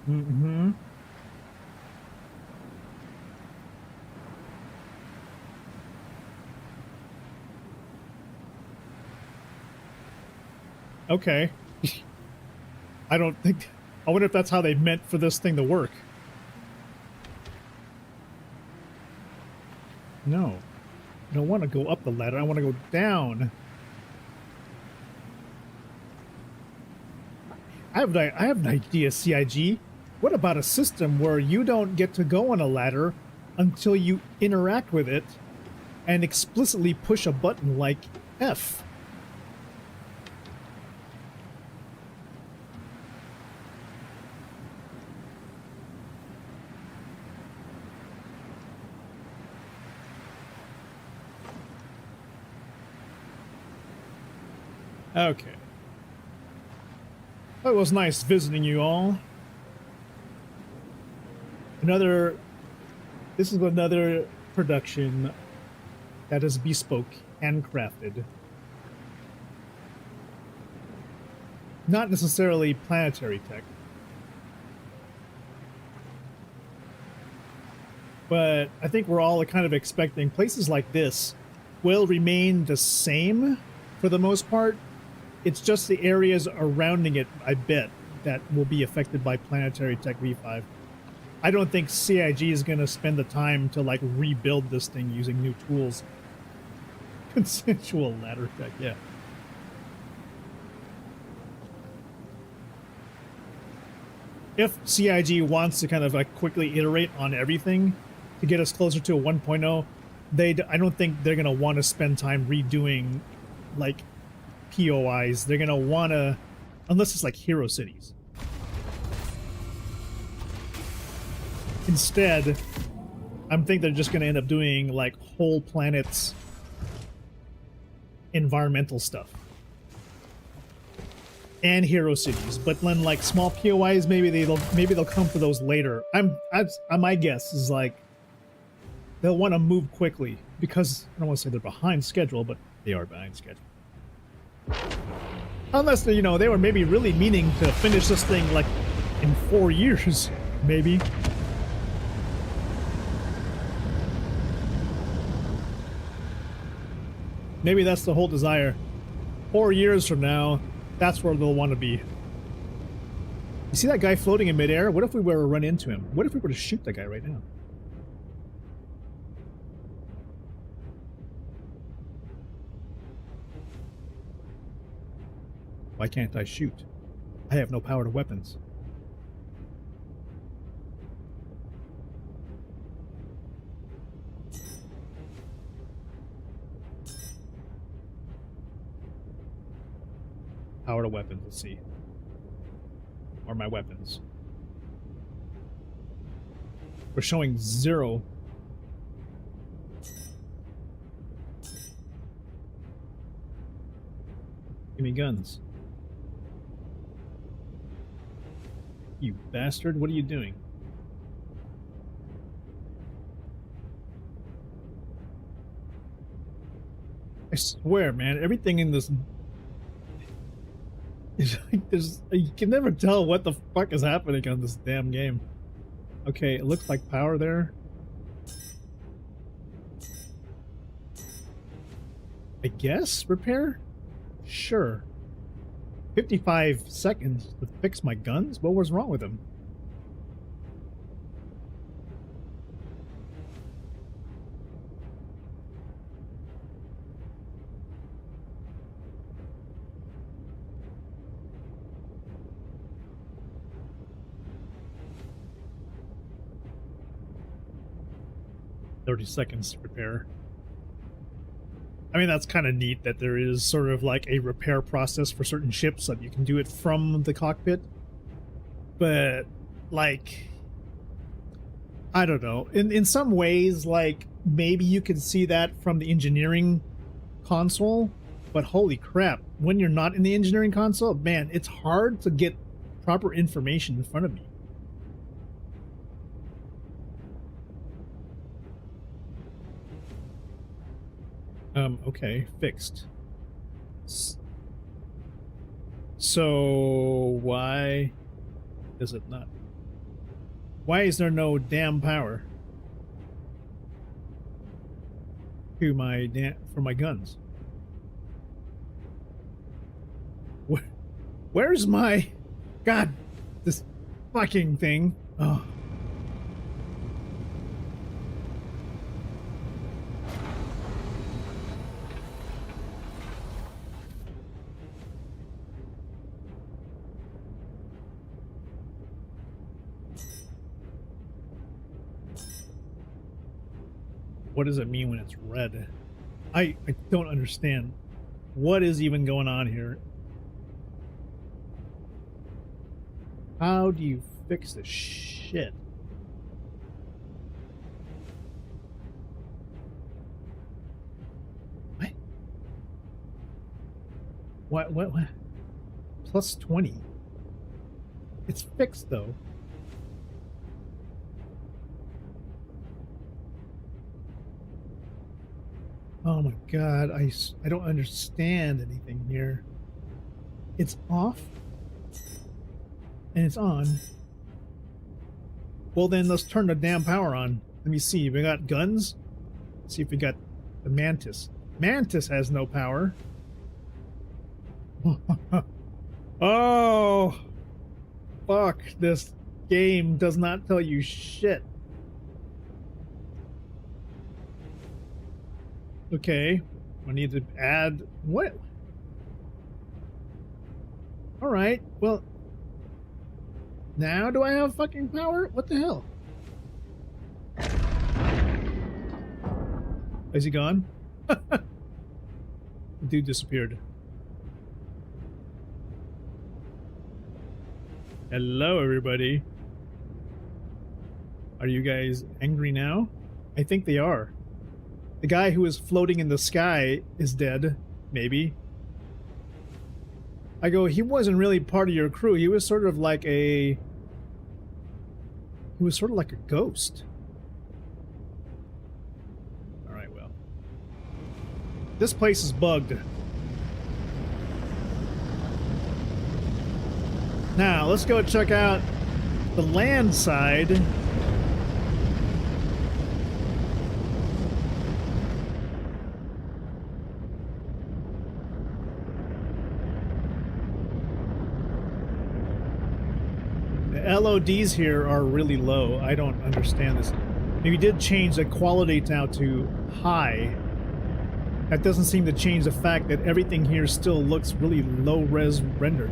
Mm-hmm. Okay. I don't think... I wonder if that's how they meant for this thing to work. No. I don't want to go up the ladder. I want to go down. I have an idea, CIG. What about a system where you don't get to go on a ladder until you interact with it and explicitly push a button like F? Okay. It was nice visiting you all. This is another production that is bespoke, handcrafted. Not necessarily Planetary Tech. But I think we're all kind of expecting places like this will remain the same for the most part. It's just the areas surrounding it, I bet, that will be affected by Planetary Tech V5. I don't think CIG is going to spend the time to, like, rebuild this thing using new tools. Consensual ladder tech, yeah. If CIG wants to kind of, like, quickly iterate on everything to get us closer to a 1.0, I don't think they're going to want to spend time redoing, like, POIs. They're going to want to, unless it's like hero cities. Instead, I think they're just going to end up doing like whole planets environmental stuff and hero cities, but then like small POIs, maybe they'll come for those later. My guess is like they'll want to move quickly because I don't want to say they're behind schedule, but they are behind schedule. Unless they, they were maybe really meaning to finish this thing like in 4 years, maybe. Maybe that's the whole desire. 4 years from now, that's where they'll want to be. You see that guy floating in midair? What if we were to run into him? What if we were to shoot that guy right now? Why can't I shoot? I have no power to weapons. Power to weapons, let's see. Or my weapons. We're showing 0. Give me guns. You bastard, what are you doing? I swear, man, everything in this is like you can never tell what the fuck is happening on this damn game. Okay, it looks like power there. I guess repair? Sure. 55 seconds to fix my guns? What was wrong with them? 30 seconds to repair. I mean, that's kind of neat that there is sort of like a repair process for certain ships that you can do it from the cockpit. But, like, I don't know. In some ways, like, maybe you could see that from the engineering console, but holy crap, when you're not in the engineering console, man, it's hard to get proper information in front of me. Okay, fixed. So why is it not? Why is there no damn power to my for my guns? Where's my God? This fucking thing. Oh. What does it mean when it's red? I don't understand. What is even going on here? How do you fix this shit? What? Plus 20. It's fixed though. Oh my God, I don't understand anything here. It's off and it's on. Well then let's turn the damn power on. Let me see, we got guns? Let's see if we got the Mantis. Mantis has no power. Oh, fuck, this game does not tell you shit. Okay, I need to add what? All right, well, now do I have fucking power? What the hell? Is he gone? The dude disappeared. Hello, everybody. Are you guys angry now? I think they are. The guy who was floating in the sky is dead, maybe. I go, he wasn't really part of your crew. He was sort of like a... He was sort of like a ghost. Alright, well. This place is bugged. Now, let's go check out the land side. LODs here are really low. I don't understand this. If you did change the quality now to high, that doesn't seem to change the fact that everything here still looks really low-res rendered.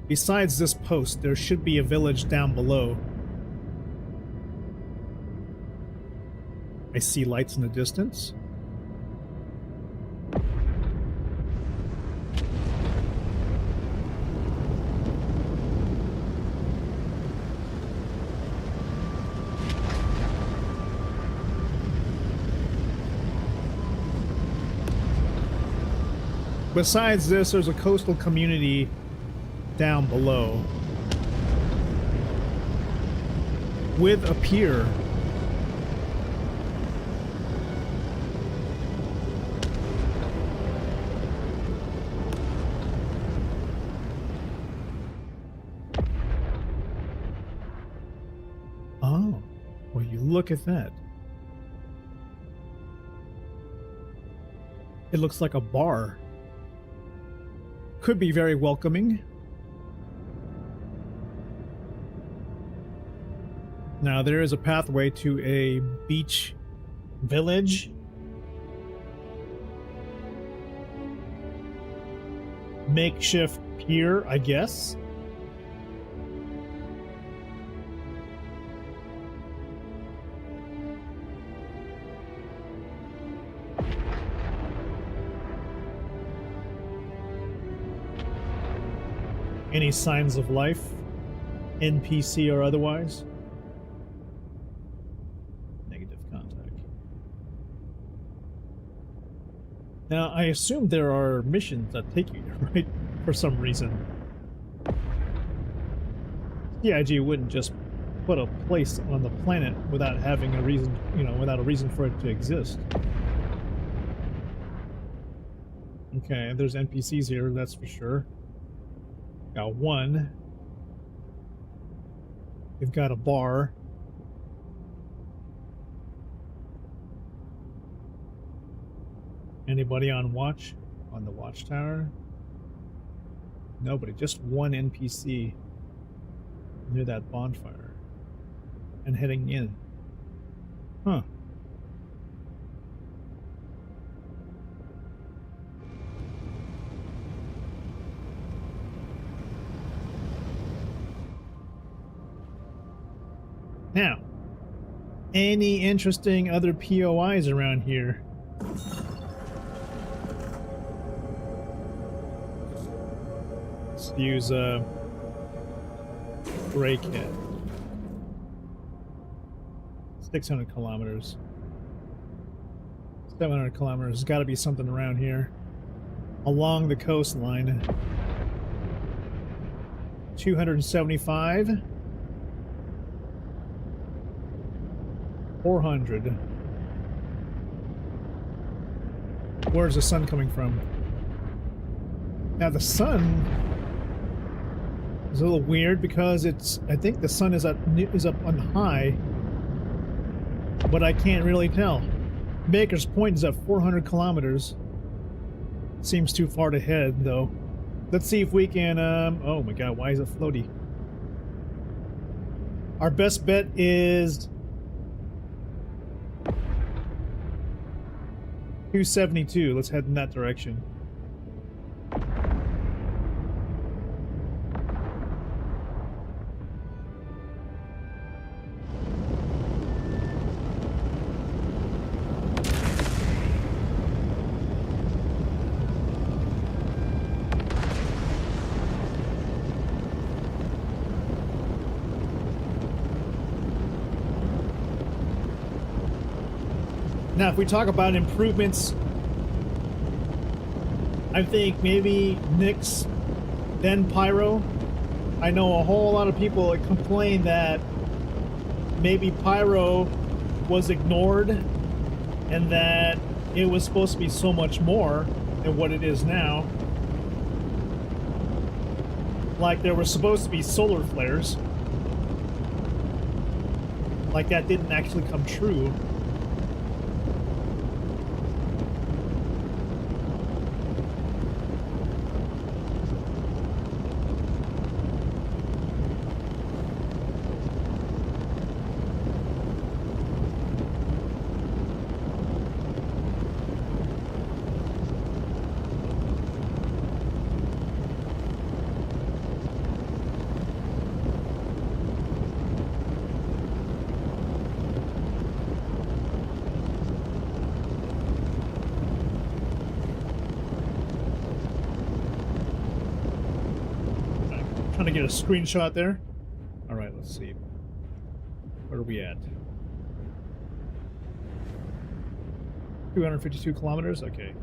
Besides this post, there should be a village down below. I see lights in the distance. Besides this, there's a coastal community down below with a pier. Oh, well, you look at that. It looks like a bar. Could be very welcoming. Now there is a pathway to a beach village. Makeshift pier, I guess. Any signs of life, NPC or otherwise? Negative contact. Now, I assume there are missions that take you here, right? For some reason. CIG wouldn't just put a place on the planet without having a reason, without a reason for it to exist. Okay, there's NPCs here, that's for sure. Got one. We've got a bar. Anybody on watch? On the watchtower? Nobody, just one NPC near that bonfire. And heading in. Huh. Now, any interesting other POIs around here? Let's use a brake head. 600 kilometers. 700 kilometers. There's got to be something around here. Along the coastline. 275. 400. Where's the sun coming from? Now the sun is a little weird because I think the sun is up on high, but I can't really tell. Baker's Point is at 400 kilometers. Seems too far to head though. Let's see if we can, oh my god, why is it floaty? Our best bet is 272. Let's head in that direction. Now, if we talk about improvements, I think maybe Nyx, then Pyro. I know a whole lot of people that complain that maybe Pyro was ignored and that it was supposed to be so much more than what it is now. Like there were supposed to be solar flares. Like that didn't actually come true. Trying to get a screenshot there. All right, let's see. Where are we at? 252 kilometers? Okay.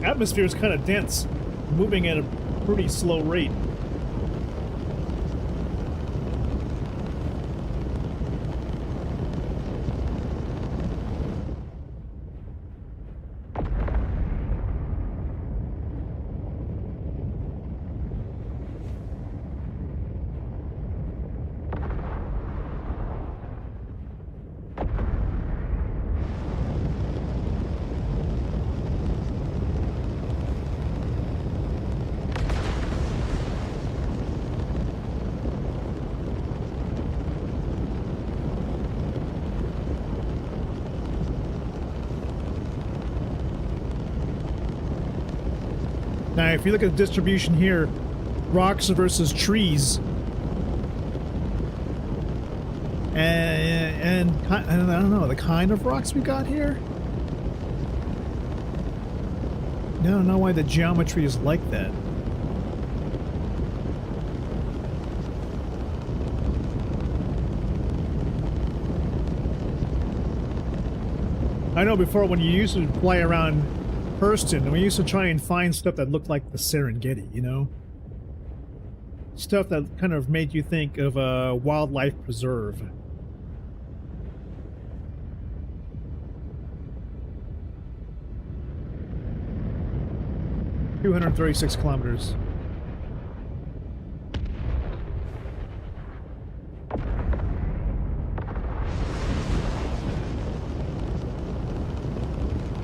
Atmosphere is kind of dense, moving at a pretty slow rate. if you look at the distribution here, rocks versus trees. And I don't know, the kind of rocks we got here? I don't know why the geometry is like that. I know before when you used to fly around Hurston, we used to try and find stuff that looked like the Serengeti, you know? Stuff that kind of made you think of a wildlife preserve. $236 kilometers.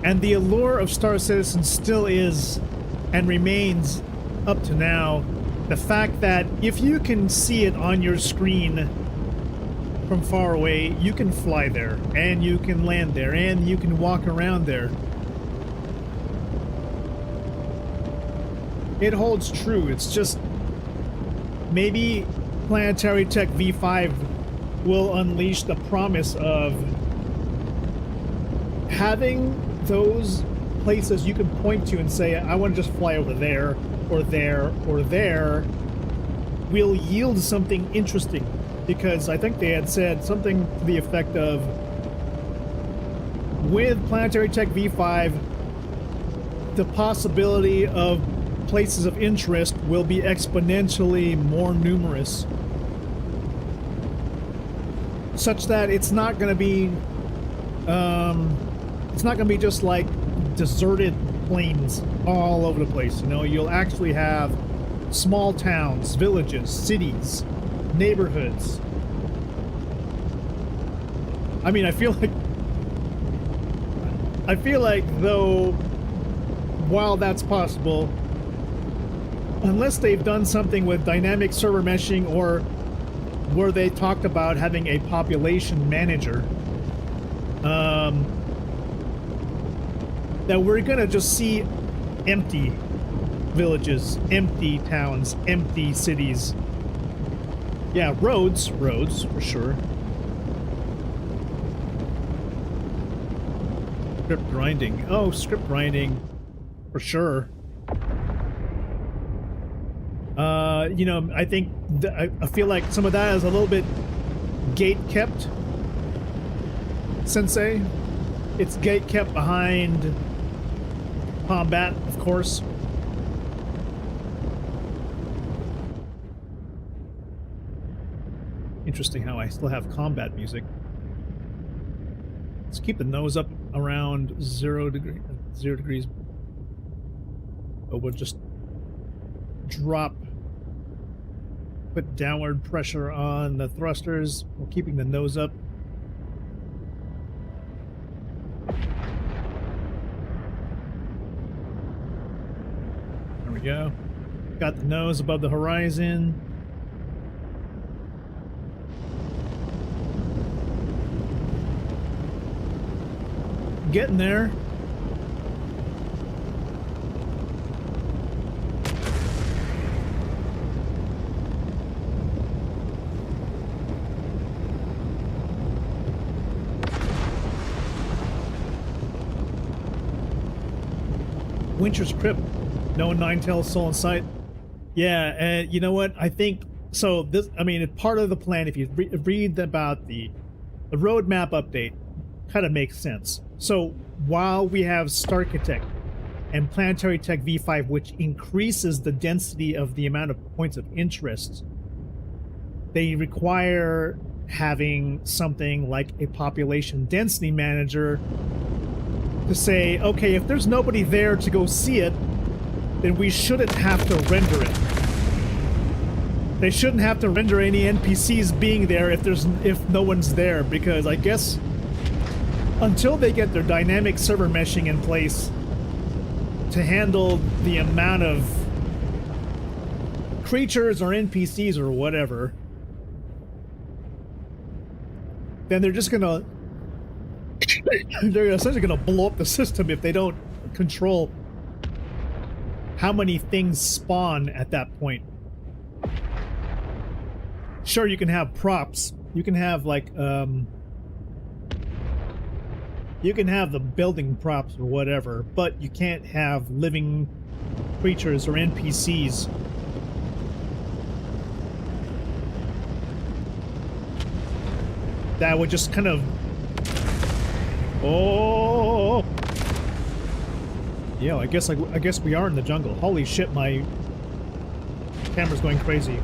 And the allure of Star Citizen still is, and remains up to now, the fact that if you can see it on your screen from far away, you can fly there, and you can land there, and you can walk around there. It holds true. It's just maybe Planetary Tech V5 will unleash the promise of having those places you can point to and say, I want to just fly over there, or there, or there, will yield something interesting. Because I think they had said something to the effect of, with Planetary Tech V5, the possibility of places of interest will be exponentially more numerous, such that it's not going to be just like deserted plains all over the place. You know, you'll actually have small towns, villages, cities, neighborhoods. I mean, I feel like though, while that's possible, unless they've done something with dynamic server meshing, or where they talked about having a population manager, that we're gonna just see empty villages, empty towns, empty cities. Yeah, roads for sure. Script grinding. Oh, script grinding for sure. You know, I think I feel like some of that is a little bit gate kept, Sensei. It's gate kept behind combat, of course. Interesting how I still have combat music. Let's keep the nose up around 0 degrees. But we'll just put downward pressure on the thrusters while keeping the nose up. There we go. Got the nose above the horizon. Getting there. Winter's Crypt. No nine-tailed soul in sight. Yeah, and you know what? I think so. This, I mean, part of the plan. If you read about the roadmap update, kind of makes sense. So while we have Starkitect and Planetary Tech V5, which increases the density of the amount of points of interest, they require having something like a population density manager to say, okay, if there's nobody there to go see it, then we shouldn't have to render it. They shouldn't have to render any NPCs being there if no one's there, because I guess until they get their dynamic server meshing in place to handle the amount of creatures or NPCs or whatever, then they're just gonna they're essentially gonna blow up the system if they don't control how many things spawn at that point. Sure, you can have props. You can have like you can have the building props or whatever, but you can't have living creatures or NPCs. That would just kind of... Oh! Yeah, I guess we are in the jungle. Holy shit, my camera's going crazy.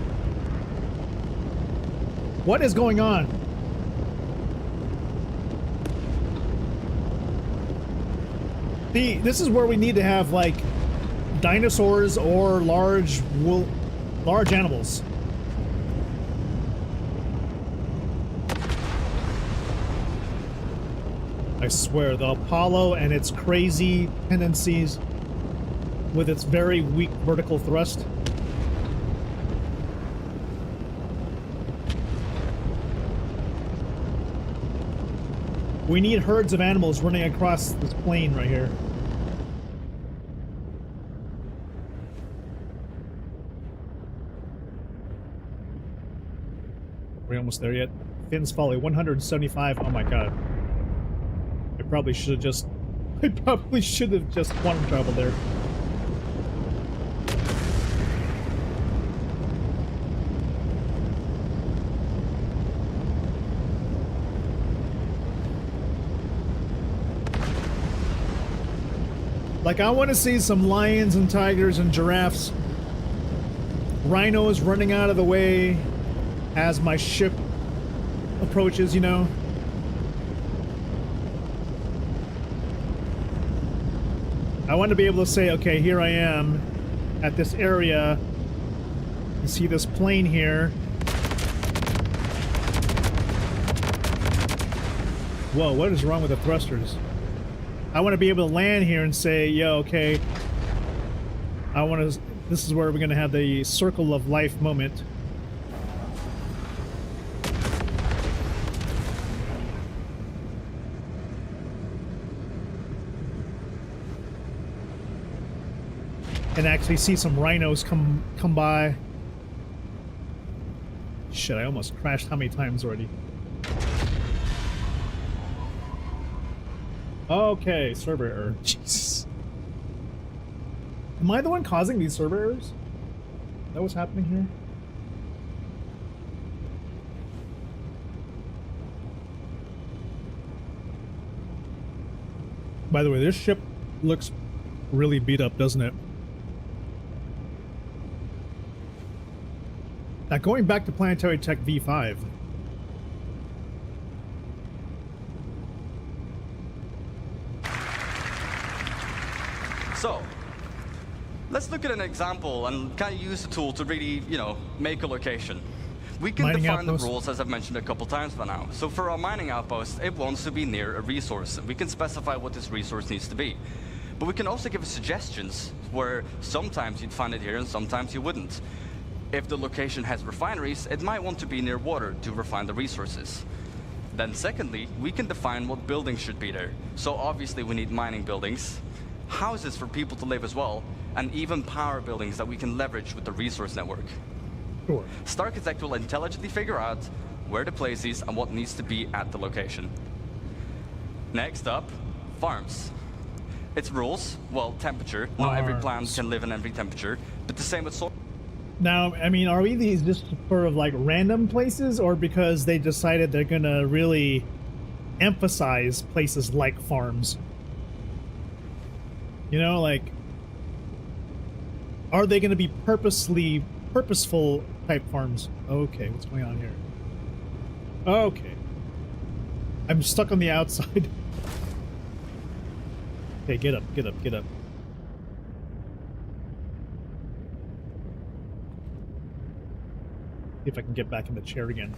What is going on? See, this is where we need to have like dinosaurs or large animals. I swear, the Apollo and its crazy tendencies with its very weak vertical thrust. We need herds of animals running across this plain right here. Are we almost there yet? Finn's Folly, 175. Oh my god. I probably should have just quantum traveled there. Like, I want to see some lions and tigers and giraffes, rhinos running out of the way as my ship approaches, you know? I want to be able to say, okay, here I am at this area. You see this plane here. Whoa, what is wrong with the thrusters? I want to be able to land here and say, yo, okay, this is where we're going to have the circle of life moment. And actually see some rhinos come by. Shit, I almost crashed how many times already? Okay, server error. Jesus. Am I the one causing these server errors? Is that what's happening here? By the way, this ship looks really beat up, doesn't it? Now, going back to Planetary Tech V5. So, let's look at an example and kind of use the tool to really, you know, make a location. We can Mining define outpost. the rules, as I've mentioned a couple times by now. So for our mining outpost, it wants to be near a resource. We can specify what this resource needs to be. But we can also give suggestions where sometimes you'd find it here and sometimes you wouldn't. If the location has refineries, it might want to be near water to refine the resources. Then secondly, we can define what buildings should be there. So obviously we need mining buildings, houses for people to live as well, and even power buildings that we can leverage with the resource network. Sure. Starchitect will intelligently figure out where to place these and what needs to be at the location. Next up, farms. Its rules, well, temperature. Not every plant can live in every temperature, but the same with soil. Now, I mean, are we these just sort of like random places, or because they decided they're gonna really emphasize places like farms? You know, like, are they gonna be purposeful type farms? Okay, what's going on here? Okay. I'm stuck on the outside. Okay, get up, get up, get up. See if I can get back in the chair again.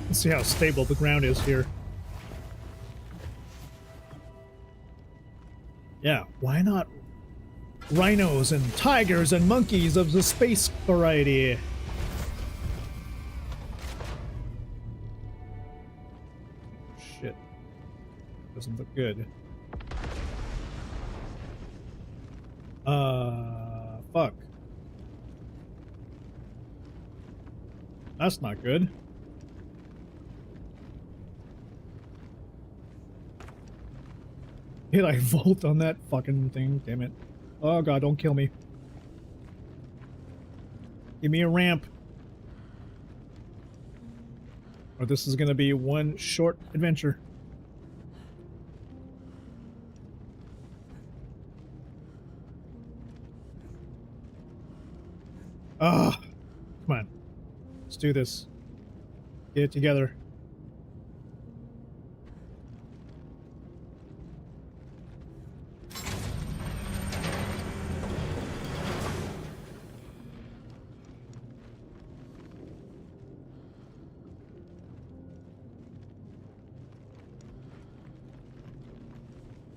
Let's see how stable the ground is here. Yeah, why not rhinos and tigers and monkeys of the space variety. Shit. Doesn't look good. Fuck. That's not good. Hit I volt on that fucking thing, damn it. Oh god, don't kill me. Give me a ramp. Or this is gonna be one short adventure. Ah, come on. Let's do this. Get it together.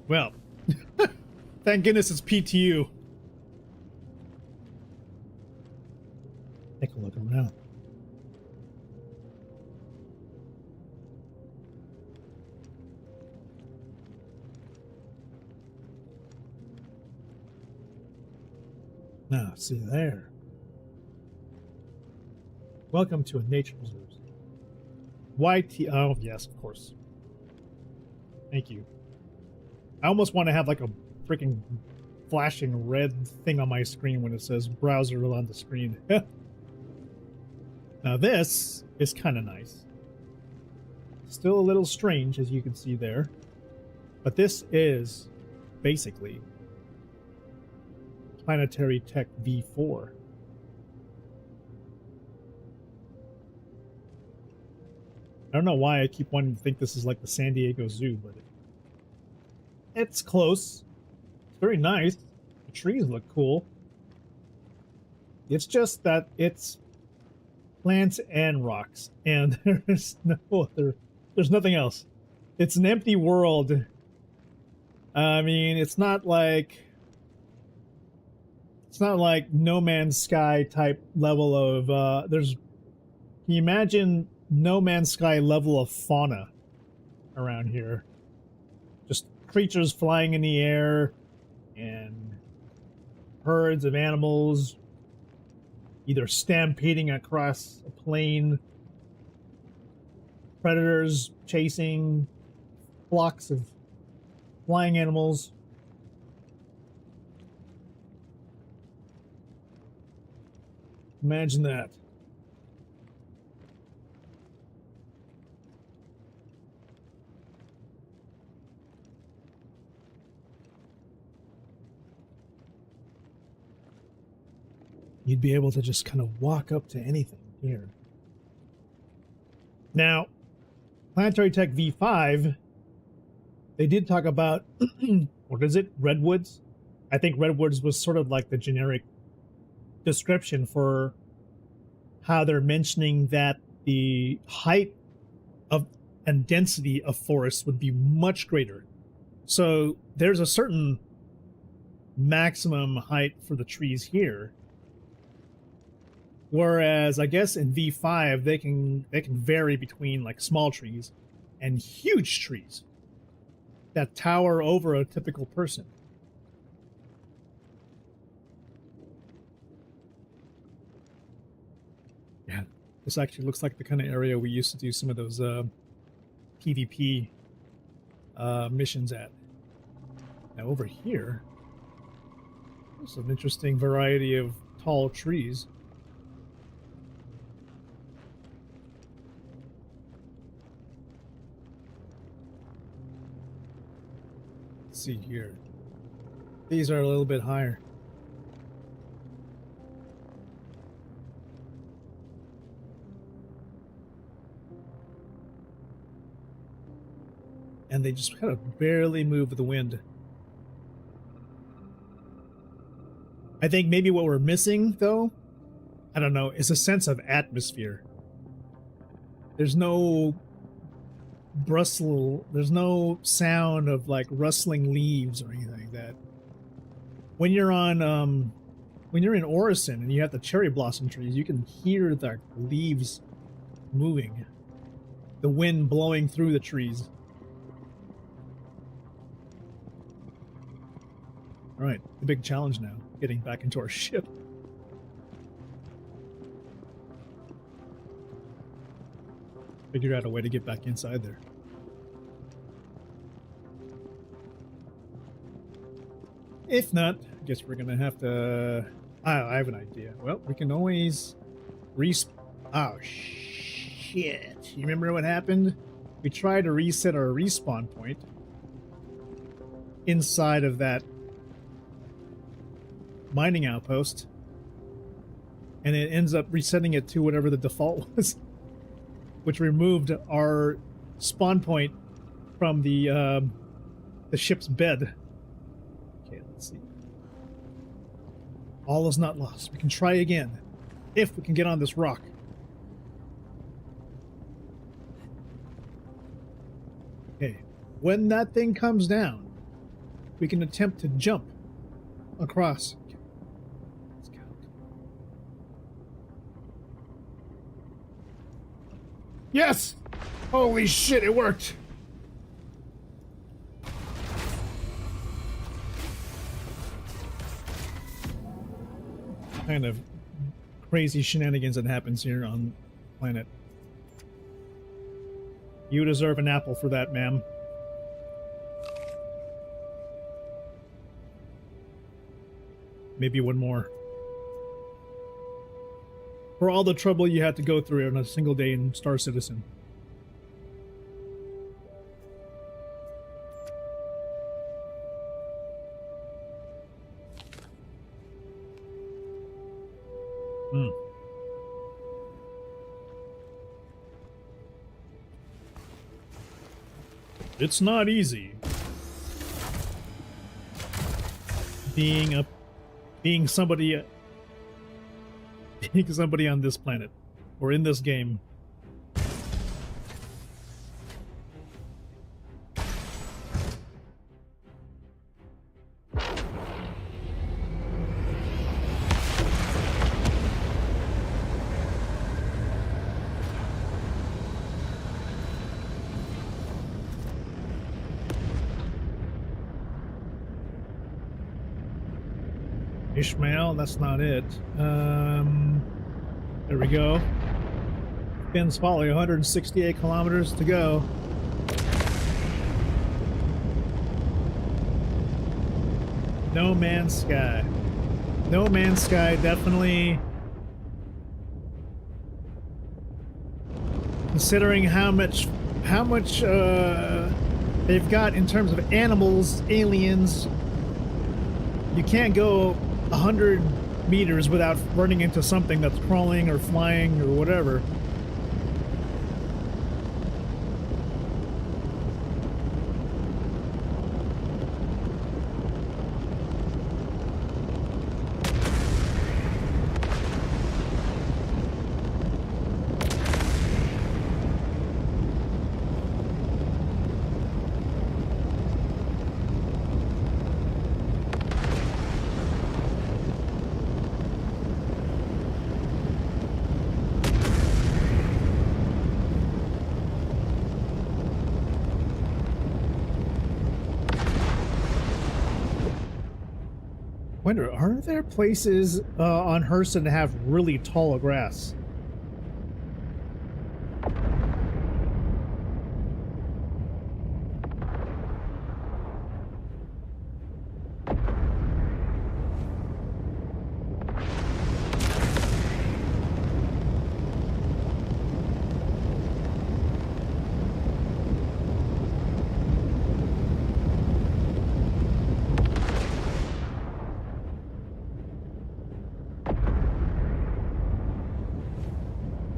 Well, thank goodness it's PTU. Take a look around. Now, see there. Welcome to a nature reserve. YT. Oh, yes, of course. Thank you. I almost want to have like a freaking flashing red thing on my screen when it says browser on the screen. Now this is kind of nice. Still a little strange, as you can see there. But this is basically Planetary Tech V4. I don't know why I keep wanting to think this is like the San Diego Zoo, but it's close. It's very nice. The trees look cool. It's just that it's plants and rocks, and there's nothing else. It's an empty world. I mean, it's not like No Man's Sky type level of can you imagine No Man's Sky level of fauna around here? Just creatures flying in the air and herds of animals either stampeding across a plain, predators chasing flocks of flying animals. Imagine that. You'd be able to just kind of walk up to anything here. Now, Planetary Tech V5, they did talk about, what is it, redwoods? I think redwoods was sort of like the generic description for how they're mentioning that the height of and density of forests would be much greater. So there's a certain maximum height for the trees here. Whereas I guess in V5 they can vary between like small trees and huge trees that tower over a typical person. Yeah, this actually looks like the kind of area we used to do some of those PvP missions at. Now over here, there's an interesting variety of tall trees. Let's see here. These are a little bit higher. And they just kind of barely move with the wind. I think maybe what we're missing, though, I don't know, is a sense of atmosphere. There's no rustle, there's no sound of like rustling leaves or anything like that. when you're on when you're in Orison and you have the cherry blossom trees, you can hear the leaves moving, the wind blowing through the trees. All right, the big challenge now, getting back into our ship. Figure out a way to get back inside there. If not, I guess we're gonna have to... I have an idea. Well, we can always oh, shit. You remember what happened? We tried to reset our respawn point inside of that mining outpost, and it ends up resetting it to whatever the default was, which removed our spawn point from the ship's bed. Okay, let's see. All is not lost. We can try again if we can get on this rock. Okay, when that thing comes down, we can attempt to jump across. Let's count. Yes! Holy shit, it worked! Kind of crazy shenanigans that happens here on planet. You deserve an apple for that, ma'am. Maybe one more. For all the trouble you had to go through on a single day in Star Citizen. It's not easy being somebody on this planet or in this game. Ishmael, that's not it. There we go. Finn's Folly, 168 kilometers to go. No Man's Sky. No Man's Sky, definitely. Considering how much they've got in terms of animals, aliens, you can't go 100 meters without running into something that's crawling or flying or whatever. Wonder, are there places on Hurston that have really tall grass?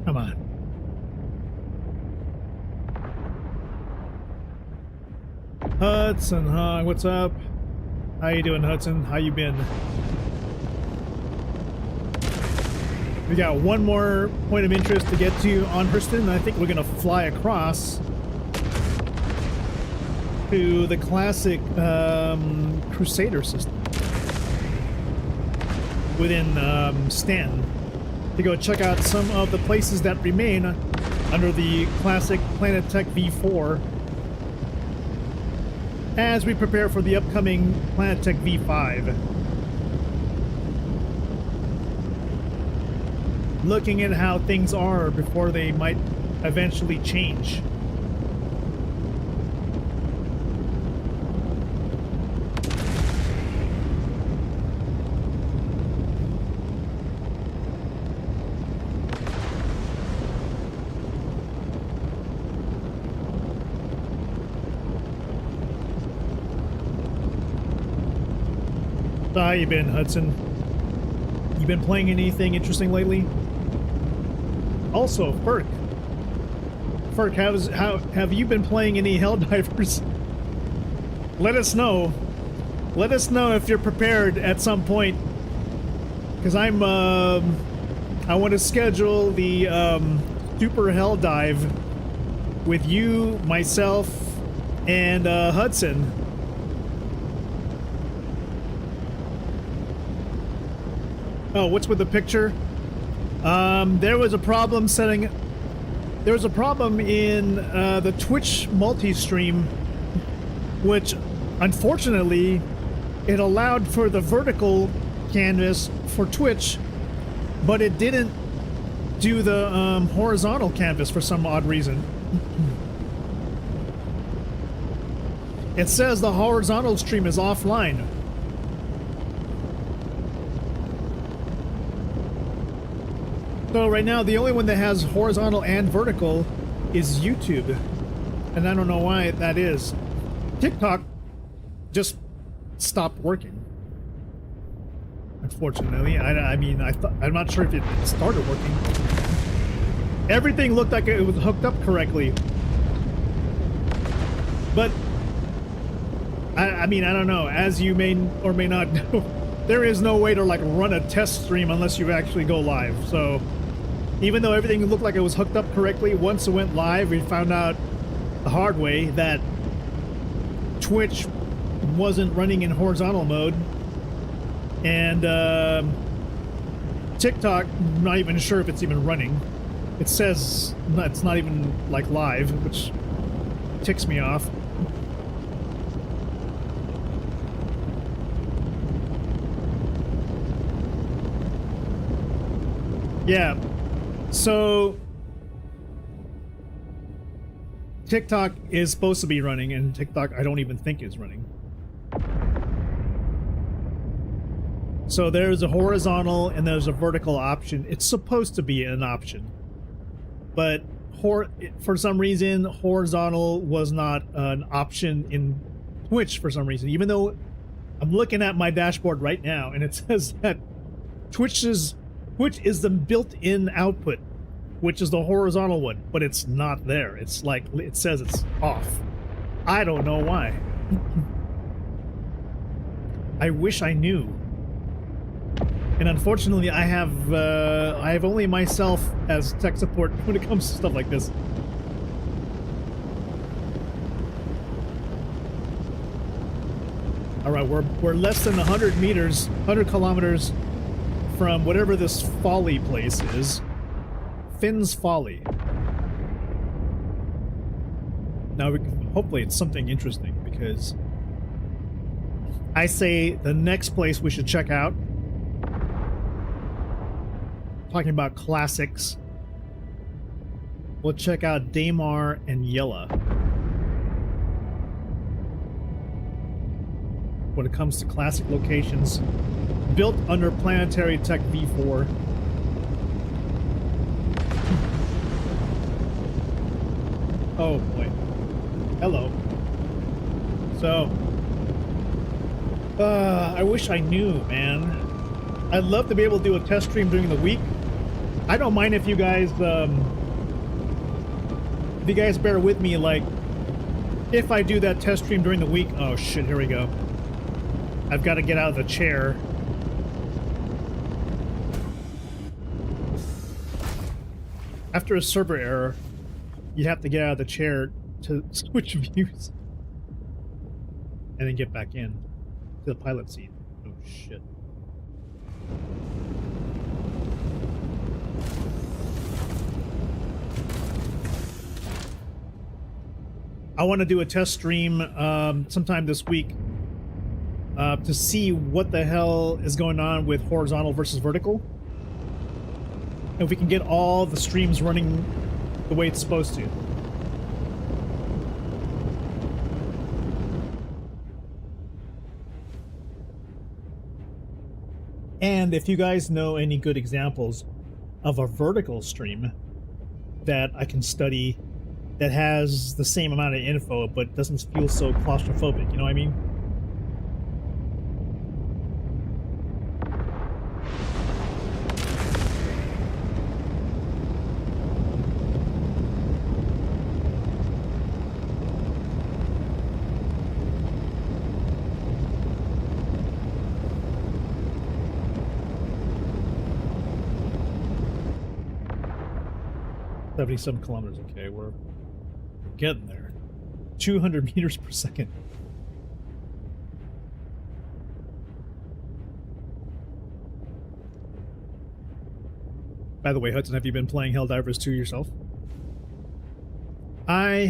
Come on. Hudson, huh? What's up? How you doing, Hudson? How you been? We got one more point of interest to get to on Hurston. I think we're gonna fly across to the classic Crusader system. within Stanton to go check out some of the places that remain under the classic Planetary Tech V4 as we prepare for the upcoming Planetary Tech V5. Looking at how things are before they might eventually change. So how you been, Hudson? You been playing anything interesting lately? Also, Ferk, how have you been playing any Helldivers? Let us know. Let us know if you're prepared at some point, because I want to schedule the Super Hell Dive with you, myself, and Hudson. Oh, what's with the picture? There was a problem setting. There was a problem in the Twitch multi-stream, which, unfortunately, it allowed for the vertical canvas for Twitch, but it didn't do the horizontal canvas for some odd reason. It says the horizontal stream is offline. So right now, the only one that has horizontal and vertical is YouTube. And I don't know why that is. TikTok just stopped working. Unfortunately. I mean, I'm not sure if it started working. Everything looked like it was hooked up correctly. But, I mean, I don't know. As you may or may not know, there is no way to, like, run a test stream unless you actually go live. So, even though everything looked like it was hooked up correctly, once it went live, we found out the hard way that Twitch wasn't running in horizontal mode. And TikTok, I'm not even sure if it's even running. It says it's not even, like, live, which ticks me off. Yeah. So, TikTok is supposed to be running, and TikTok I don't even think is running. So there's a horizontal and there's a vertical option. It's supposed to be an option. But for some reason, horizontal was not an option in Twitch for some reason. Even though I'm looking at my dashboard right now, and it says that Twitch is the built-in output, which is the horizontal one, but it's not there. It's like, it says it's off. I don't know why. I wish I knew. And unfortunately, I have only myself as tech support when it comes to stuff like this. All right, we're less than 100 meters, 100 kilometers from whatever this Folly place is. Finn's Folly. Now, hopefully it's something interesting, because I say the next place we should check out, talking about classics, we'll check out Daymar and Yella. When it comes to classic locations built under Planetary Tech V4. Oh boy. Hello. So, I wish I knew, man. I'd love to be able to do a test stream during the week. I don't mind if you guys bear with me, like, if I do that test stream during the week. Oh shit, here we go. I've got to get out of the chair. After a server error, you have to get out of the chair to switch views. And then get back in to the pilot seat. Oh shit. I want to do a test stream sometime this week to see what the hell is going on with horizontal versus vertical. If we can get all the streams running the way it's supposed to. And if you guys know any good examples of a vertical stream that I can study that has the same amount of info but doesn't feel so claustrophobic, you know what I mean? Some kilometers. Okay, we're getting there. 200 meters per second. By the way, Hudson, have you been playing Helldivers 2 yourself? I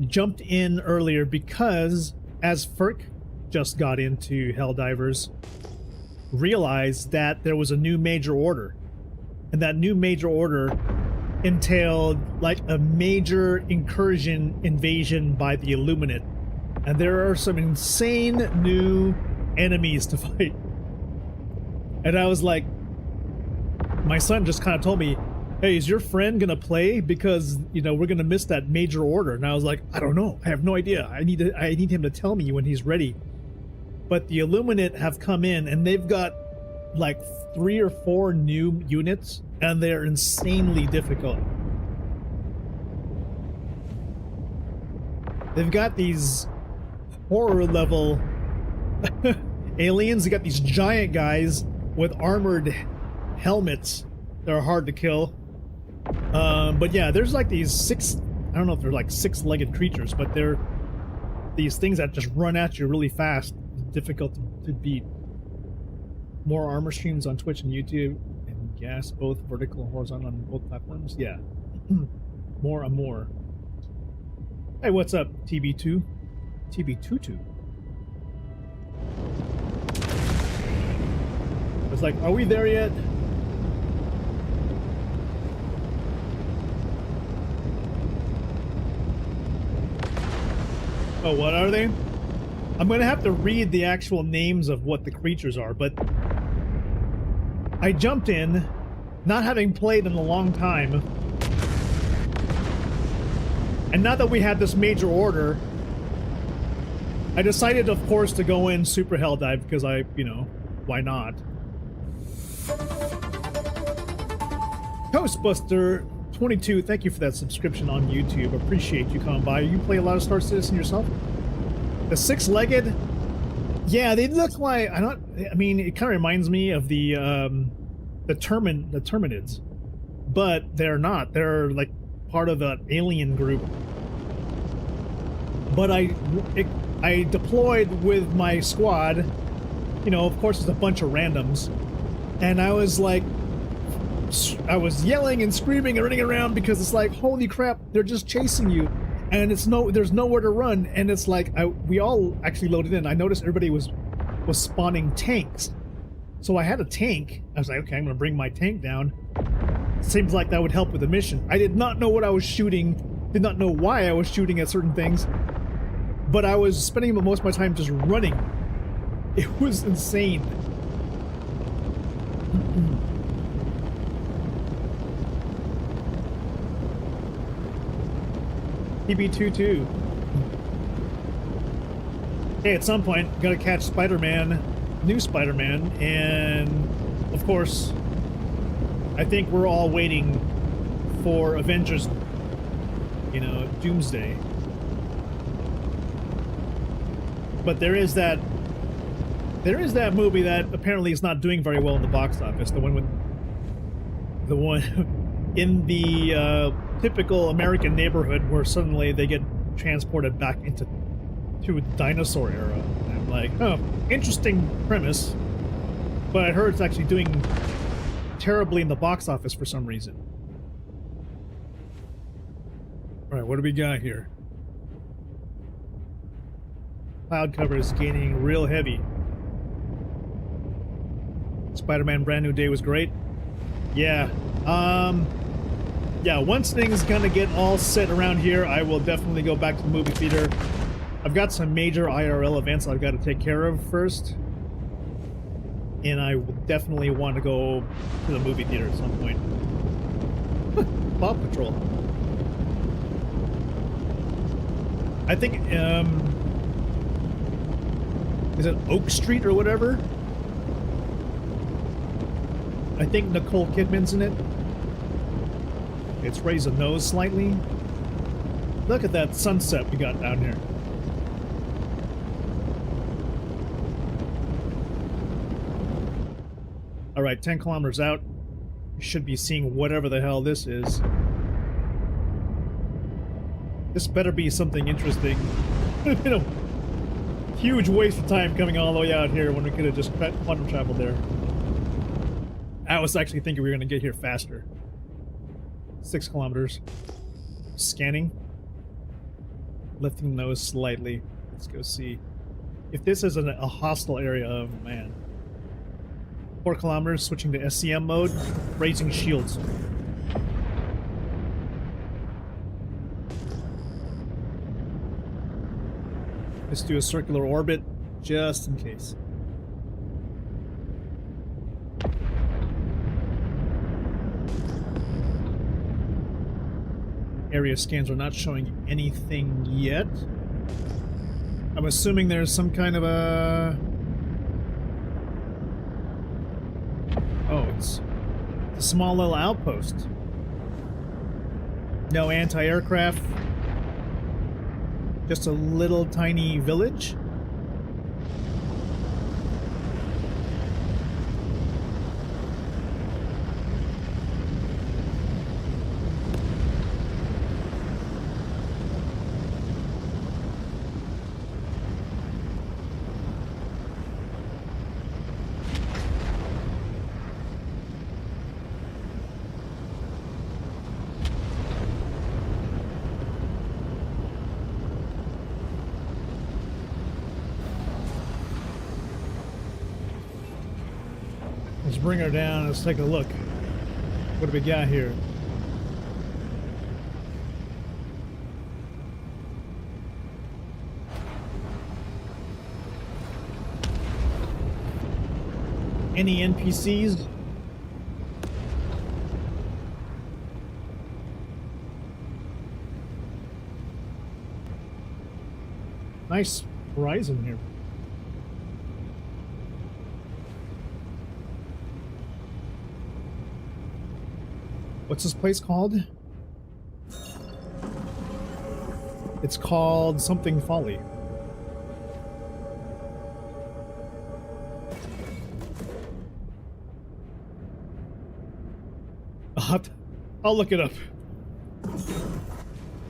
jumped in earlier because as Ferk just got into Helldivers, realized that there was a new major order. And that new major order entailed like a major incursion invasion by the Illuminate. And there are some insane new enemies to fight. And I was like, my son just kind of told me, hey, is your friend gonna play? Because, you know, we're gonna miss that major order. And I was like, I don't know. I have no idea. I need him to tell me when he's ready. But the Illuminate have come in and they've got like 3 or 4 new units, and they're insanely difficult. They've got these horror level aliens. They got these giant guys with armored helmets that are hard to kill. But yeah, there's like these I don't know if they're like 6-legged creatures, but they're these things that just run at you really fast, difficult to beat. More armor streams on Twitch and YouTube, and yes, both vertical and horizontal on both platforms. Yeah, more and more. Hey, what's up, TB2? TB22. I was like, are we there yet? Oh, what are they? I'm gonna have to read the actual names of what the creatures are, but I jumped in, not having played in a long time, and now that we had this major order, I decided, of course, to go in super hell dive because you know, why not? Ghostbuster 22, thank you for that subscription on YouTube. Appreciate you coming by. You play a lot of Star Citizen yourself? The 6-legged? Yeah, they look like I mean, it kind of reminds me of the Terminids, but they're not. They're like part of the alien group. But I deployed with my squad. You know, of course, it's a bunch of randoms, and I was like, I was yelling and screaming and running around because it's like, holy crap, they're just chasing you. And there's nowhere to run, and it's like we all actually loaded in. I noticed everybody was spawning tanks, so I had a tank. I was like, okay, I'm gonna bring my tank down. Seems like that would help with the mission. I did not know what I was shooting, did not know why I was shooting at certain things, but I was spending most of my time just running. It was insane. TB22. Hey, at some point, gotta catch Spider-Man, new Spider-Man, and of course, I think we're all waiting for Avengers, you know, Doomsday. But there is that movie that apparently is not doing very well in the box office. The one in the typical American neighborhood where suddenly they get transported back to the dinosaur era. And I'm like, oh, interesting premise. But I heard it's actually doing terribly in the box office for some reason. All right, what do we got here? Cloud cover is gaining real heavy. Spider-Man Brand New Day was great. Yeah. Yeah, once things kind of get all set around here, I will definitely go back to the movie theater. I've got some major IRL events I've got to take care of first. And I will definitely want to go to the movie theater at some point. Paw Patrol. I think, is it Oak Street or whatever? I think Nicole Kidman's in it. It's raised a nose slightly. Look at that sunset we got down here. Alright, 10 kilometers out. You should be seeing whatever the hell this is. This better be something interesting. You know, huge waste of time coming all the way out here when we could have just quantum traveled there. I was actually thinking we were going to get here faster. 6 kilometers. Scanning. Lifting the nose slightly. Let's go see. If this is a hostile area, oh man. 4 kilometers, switching to SCM mode. Raising shields. Let's do a circular orbit, just in case. Area scans are not showing anything yet. I'm assuming there's some kind of a... Oh, it's a small little outpost. No anti-aircraft. Just a little tiny village. Let's bring her down. Let's take a look. What do we got here? Any NPCs? Nice horizon here. What's this place called? It's called something Folly. I'll look it up.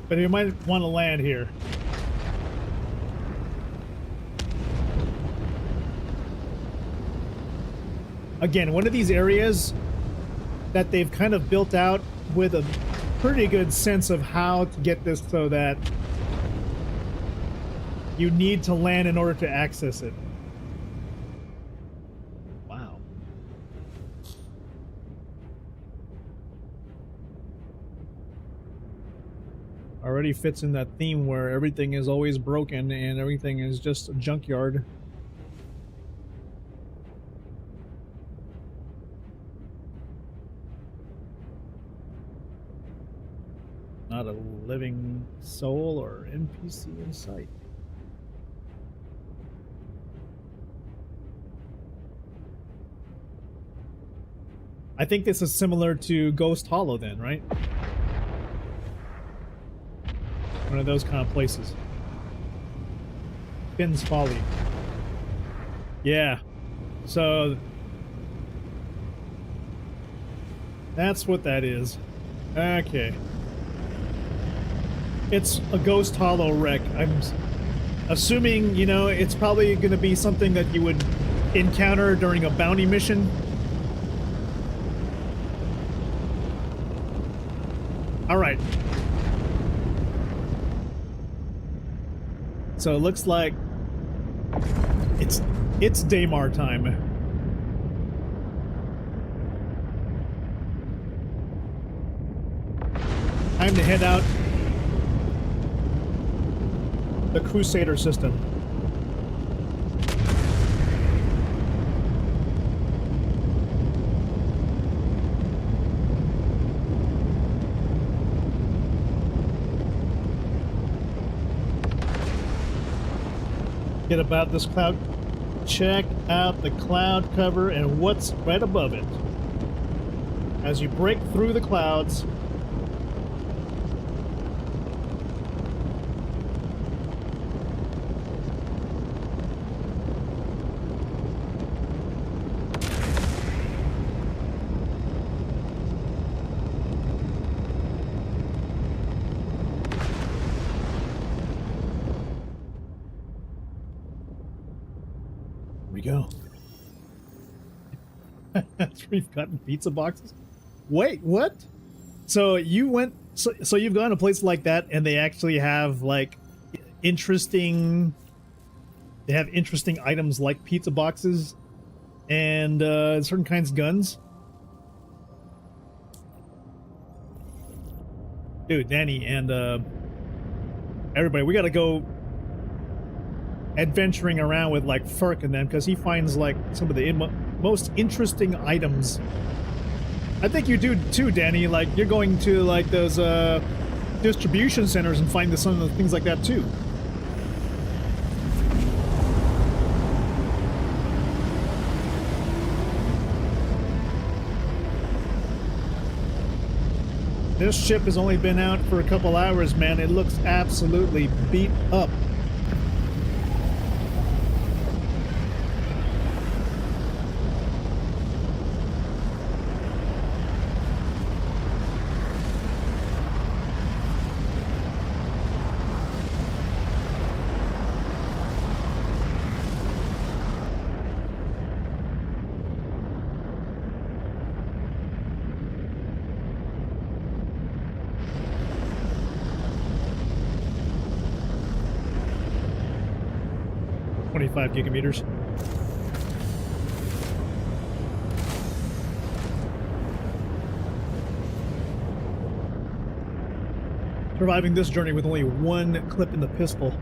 But you might want to land here. Again, one of these areas that they've kind of built out with a pretty good sense of how to get this so that you need to land in order to access it. Wow. Already fits in that theme where everything is always broken and everything is just a junkyard. Not a living soul or NPC in sight. I think this is similar to Ghost Hollow then, right? One of those kind of places. Finn's Folly. Yeah. So that's what that is. Okay. It's a Ghost Hollow wreck. I'm assuming, you know, it's probably going to be something that you would encounter during a bounty mission. All right. So it looks like it's Daymar time. Time to head out the Crusader system. Get about this cloud. Check out the cloud cover and what's right above it. As you break through the clouds, we go. We've gotten pizza boxes. Wait, what? So you went? So you've gone to a place like that, and they actually have like interesting. They have interesting items like pizza boxes and certain kinds of guns. Dude, Danny and everybody, we gotta go adventuring around with like Furk and them, because he finds like some of the most interesting items. I think you do too, Danny. Like you're going to like those distribution centers and find some of the things like that too. This ship has only been out for a couple hours, man. It looks absolutely beat up. Gigameters. Surviving this journey with only one clip in the pistol.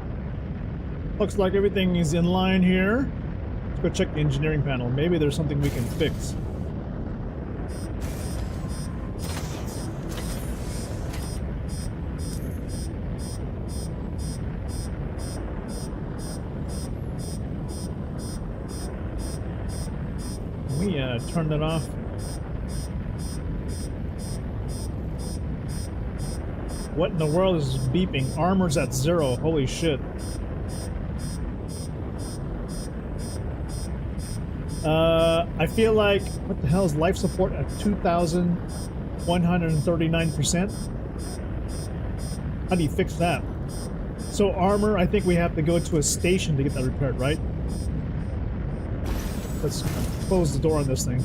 Looks like everything is in line here. Let's go check the engineering panel. Maybe there's something we can fix. Turn that off. What in the world is beeping? Armor's at 0. Holy shit. I feel like, what the hell is life support at 2,139%? How do you fix that? So armor, I think we have to go to a station to get that repaired, right? Let's close the door on this thing.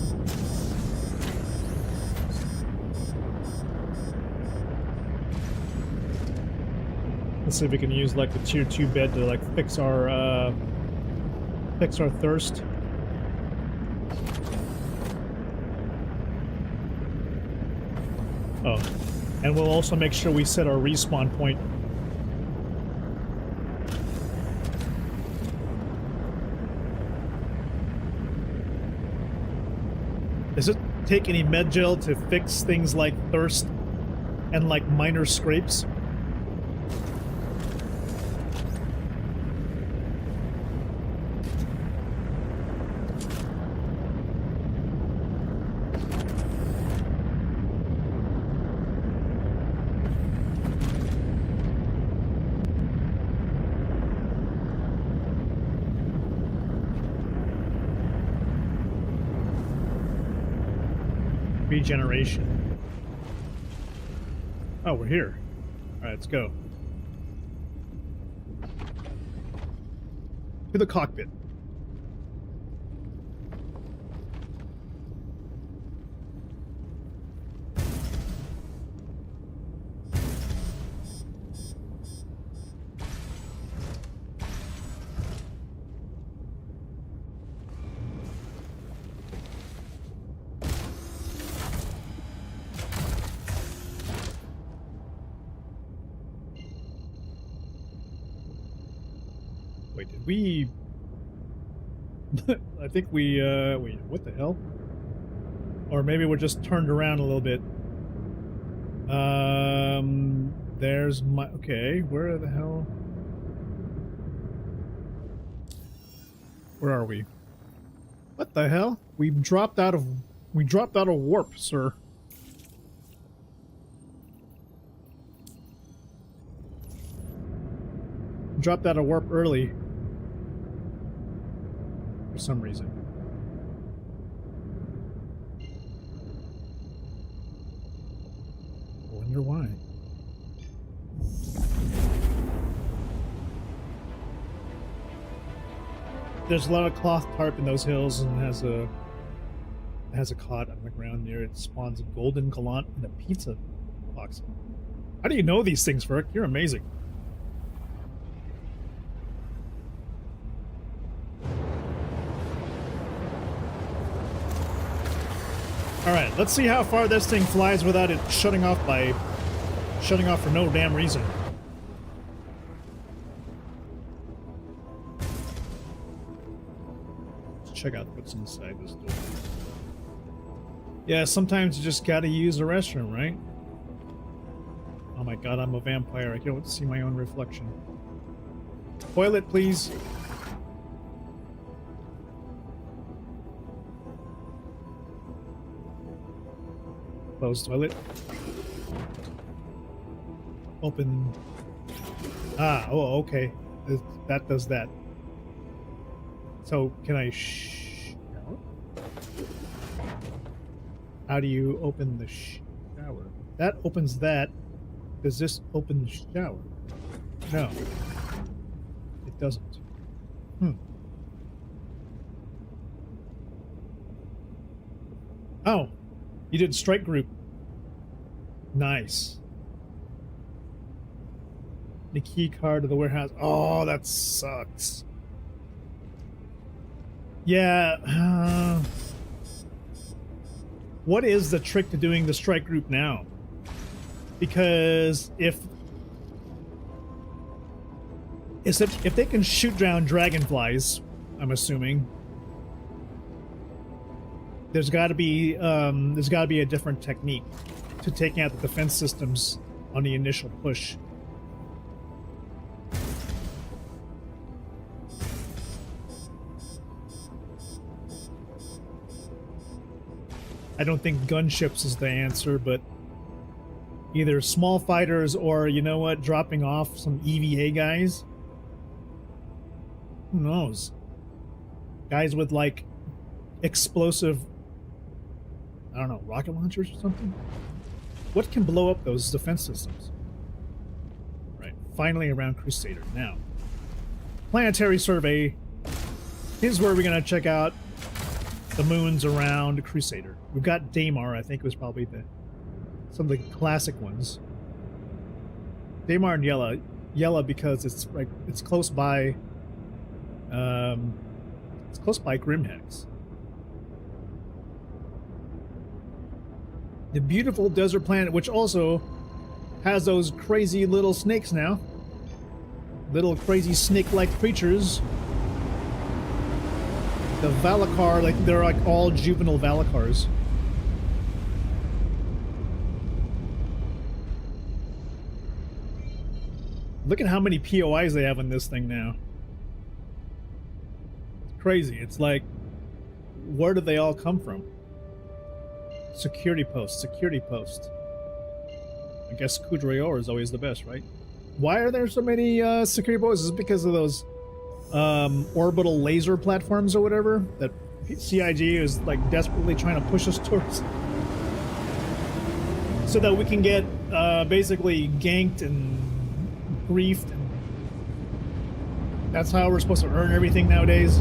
Let's see if we can use like the tier 2 bed to like fix our thirst. Oh, and we'll also make sure we set our respawn point. Does it take any med gel to fix things like thirst and like minor scrapes? Regeneration. Oh, we're here. All right, let's go. To the cockpit. Wait, did we... I think we, wait, what the hell? Or maybe we're just turned around a little bit. There's my... Okay, where the hell... Where are we? What the hell? We dropped out of warp, sir. Dropped out of warp early. For some reason. I wonder why. There's a lot of cloth tarp in those hills, and it has a cot on the ground near it. Spawns a golden gallant and a pizza box. How do you know these things, Ferk? You're amazing. Alright, let's see how far this thing flies without it shutting off for no damn reason. Let's check out what's inside this door. Yeah, sometimes you just gotta use the restroom, right? Oh my god, I'm a vampire. I can't wait to see my own reflection. Toilet, please. Closed toilet. Open. Ah, oh, okay. That does that. So, can I shower? How do you open the shower? That opens that. Does this open the shower? No. It doesn't. Oh! You did strike group. Nice. The key card to the warehouse. Oh, that sucks. Yeah. What is the trick to doing the strike group now? Because if they can shoot down dragonflies, I'm assuming there's got to be a different technique to taking out the defense systems on the initial push. I don't think gunships is the answer, but either small fighters or, you know what, dropping off some EVA guys. Who knows? Guys with, like, explosive, I don't know, rocket launchers or something? What can blow up those defense systems? Right, finally around Crusader. Now, planetary survey. Here's where we're going to check out the moons around Crusader. We've got Daymar, I think was probably some of the classic ones. Daymar and Yella. Yella because it's like it's close by Grimhex. The beautiful desert planet, which also has those crazy little snakes now. Little crazy snake-like creatures. The Valakar, like they're like all juvenile Valakars. Look at how many POIs they have on this thing now. It's crazy. It's like, where did they all come from? Security post, security post. I guess Kudroyor is always the best, right? Why are there so many security posts? Is it because of those orbital laser platforms or whatever that CIG is like desperately trying to push us towards? So that we can get basically ganked and griefed. And that's how we're supposed to earn everything nowadays.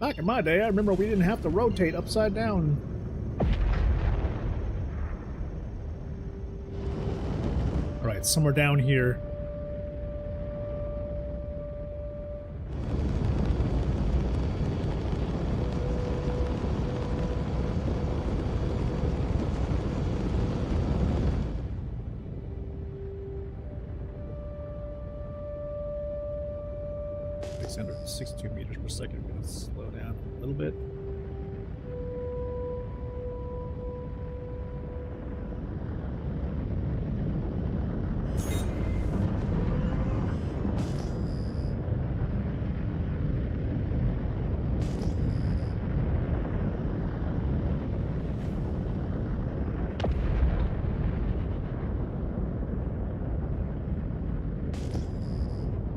Back in my day, I remember we didn't have to rotate upside down. Alright, somewhere down here. 662 meters per second. We're gonna slow down a little bit.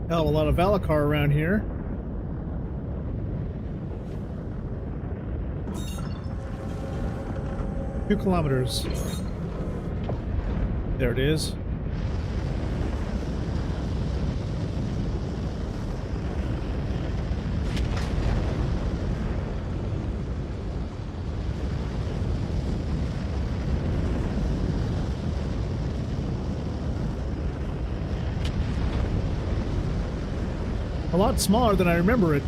Hell of a lot of Valacar around here. Two kilometers. There it is. A lot smaller than I remember it.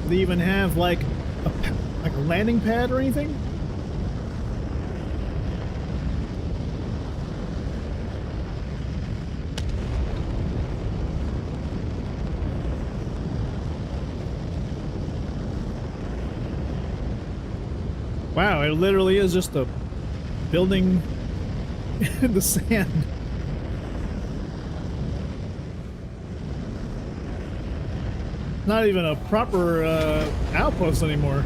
Do they even have like a landing pad or anything? Wow, it literally is just a building in the sand. Not even a proper outpost anymore.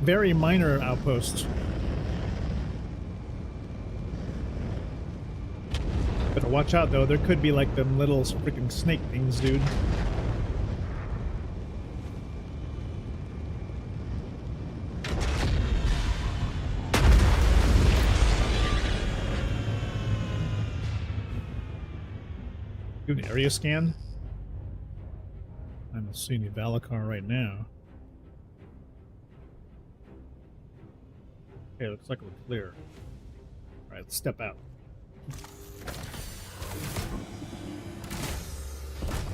Very minor outpost. Better watch out though, there could be like them little freaking snake things, dude. Do an area scan. I don't see any Valacar right now. Okay, looks like we're clear. Alright, let's step out.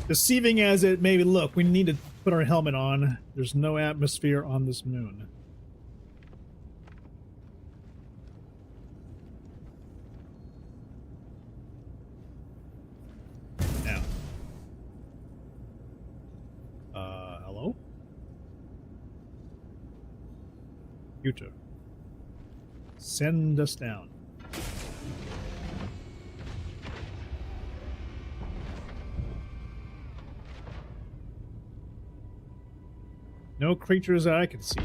Deceiving as it may look, we need to put our helmet on. There's no atmosphere on this moon. Now. Hello? Future. Send us down. No creatures that I can see.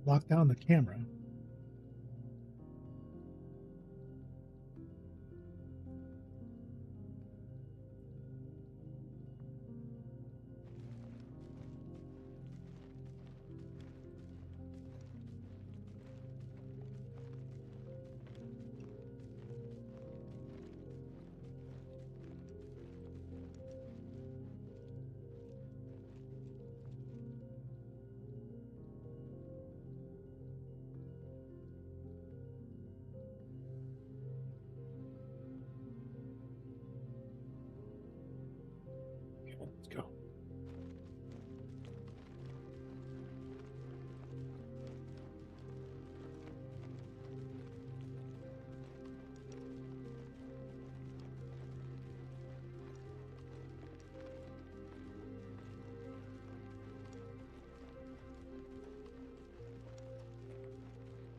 Lock down the camera. Let's go.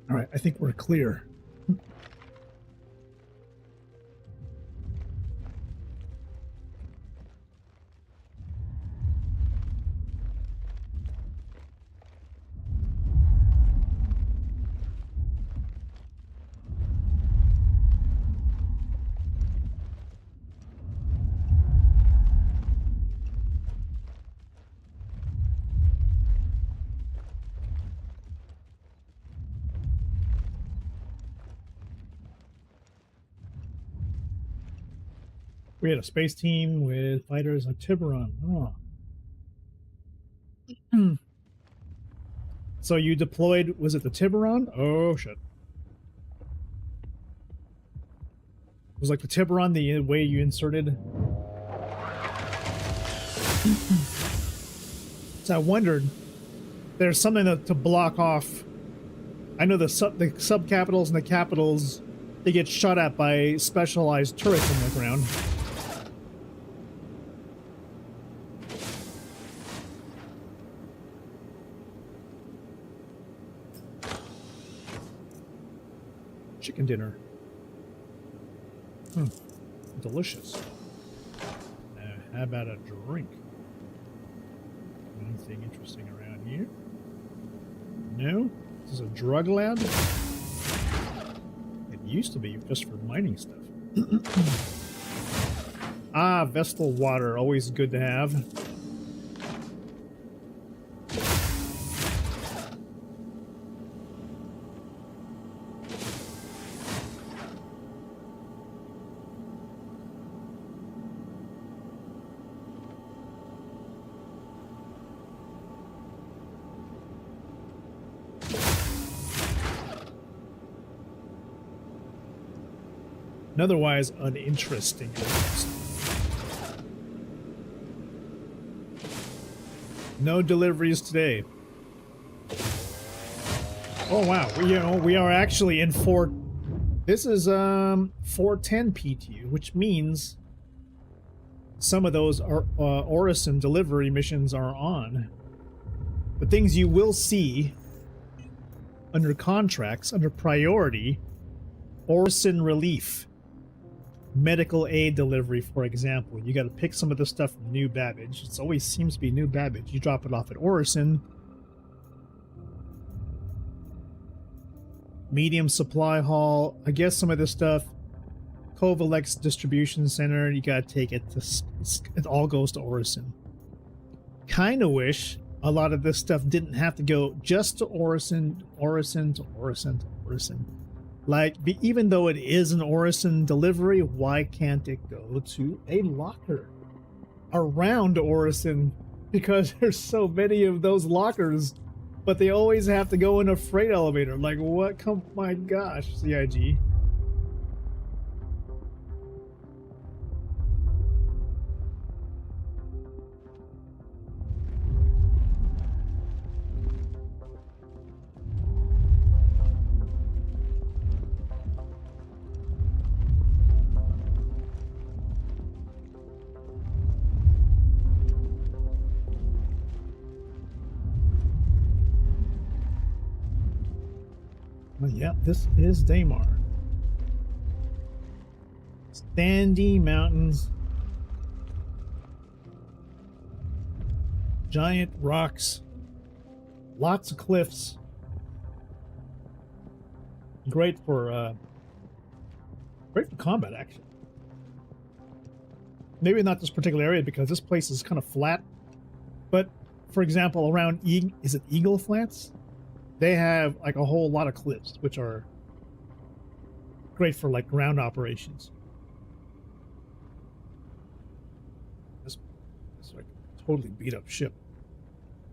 All right, I think we're clear. Create a space team with fighters on Tiburon. Oh. Hmm. So you deployed, was it the Tiburon? Oh, shit. Was like the Tiburon the way you inserted? So I wondered, there's something to block off. I know the sub-capitals and the capitals, they get shot at by specialized turrets in the ground. Chicken dinner. Delicious. Now, how about a drink? Anything interesting around here? No? This is a drug lab? It used to be just for mining stuff. Ah, Vestal water. Always good to have. An otherwise uninteresting. No deliveries today. Oh wow, we are actually in this is 410 PTU, which means some of those are Orison delivery missions are on. The things you will see under contracts, under priority, Orison relief. Medical aid delivery, for example. You got to pick some of the stuff from New Babbage. It always seems to be New Babbage. You drop it off at Orison. Medium supply hall. I guess some of this stuff. Kovalex distribution center. You got to take it to. It all goes to Orison. Kind of wish a lot of this stuff didn't have to go just to Orison, Orison to Orison to Orison. Like, even though it is an Orison delivery, why can't it go to a locker around Orison? Because there's so many of those lockers, but they always have to go in a freight elevator. Like, what? Come, my gosh, CIG. Well, yeah, this is Daymar. Sandy mountains. Giant rocks. Lots of cliffs. Great for combat, actually. Maybe not this particular area because this place is kind of flat. But, for example, around is it Eagle Flats? They have like a whole lot of cliffs, which are great for like ground operations. This like totally beat up ship.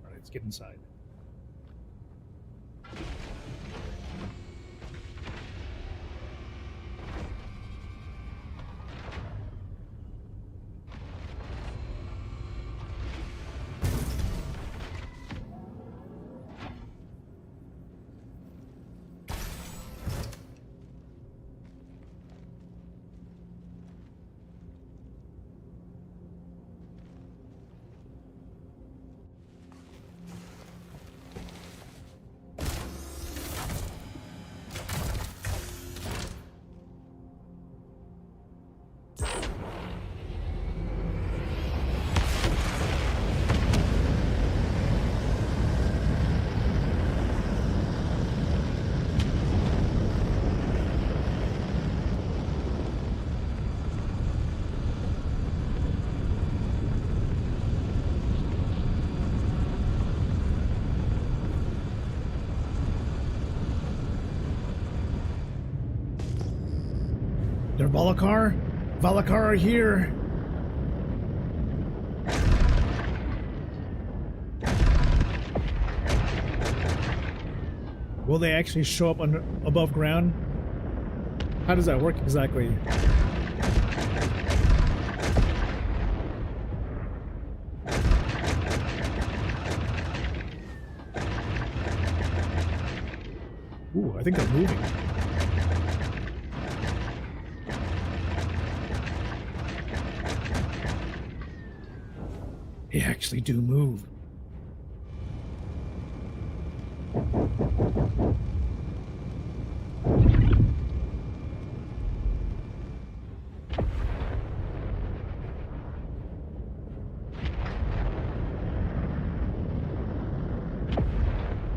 All right, let's get inside. They're Volokar? Volokar are here! Will they actually show up above ground? How does that work exactly? Ooh, I think they're moving. They actually do move.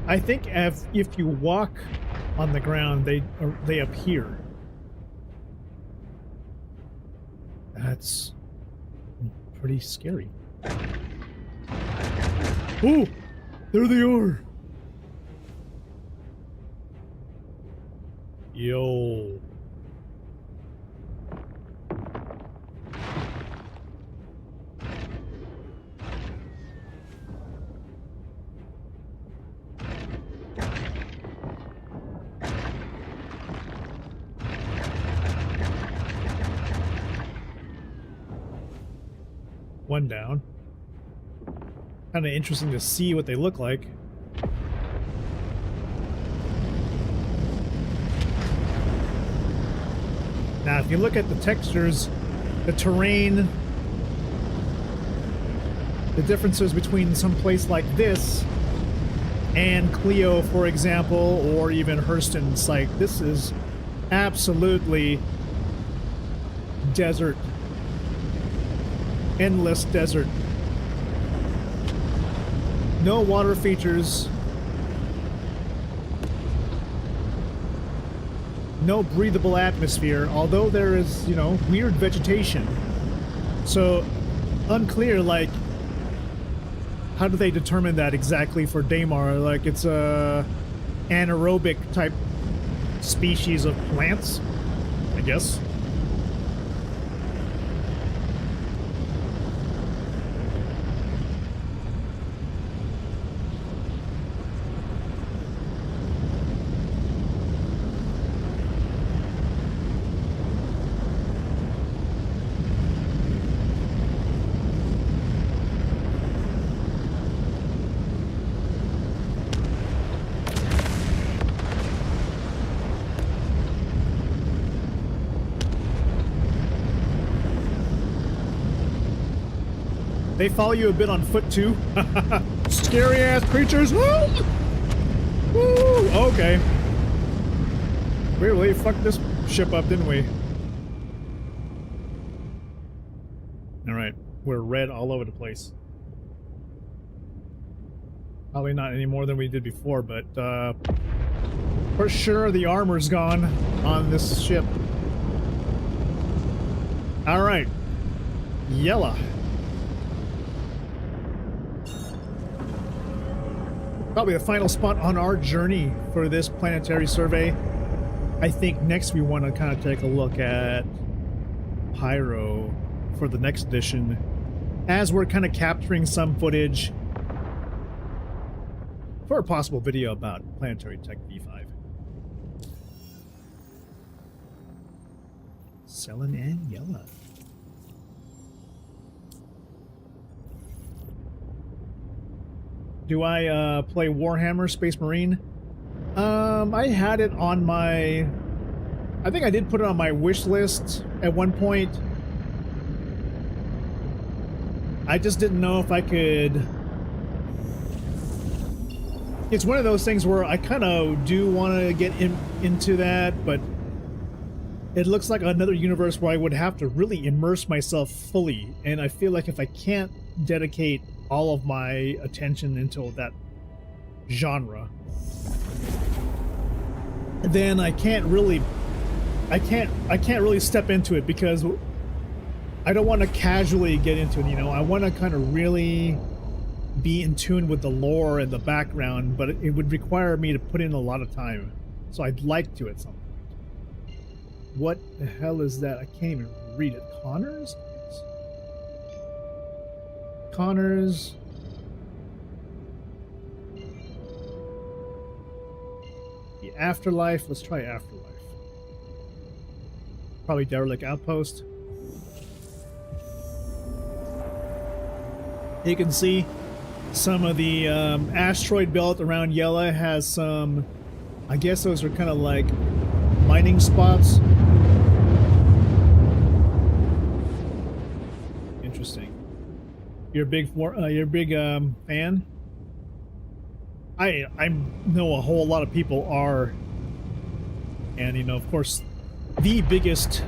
I think if you walk on the ground, they appear. That's pretty scary. Oh, there they are. Yo. One down. Kind of interesting to see what they look like. Now, if you look at the textures, the terrain, the differences between some place like this and Clio, for example, or even Hurston's, like, this is absolutely desert. Endless desert. No water features. No breathable atmosphere, although there is, you know, weird vegetation. So, unclear, like, how do they determine that exactly for Daymar? Like, it's a anaerobic type species of plants, I guess. They follow you a bit on foot too. Scary ass creatures. Woo! Woo! Okay. We really fucked this ship up, didn't we? Alright. We're red all over the place. Probably not any more than we did before, but for sure the armor's gone on this ship. Alright. Yella. Probably the final spot on our journey for this planetary survey. I think next we want to kind of take a look at Pyro for the next edition, as we're kind of capturing some footage for a possible video about Planetary Tech V5. Selen and Yella. Do I play Warhammer Space Marine? I had it on my... I think I did put it on my wish list at one point. I just didn't know if I could... It's one of those things where I kind of do want to get into that, but it looks like another universe where I would have to really immerse myself fully, and I feel like if I can't dedicate all of my attention into that genre, then I can't really step into it, because I don't want to casually get into it, you know. I want to kind of really be in tune with the lore and the background, but it would require me to put in a lot of time. So I'd like to at some point. What the hell is that? I can't even read it. Connors? Afterlife. Let's try Afterlife. Probably Derelict Outpost. You can see some of the asteroid belt around Yella has some, I guess those are kind of like mining spots. Interesting. You're a big fan? I know a whole lot of people are, and you know, of course, the biggest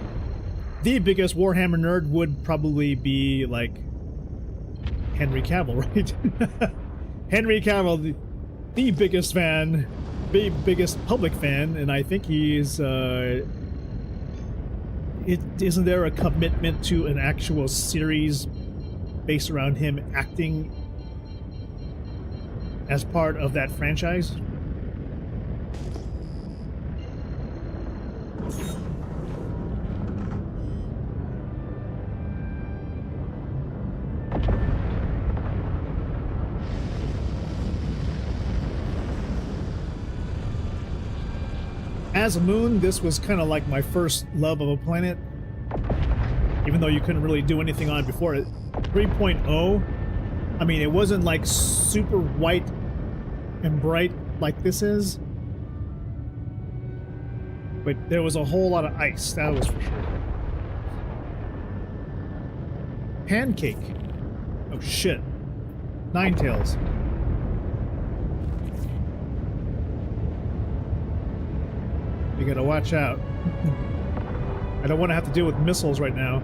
Warhammer nerd would probably be like Henry Cavill, right? Henry Cavill, the biggest fan, the biggest public fan, and I think he's isn't there a commitment to an actual series based around him acting as part of that franchise? As a moon, this was kind of like my first love of a planet, even though you couldn't really do anything on it before it. 3.0, I mean, it wasn't like super white and bright like this is, but there was a whole lot of ice, that was for sure. Pancake. Oh shit. Ninetales. You gotta watch out. I don't want to have to deal with missiles right now.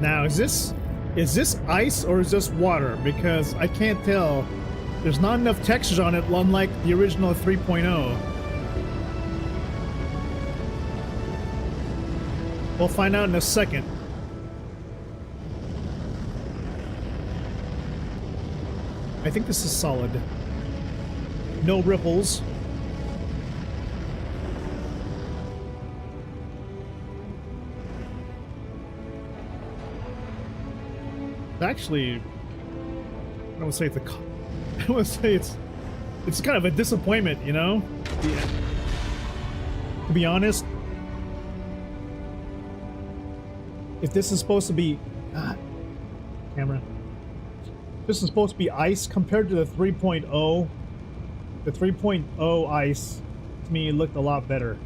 Now, is this ice or is this water? Because I can't tell. There's not enough textures on it, unlike the original 3.0. We'll find out in a second. I think this is solid. No ripples. Actually, I don't want to say it's a. I want to say it's kind of a disappointment, you know. Yeah. To be honest, if this is supposed to be, camera. This is supposed to be ice compared to the 3.0. The 3.0 ice, to me, looked a lot better.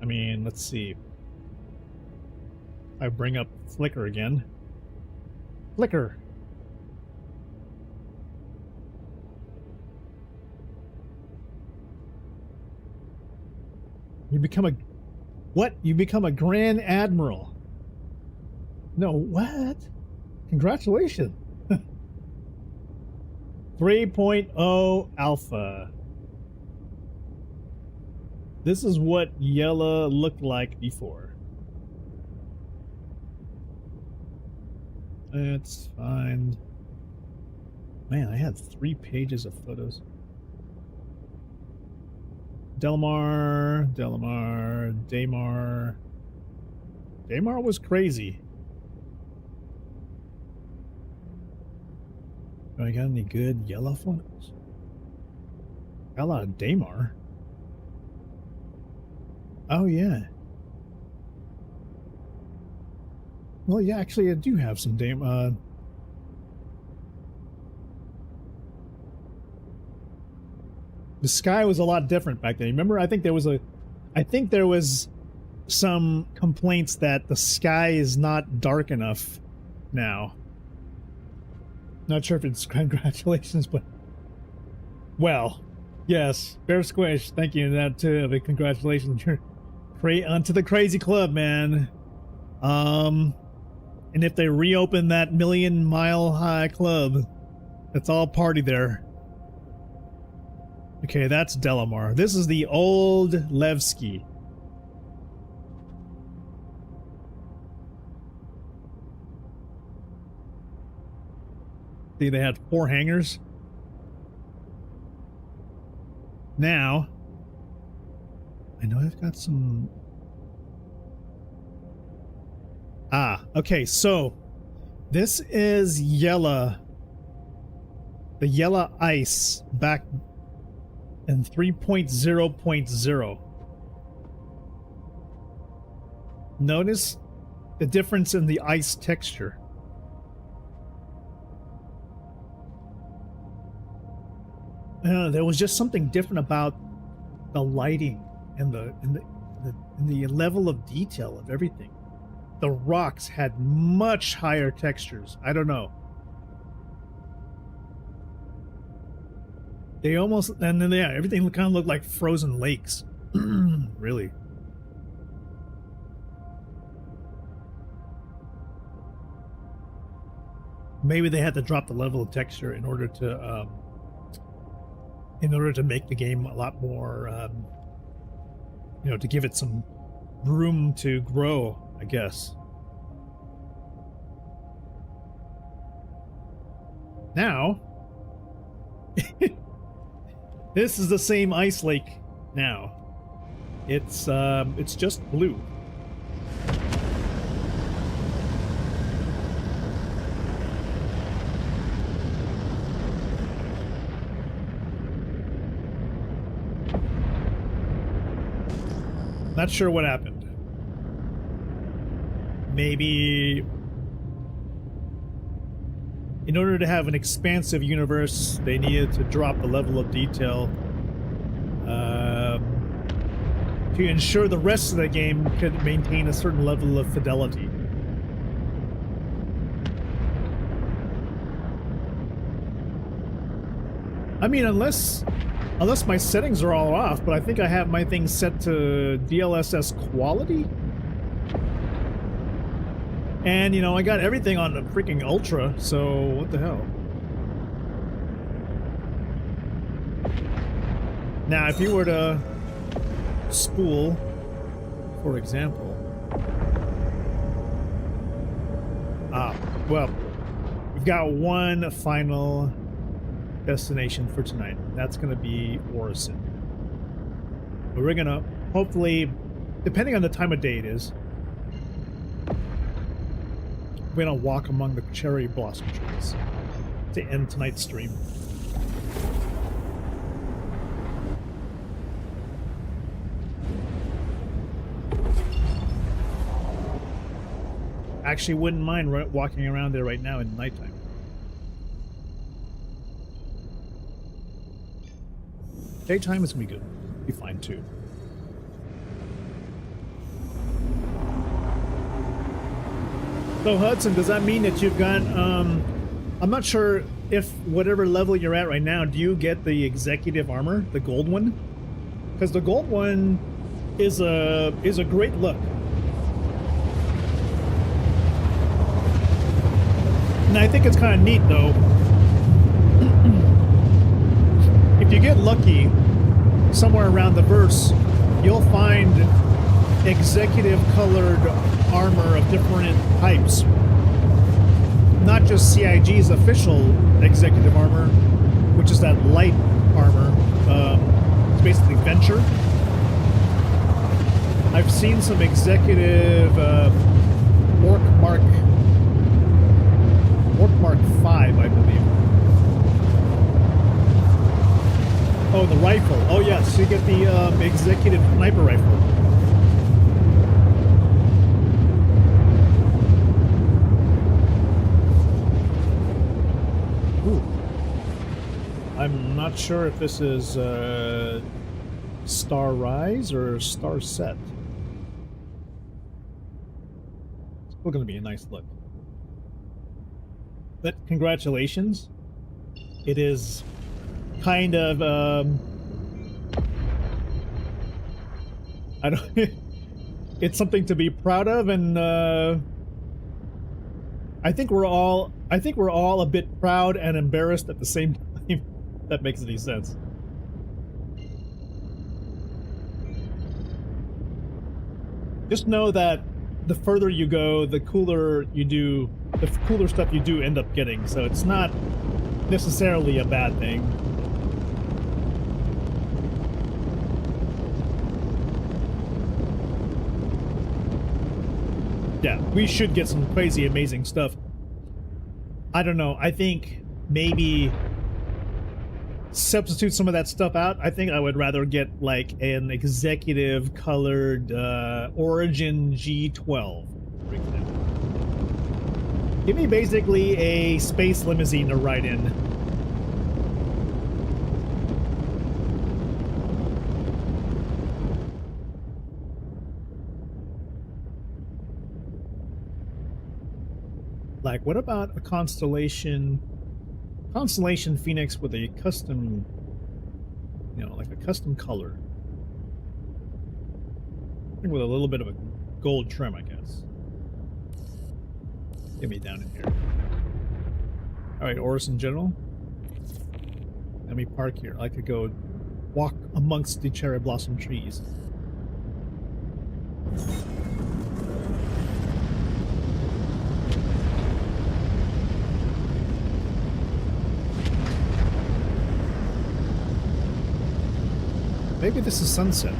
I mean, let's see. I bring up Flickr again. Flickr. You become a... What? You become a Grand Admiral. No, what? Congratulations. 3.0 Alpha. This is what Yella looked like before. It's fine. Man, I had 3 pages of photos. Daymar. Daymar was crazy. Do I got any good Yella photos? Got a lot of Daymar. Oh, yeah. Well, yeah, actually, I do have some Daymar. The sky was a lot different back then. Remember, I think there was some complaints that the sky is not dark enough now. Not sure if it's congratulations, but well, yes, Bear Squish, thank you, and that too. But congratulations, you're onto the crazy club, man. And if they reopen that Million Mile High club, it's all party there. Okay, that's Delamar. This is the old Levski. See, they had 4 hangars. Now, I know I've got some Ah, okay, so this is Yella. The Yella ice back in 3.0.0. Notice the difference in the ice texture. There was just something different about the lighting and the level of detail of everything. The rocks had much higher textures. I don't know. They almost, and then yeah, everything kind of looked like frozen lakes. Really. Maybe they had to drop the level of texture in order to make the game a lot more, you know, to give it some room to grow, I guess. Now, this is the same ice lake now. It's just blue. Not sure what happened. Maybe in order to have an expansive universe, they needed to drop the level of detail to ensure the rest of the game could maintain a certain level of fidelity. I mean, unless my settings are all off, but I think I have my thing set to DLSS quality. And, you know, I got everything on the freaking Ultra, so what the hell? Now, if you were to spool, for example... well, we've got one final destination for tonight. That's going to be Orison. But we're going to, hopefully, depending on the time of day it is, we're going to walk among the cherry blossom trees to end tonight's stream. Actually wouldn't mind walking around there right now in the nighttime. Daytime is gonna be good. Be fine too. So Hudson, does that mean that you've got I'm not sure if whatever level you're at right now, do you get the executive armor, the gold one? Because the gold one is a great look. And I think it's kind of neat though. If you get lucky, somewhere around the verse, you'll find executive colored armor of different types. Not just CIG's official executive armor, which is that light armor. It's basically Venture. I've seen some executive Orc Mark 5, I believe. Oh, the rifle. Oh, yes. So you get the executive sniper rifle. Ooh. I'm not sure if this is Star Rise or Star Set. It's still going to be a nice look. But congratulations. It is kind of I don't it's something to be proud of, and I think we're all a bit proud and embarrassed at the same time. If that makes any sense. Just know that the further you go, the cooler stuff you do end up getting, so it's not necessarily a bad thing. Yeah, we should get some crazy amazing stuff. I don't know. I think maybe substitute some of that stuff out. I think I would rather get like an executive colored Origin G12. Give me basically a space limousine to ride in. Like, what about a Constellation Phoenix with a custom, you know, like a custom color? I think with a little bit of a gold trim, I guess. Get me down in here. Alright, Orison General. Let me park here. I could go walk amongst the cherry blossom trees. Maybe this is sunset.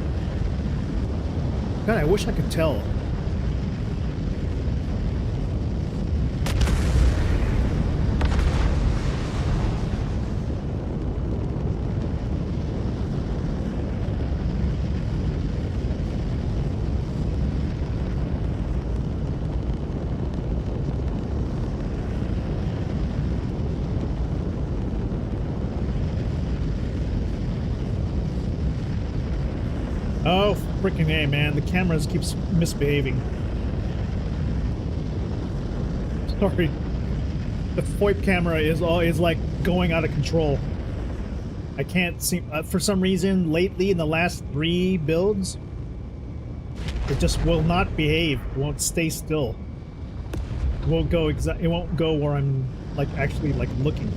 God, I wish I could tell. Oh, freaking A, man. The camera keeps misbehaving. Sorry. The FOIP camera is like going out of control. I can't see for some reason lately in the last 3 builds it just will not behave. It won't stay still. It won't go it won't go where I'm like actually like looking.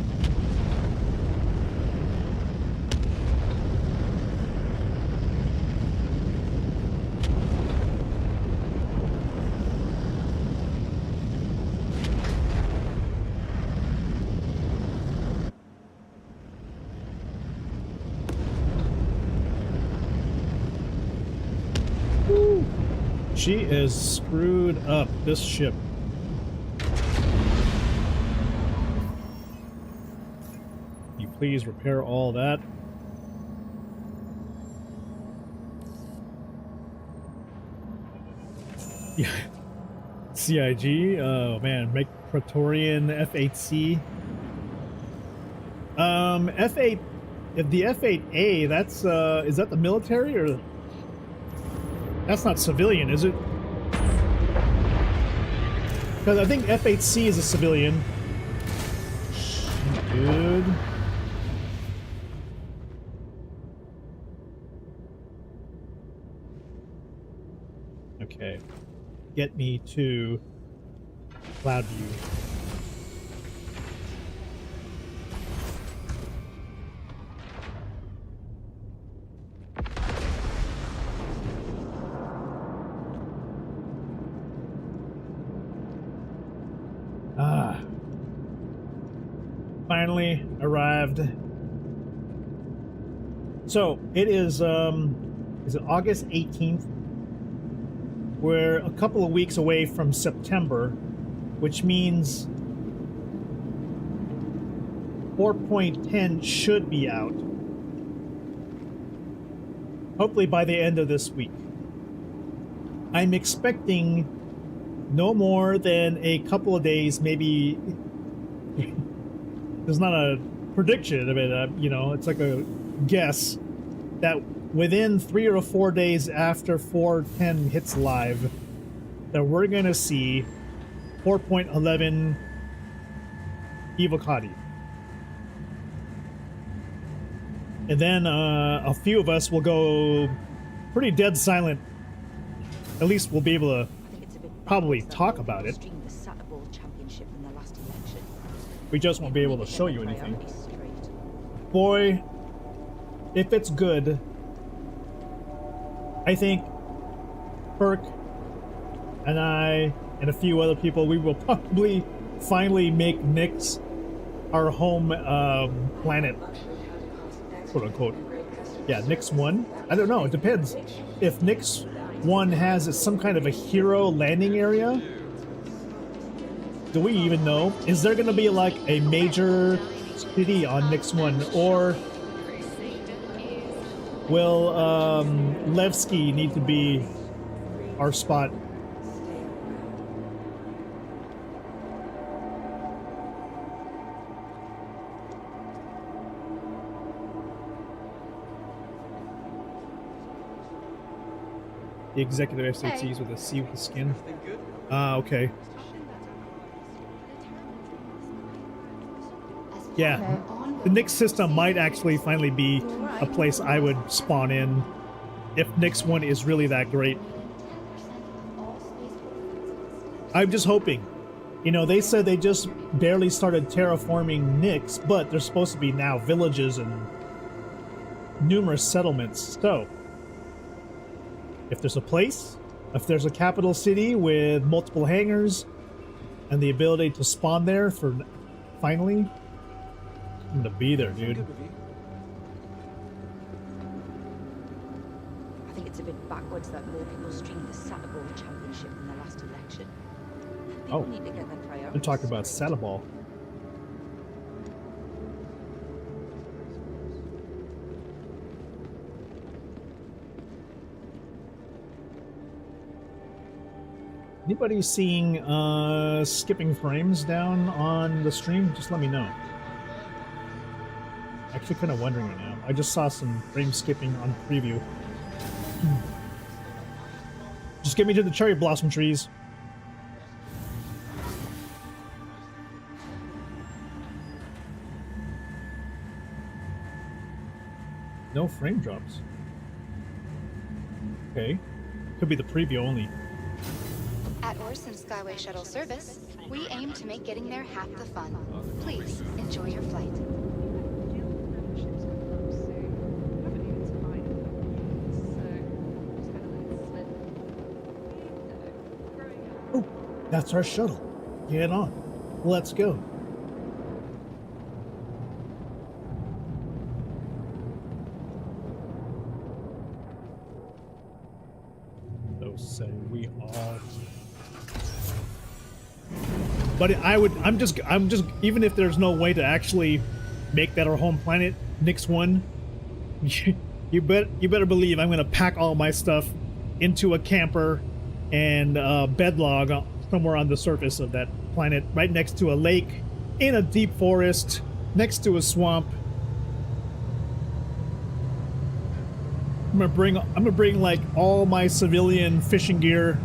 She is screwed up, this ship. Can you please repair all that? Yeah. CIG? Oh man, make Praetorian F8C. F8, if the F8A, that's is that the military or? That's not civilian, is it? Because I think F8C is a civilian. Good. Okay. Get me to Cloudview. Finally arrived. So it is it August 18th? We're a couple of weeks away from September, which means 4.10 should be out. Hopefully by the end of this week. I'm expecting no more than a couple of days, maybe. There's not a prediction of it, you know, it's like a guess that within 3 or 4 days after 4.10 hits live, that we're going to see 4.11 Evocati. And then a few of us will go pretty dead silent. At least we'll be able to probably talk about it. We just won't be able to show you anything. Boy, if it's good, I think Perk and I and a few other people, we will probably finally make Nyx our home planet, quote unquote. Yeah, Nyx 1. I don't know, it depends. If Nyx one has is some kind of a hero landing area. Do we even know? Is there going to be like a major city on Nyx 1, or will Levski need to be our spot? The executive SATs with a C with the skin. Ah, okay. Yeah, the Nyx system might actually finally be a place I would spawn in if Nyx 1 is really that great. I'm just hoping. You know, they said they just barely started terraforming Nyx, but there's supposed to be now villages and numerous settlements. So, if there's a place, if there's a capital city with multiple hangars and the ability to spawn there for finally, I'm gonna be there, dude. I think it's a bit backwards that more people streamed the Saturday Championship in the last election. People need to get their priorities. They're talking about Saddleball. Anybody seeing skipping frames down on the stream? Just let me know. Actually kind of wondering right now. I just saw some frame skipping on preview. Just get me to the cherry blossom trees. No frame drops. Okay. Could be the preview only. At Orson Skyway Shuttle Service, we aim to make getting there half the fun. Please enjoy your flight. Oh, that's our shuttle. Get on. Let's go. So say we are. But I'm just even if there's no way to actually make that our home planet, Nyx 1, you better believe I'm gonna pack all my stuff into a camper and bedlog somewhere on the surface of that planet, right next to a lake, in a deep forest, next to a swamp. I'm gonna bring like all my civilian fishing gear.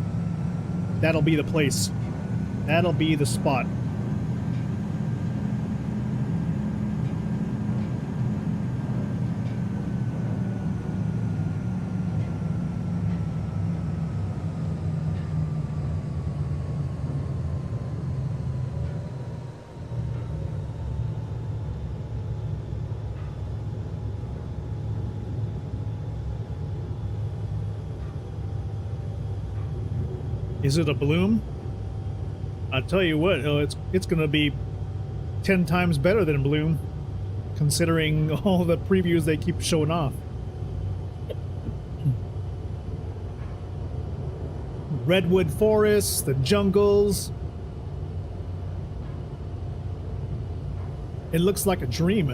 That'll be the place. That'll be the spot. Is it a bloom? I'll tell you what, it's gonna be 10 times better than Bloom, considering all the previews they keep showing off. Redwood forests, the jungles. It looks like a dream.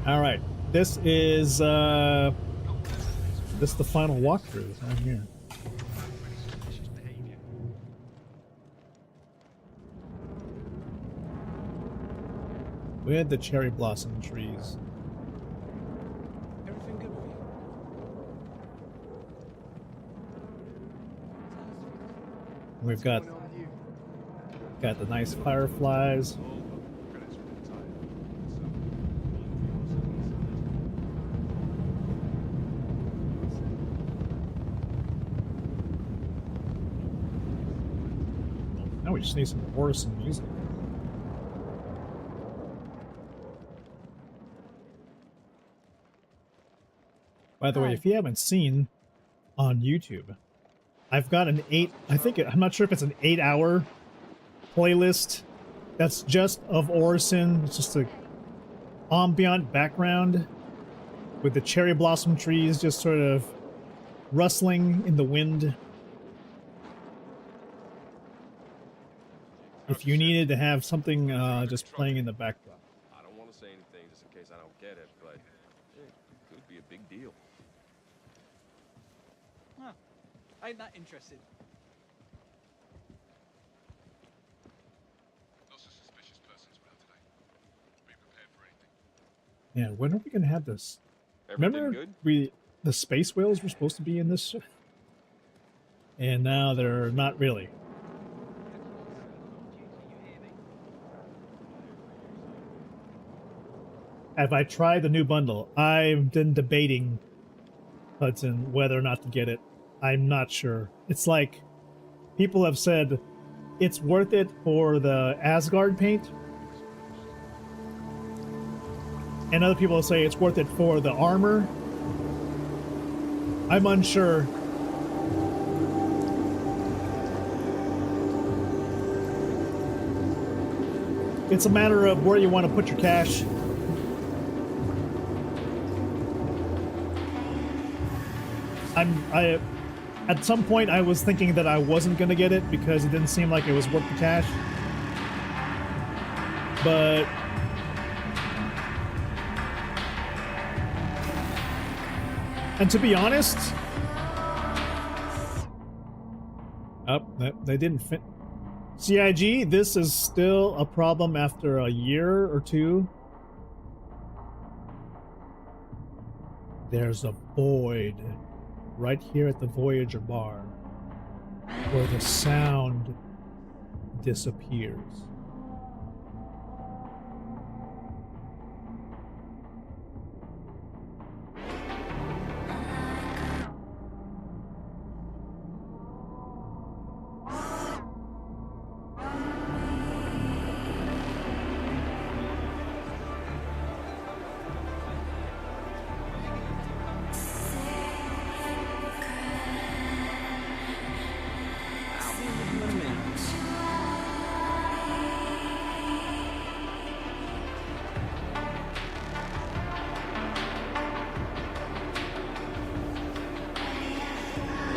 All right, this is the final walkthrough right here. With the cherry blossom trees. Everything good with you? We've got the nice fireflies. Now we just need some chorus and music. By the way, if you haven't seen on YouTube, I've got an I'm not sure if it's an 8-hour playlist that's just of Orison. It's just a ambient background with the cherry blossom trees just sort of rustling in the wind. If you needed to have something just playing in the background. I don't want to say anything just in case I don't get it, but it could be a big deal. Huh. Ain't that interested? Lots of suspicious persons around today. Be prepared for anything. Yeah, when are we gonna have this? Everything Remember good? the space whales were supposed to be in this, and now they're not really. Have I tried the new bundle? I've been debating, Hudson, whether or not to get it. I'm not sure. It's like people have said it's worth it for the Asgard paint, and other people say it's worth it for the armor. I'm unsure. It's a matter of where you want to put your cash. At some point I was thinking that I wasn't gonna get it because it didn't seem like it was worth the cash. But and to be honest, they didn't fit. CIG, this is still a problem after a year or two. There's a void right here at the Voyager bar where the sound disappears.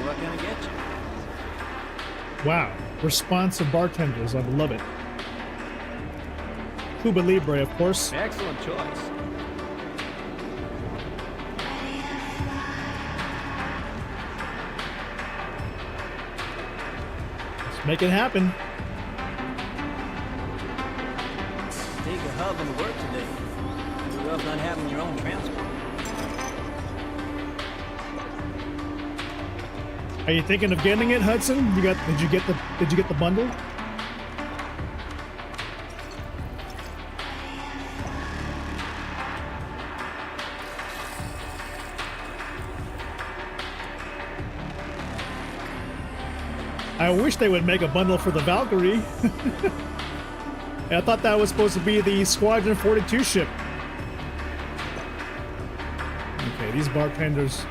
What gonna get you? Wow, responsive bartenders, I love it. Cuba Libre, of course. Excellent choice. Let's make it happen. Take a hub into work today. You're rough not having your own transport. Are you thinking of getting it, Hudson? Did you get the bundle? I wish they would make a bundle for the Valkyrie. I thought that was supposed to be the Squadron 42 ship. Okay, these bartenders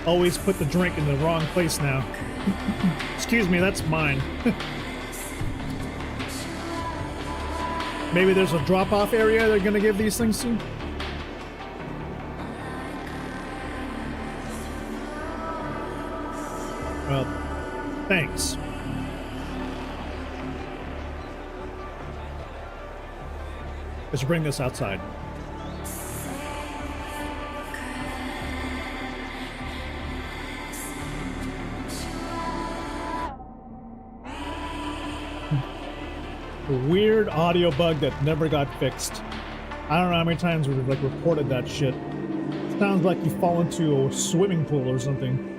always put the drink in the wrong place now. Excuse me, that's mine. Maybe there's a drop-off area they're gonna give these things to? Well, thanks. Let's bring this outside. A weird audio bug that never got fixed. I don't know how many times we've like reported that shit. Sounds like you fall into a swimming pool or something.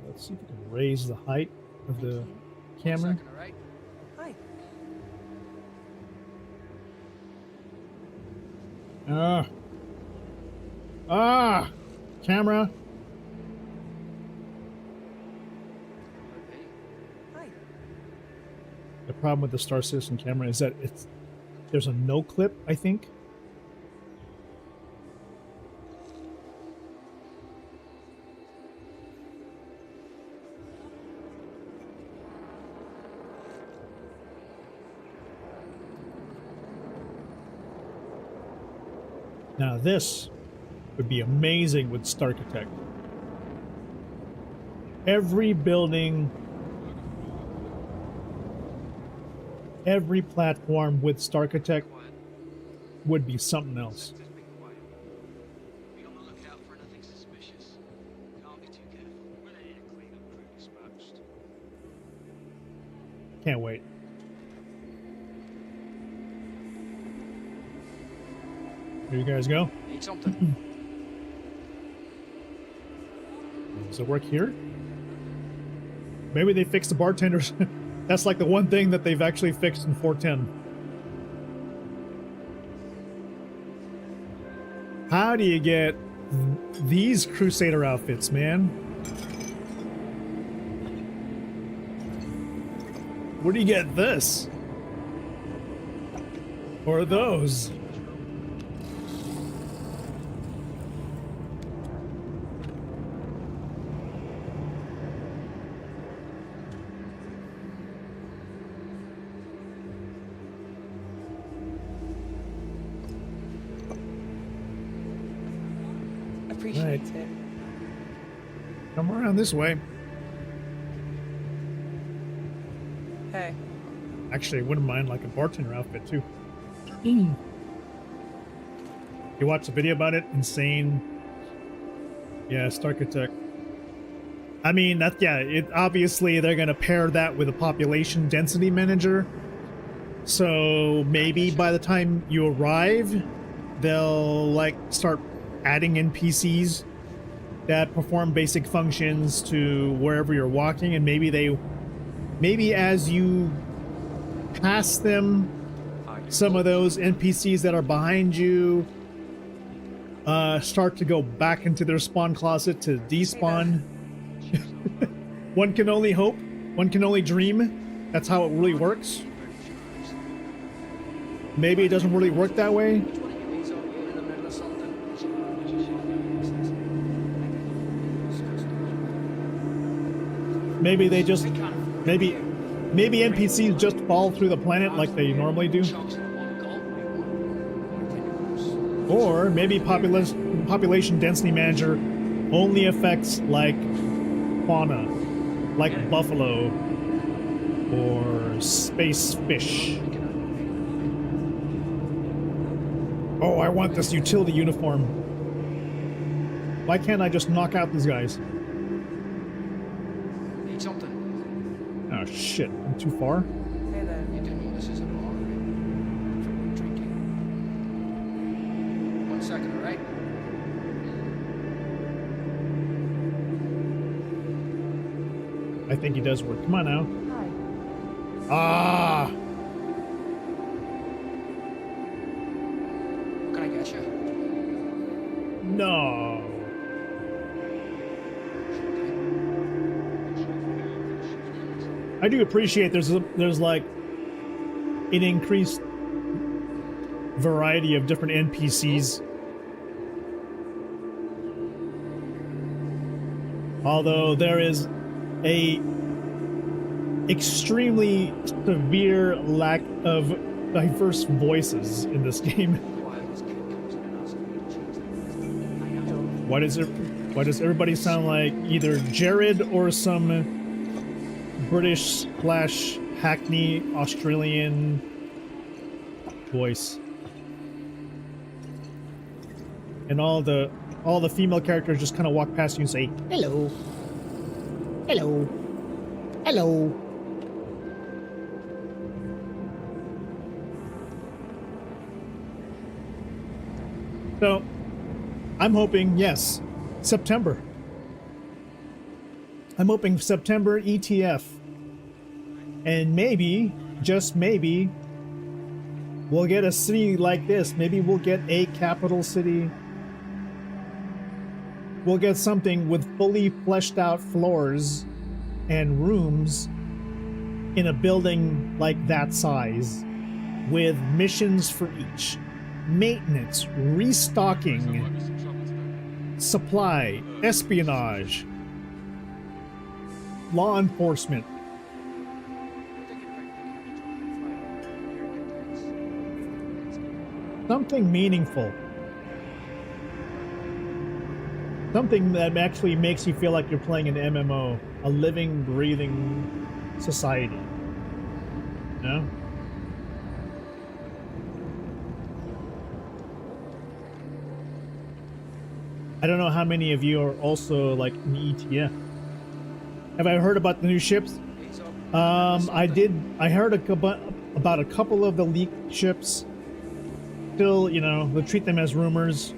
Let's see if we can raise the height of the camera. Second, all right? Hi. Camera. Hi. The problem with the Star Citizen camera is that there's a no clip, I think. Now this would be amazing with Starkitect. Every building, every platform with Starkitect would be something else. Sector's been quiet. Be on the lookout for anything suspicious. Can't be too careful. We're ready to clean up crew dispatched. Can't wait. Here you guys go. Need something? Does it work here? Maybe they fixed the bartenders. That's like the one thing that they've actually fixed in 410. How do you get these Crusader outfits, man? Where do you get this? Or those? Appreciate Right. it. Come around this way. Hey. Actually, I wouldn't mind like a bartender outfit too. You watched the video about it? Insane. Yeah, Starkitect. I mean, that yeah. It obviously they're gonna pair that with a population density manager. So maybe by the time you arrive, they'll like start adding NPCs that perform basic functions to wherever you're walking, and maybe as you pass them, some of those NPCs that are behind you start to go back into their spawn closet to despawn. One can only hope, one can only dream. That's how it really works. Maybe it doesn't really work that way. He's over here in the middle of something. Maybe they just, maybe NPCs just fall through the planet like they normally do. Or maybe population density manager only affects like fauna, like buffalo or space fish. Oh, I want this utility uniform. Why can't I just knock out these guys? Need something? Oh shit, I'm too far. Hey there. You do know this is a bar. For drinking. 1 second, alright? I think he does work. Come on now. Hi. Ah! What can I get you? No. I do appreciate there's like an increased variety of different NPCs. Although there is a extremely severe lack of diverse voices in this game. Why does everybody sound like either Jared or some British / Hackney Australian voice? And all the female characters just kind of walk past you and say, "Hello. Hello. Hello." So, I'm hoping, yes, September. I'm hoping September ETF. And maybe, just maybe, we'll get a city like this. Maybe we'll get a capital city. We'll get something with fully fleshed out floors and rooms in a building like that size, with missions for each. Maintenance, restocking, supply, espionage, law enforcement. Something meaningful. Something that actually makes you feel like you're playing an MMO, a living, breathing society. You know? I don't know how many of you are also like in ETF. Have I heard about the new ships? I did. I heard about a couple of the leaked ships. Still, you know, they'll treat them as rumors.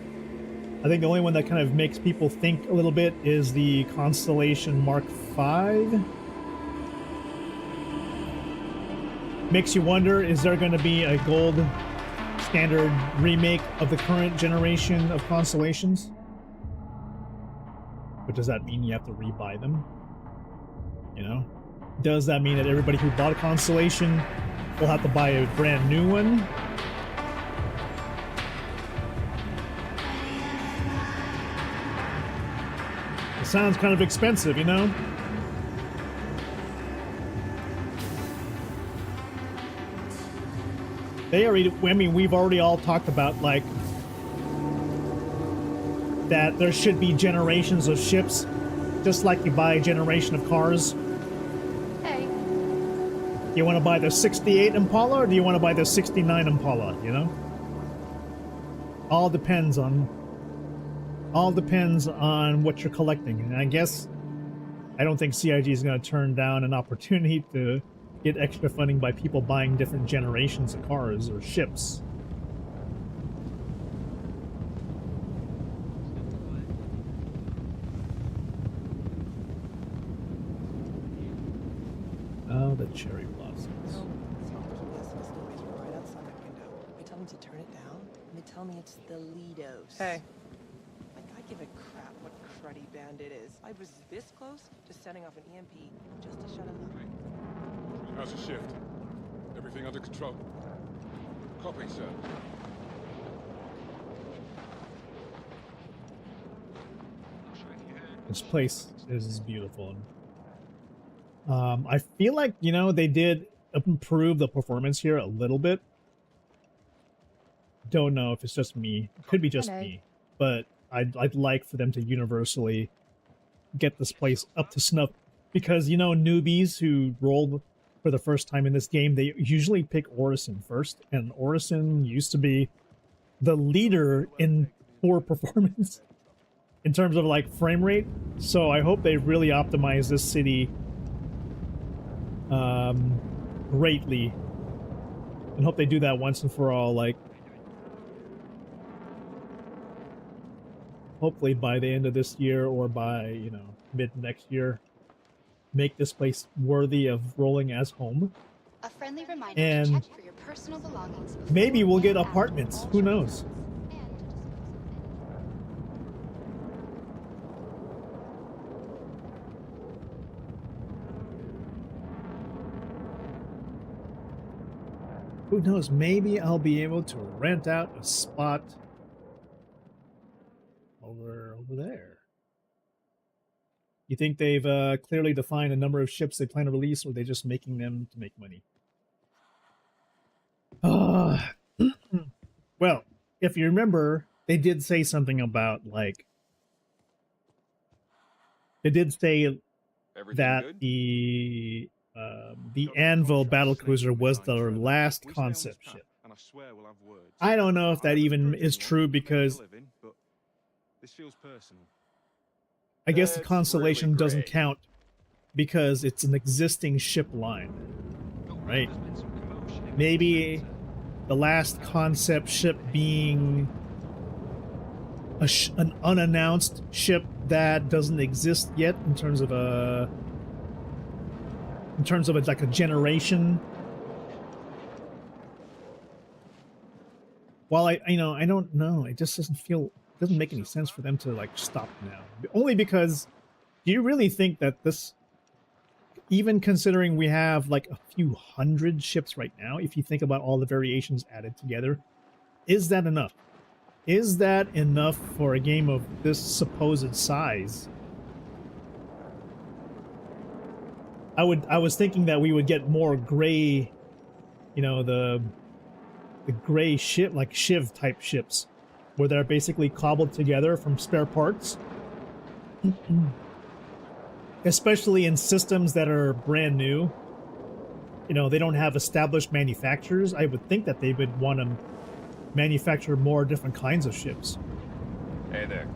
I think the only one that kind of makes people think a little bit is the Constellation Mark V. Makes you wonder, is there going to be a gold standard remake of the current generation of Constellations? But does that mean you have to rebuy them? You know? Does that mean that everybody who bought a Constellation will have to buy a brand new one? It sounds kind of expensive, you know? They already, I mean, we've already all talked about, like, that there should be generations of ships, just like you buy a generation of cars. Hey. You want to buy the 68 Impala, or do you want to buy the 69 Impala, you know? All depends on what you're collecting. And I guess I don't think CIG is going to turn down an opportunity to get extra funding by people buying different generations of cars or ships. Oh, the cherry blossoms. Right outside my window. I tell them to turn it down, and they tell me it's the Lidos. Hey. Like, I give a crap what cruddy band it is. I was this close to setting off an EMP just to shut them up. How's the shift? Everything under control? Copy, sir. This place is beautiful. I feel like, you know, they did improve the performance here a little bit. Don't know if it's just me. It could be just me. But I'd like for them to universally get this place up to snuff. Because, you know, newbies who rolled for the first time in this game, they usually pick Orison first. And Orison used to be the leader in poor performance in terms of, like, frame rate. So I hope they really optimize this city greatly, and hope they do that once and for all. Like, hopefully by the end of this year or by, you know, mid next year, make this place worthy of rolling as home. A friendly reminder And to check for your personal belongings before maybe we'll get and after apartments. all Who showers. knows? Who knows? Maybe I'll be able to rent out a spot over there. You think they've clearly defined a number of ships they plan to release, or are they just making them to make money? Well, if you remember, they did say something about, like, they did say Everything that good? the Anvil battlecruiser was their last concept ship. And I swear we'll have words. I don't know if that even is true, because This feels personal. I guess the That's Constellation really doesn't great. count because it's an existing ship line, right? Maybe the last concept ship being an unannounced ship that doesn't exist yet in terms of like a generation. While I don't know, it just doesn't make any sense for them to, like, stop now. Only because, do you really think that this, even considering we have like a few hundred ships right now, if you think about all the variations added together, is that enough? Is that enough for a game of this supposed size? I was thinking that we would get more gray, you know, the gray ship, like Shiv type ships, where they're basically cobbled together from spare parts, especially in systems that are brand new. You know, they don't have established manufacturers. I would think that they would want to manufacture more different kinds of ships. Hey there.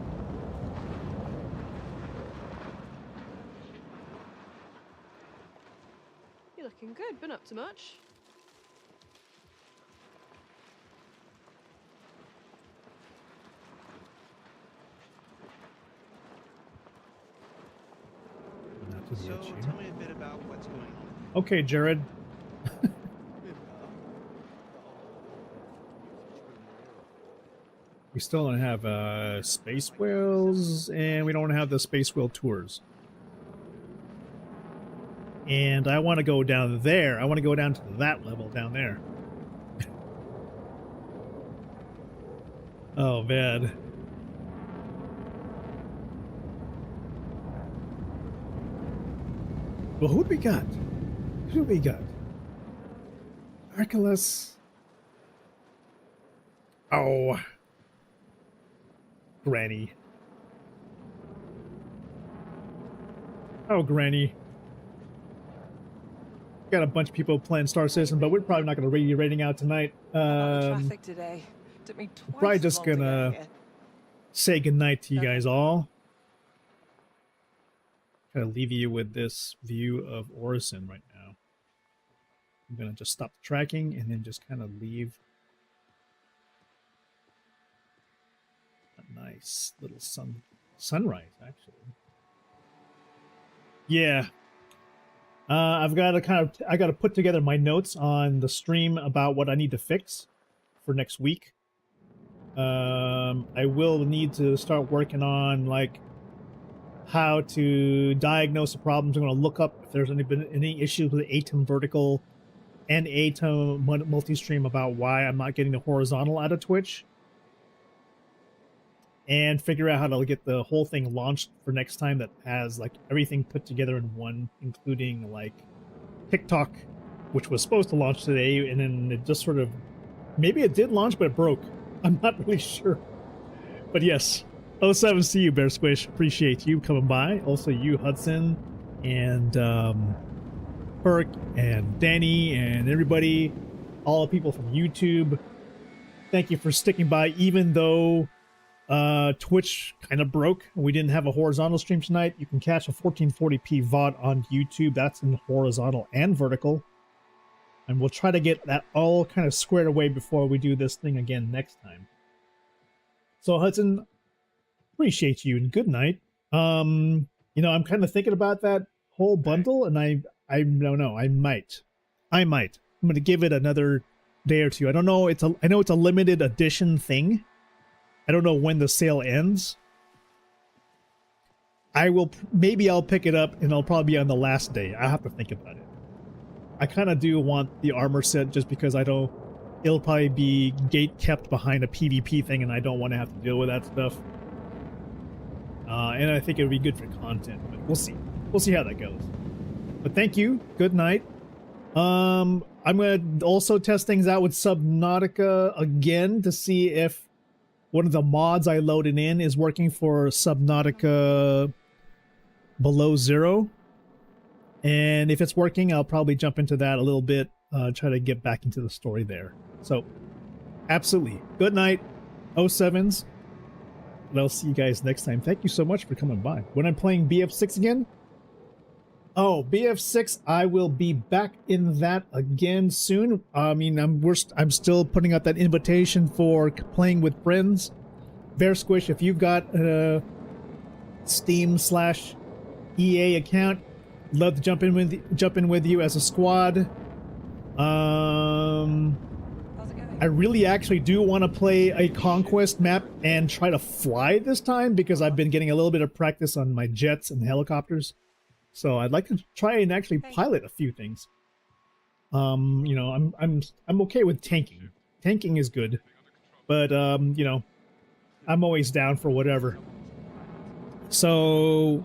You're looking good. Been up to much? Not to be So, at you. tell me a bit about what's going on. Okay, Jared. We still don't have space whales, and we don't have the space whale tours. And I want to go down there. I want to go down to that level down there. Oh, man. Well, who do we got? Who do we got? Archelaus. Oh. Granny. Oh, Granny. Got a bunch of people playing Star Citizen, but we're probably not going to read your rating out tonight. Traffic today. Took me twice Probably as just long to get gonna here. say goodnight to you guys all. Kind of leave you with this view of Orison right now. I'm going to just stop the tracking and then just kind of leave a nice little sunrise, actually. Yeah. I've got to I got to put together my notes on the stream about what I need to fix for next week. I will need to start working on like how to diagnose the problems. I'm going to look up if there's been any issues with ATOM vertical and ATOM multi-stream about why I'm not getting the horizontal out of Twitch, and figure out how to get the whole thing launched for next time that has like everything put together in one, including like TikTok, which was supposed to launch today, and then it just sort of, maybe it did launch, but it broke. I'm not really sure. But yes, 07 see you, Bear Squish. Appreciate you coming by. Also you, Hudson, and Burke, and Danny, and everybody, all the people from YouTube. Thank you for sticking by, even though Twitch kind of broke. We didn't have a horizontal stream tonight. You can catch a 1440p VOD on YouTube. That's in horizontal and vertical. And we'll try to get that all kind of squared away before we do this thing again next time. So Hudson, appreciate you and good night. You know, I'm kind of thinking about that whole bundle, and I don't know. I might. I'm going to give it another day or two. I don't know. I know it's a limited edition thing. I don't know when the sale ends. Maybe I'll pick it up and it'll probably be on the last day. I have to think about it. I kind of do want the armor set just because it'll probably be gate kept behind a PvP thing and I don't want to have to deal with that stuff. And I think it would be good for content, but we'll see. We'll see how that goes. But thank you. Good night. I'm going to also test things out with Subnautica again to see if one of the mods I loaded in is working for Subnautica Below Zero. And if it's working, I'll probably jump into that a little bit, try to get back into the story there. So, absolutely. Good night, 07s. And I'll see you guys next time. Thank you so much for coming by. When I'm playing BF6 again? Oh, BF6, I will be back in that again soon. I mean, I'm still putting out that invitation for playing with friends. Bear Squish, if you've got a Steam/EA account, love to jump in with you as a squad. I really actually do want to play a Conquest map and try to fly this time because I've been getting a little bit of practice on my jets and helicopters. So I'd like to try and actually pilot a few things. You know, I'm okay with tanking. Tanking is good, but you know, I'm always down for whatever. So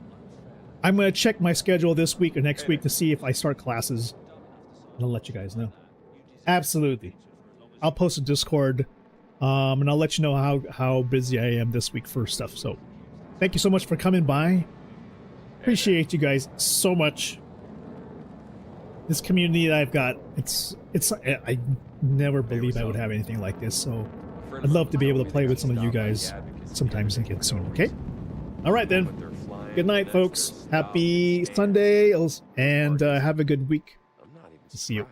I'm gonna check my schedule this week or next week to see if I start classes, and I'll let you guys know. Absolutely, I'll post a Discord, and I'll let you know how busy I am this week for stuff. So thank you so much for coming by. Appreciate you guys so much. This community that I've got, I never believe I would have anything like this, so I'd love to be able to play with some of you guys sometimes again soon, okay? Alright then, good night folks, happy Sunday, and have a good week. See you.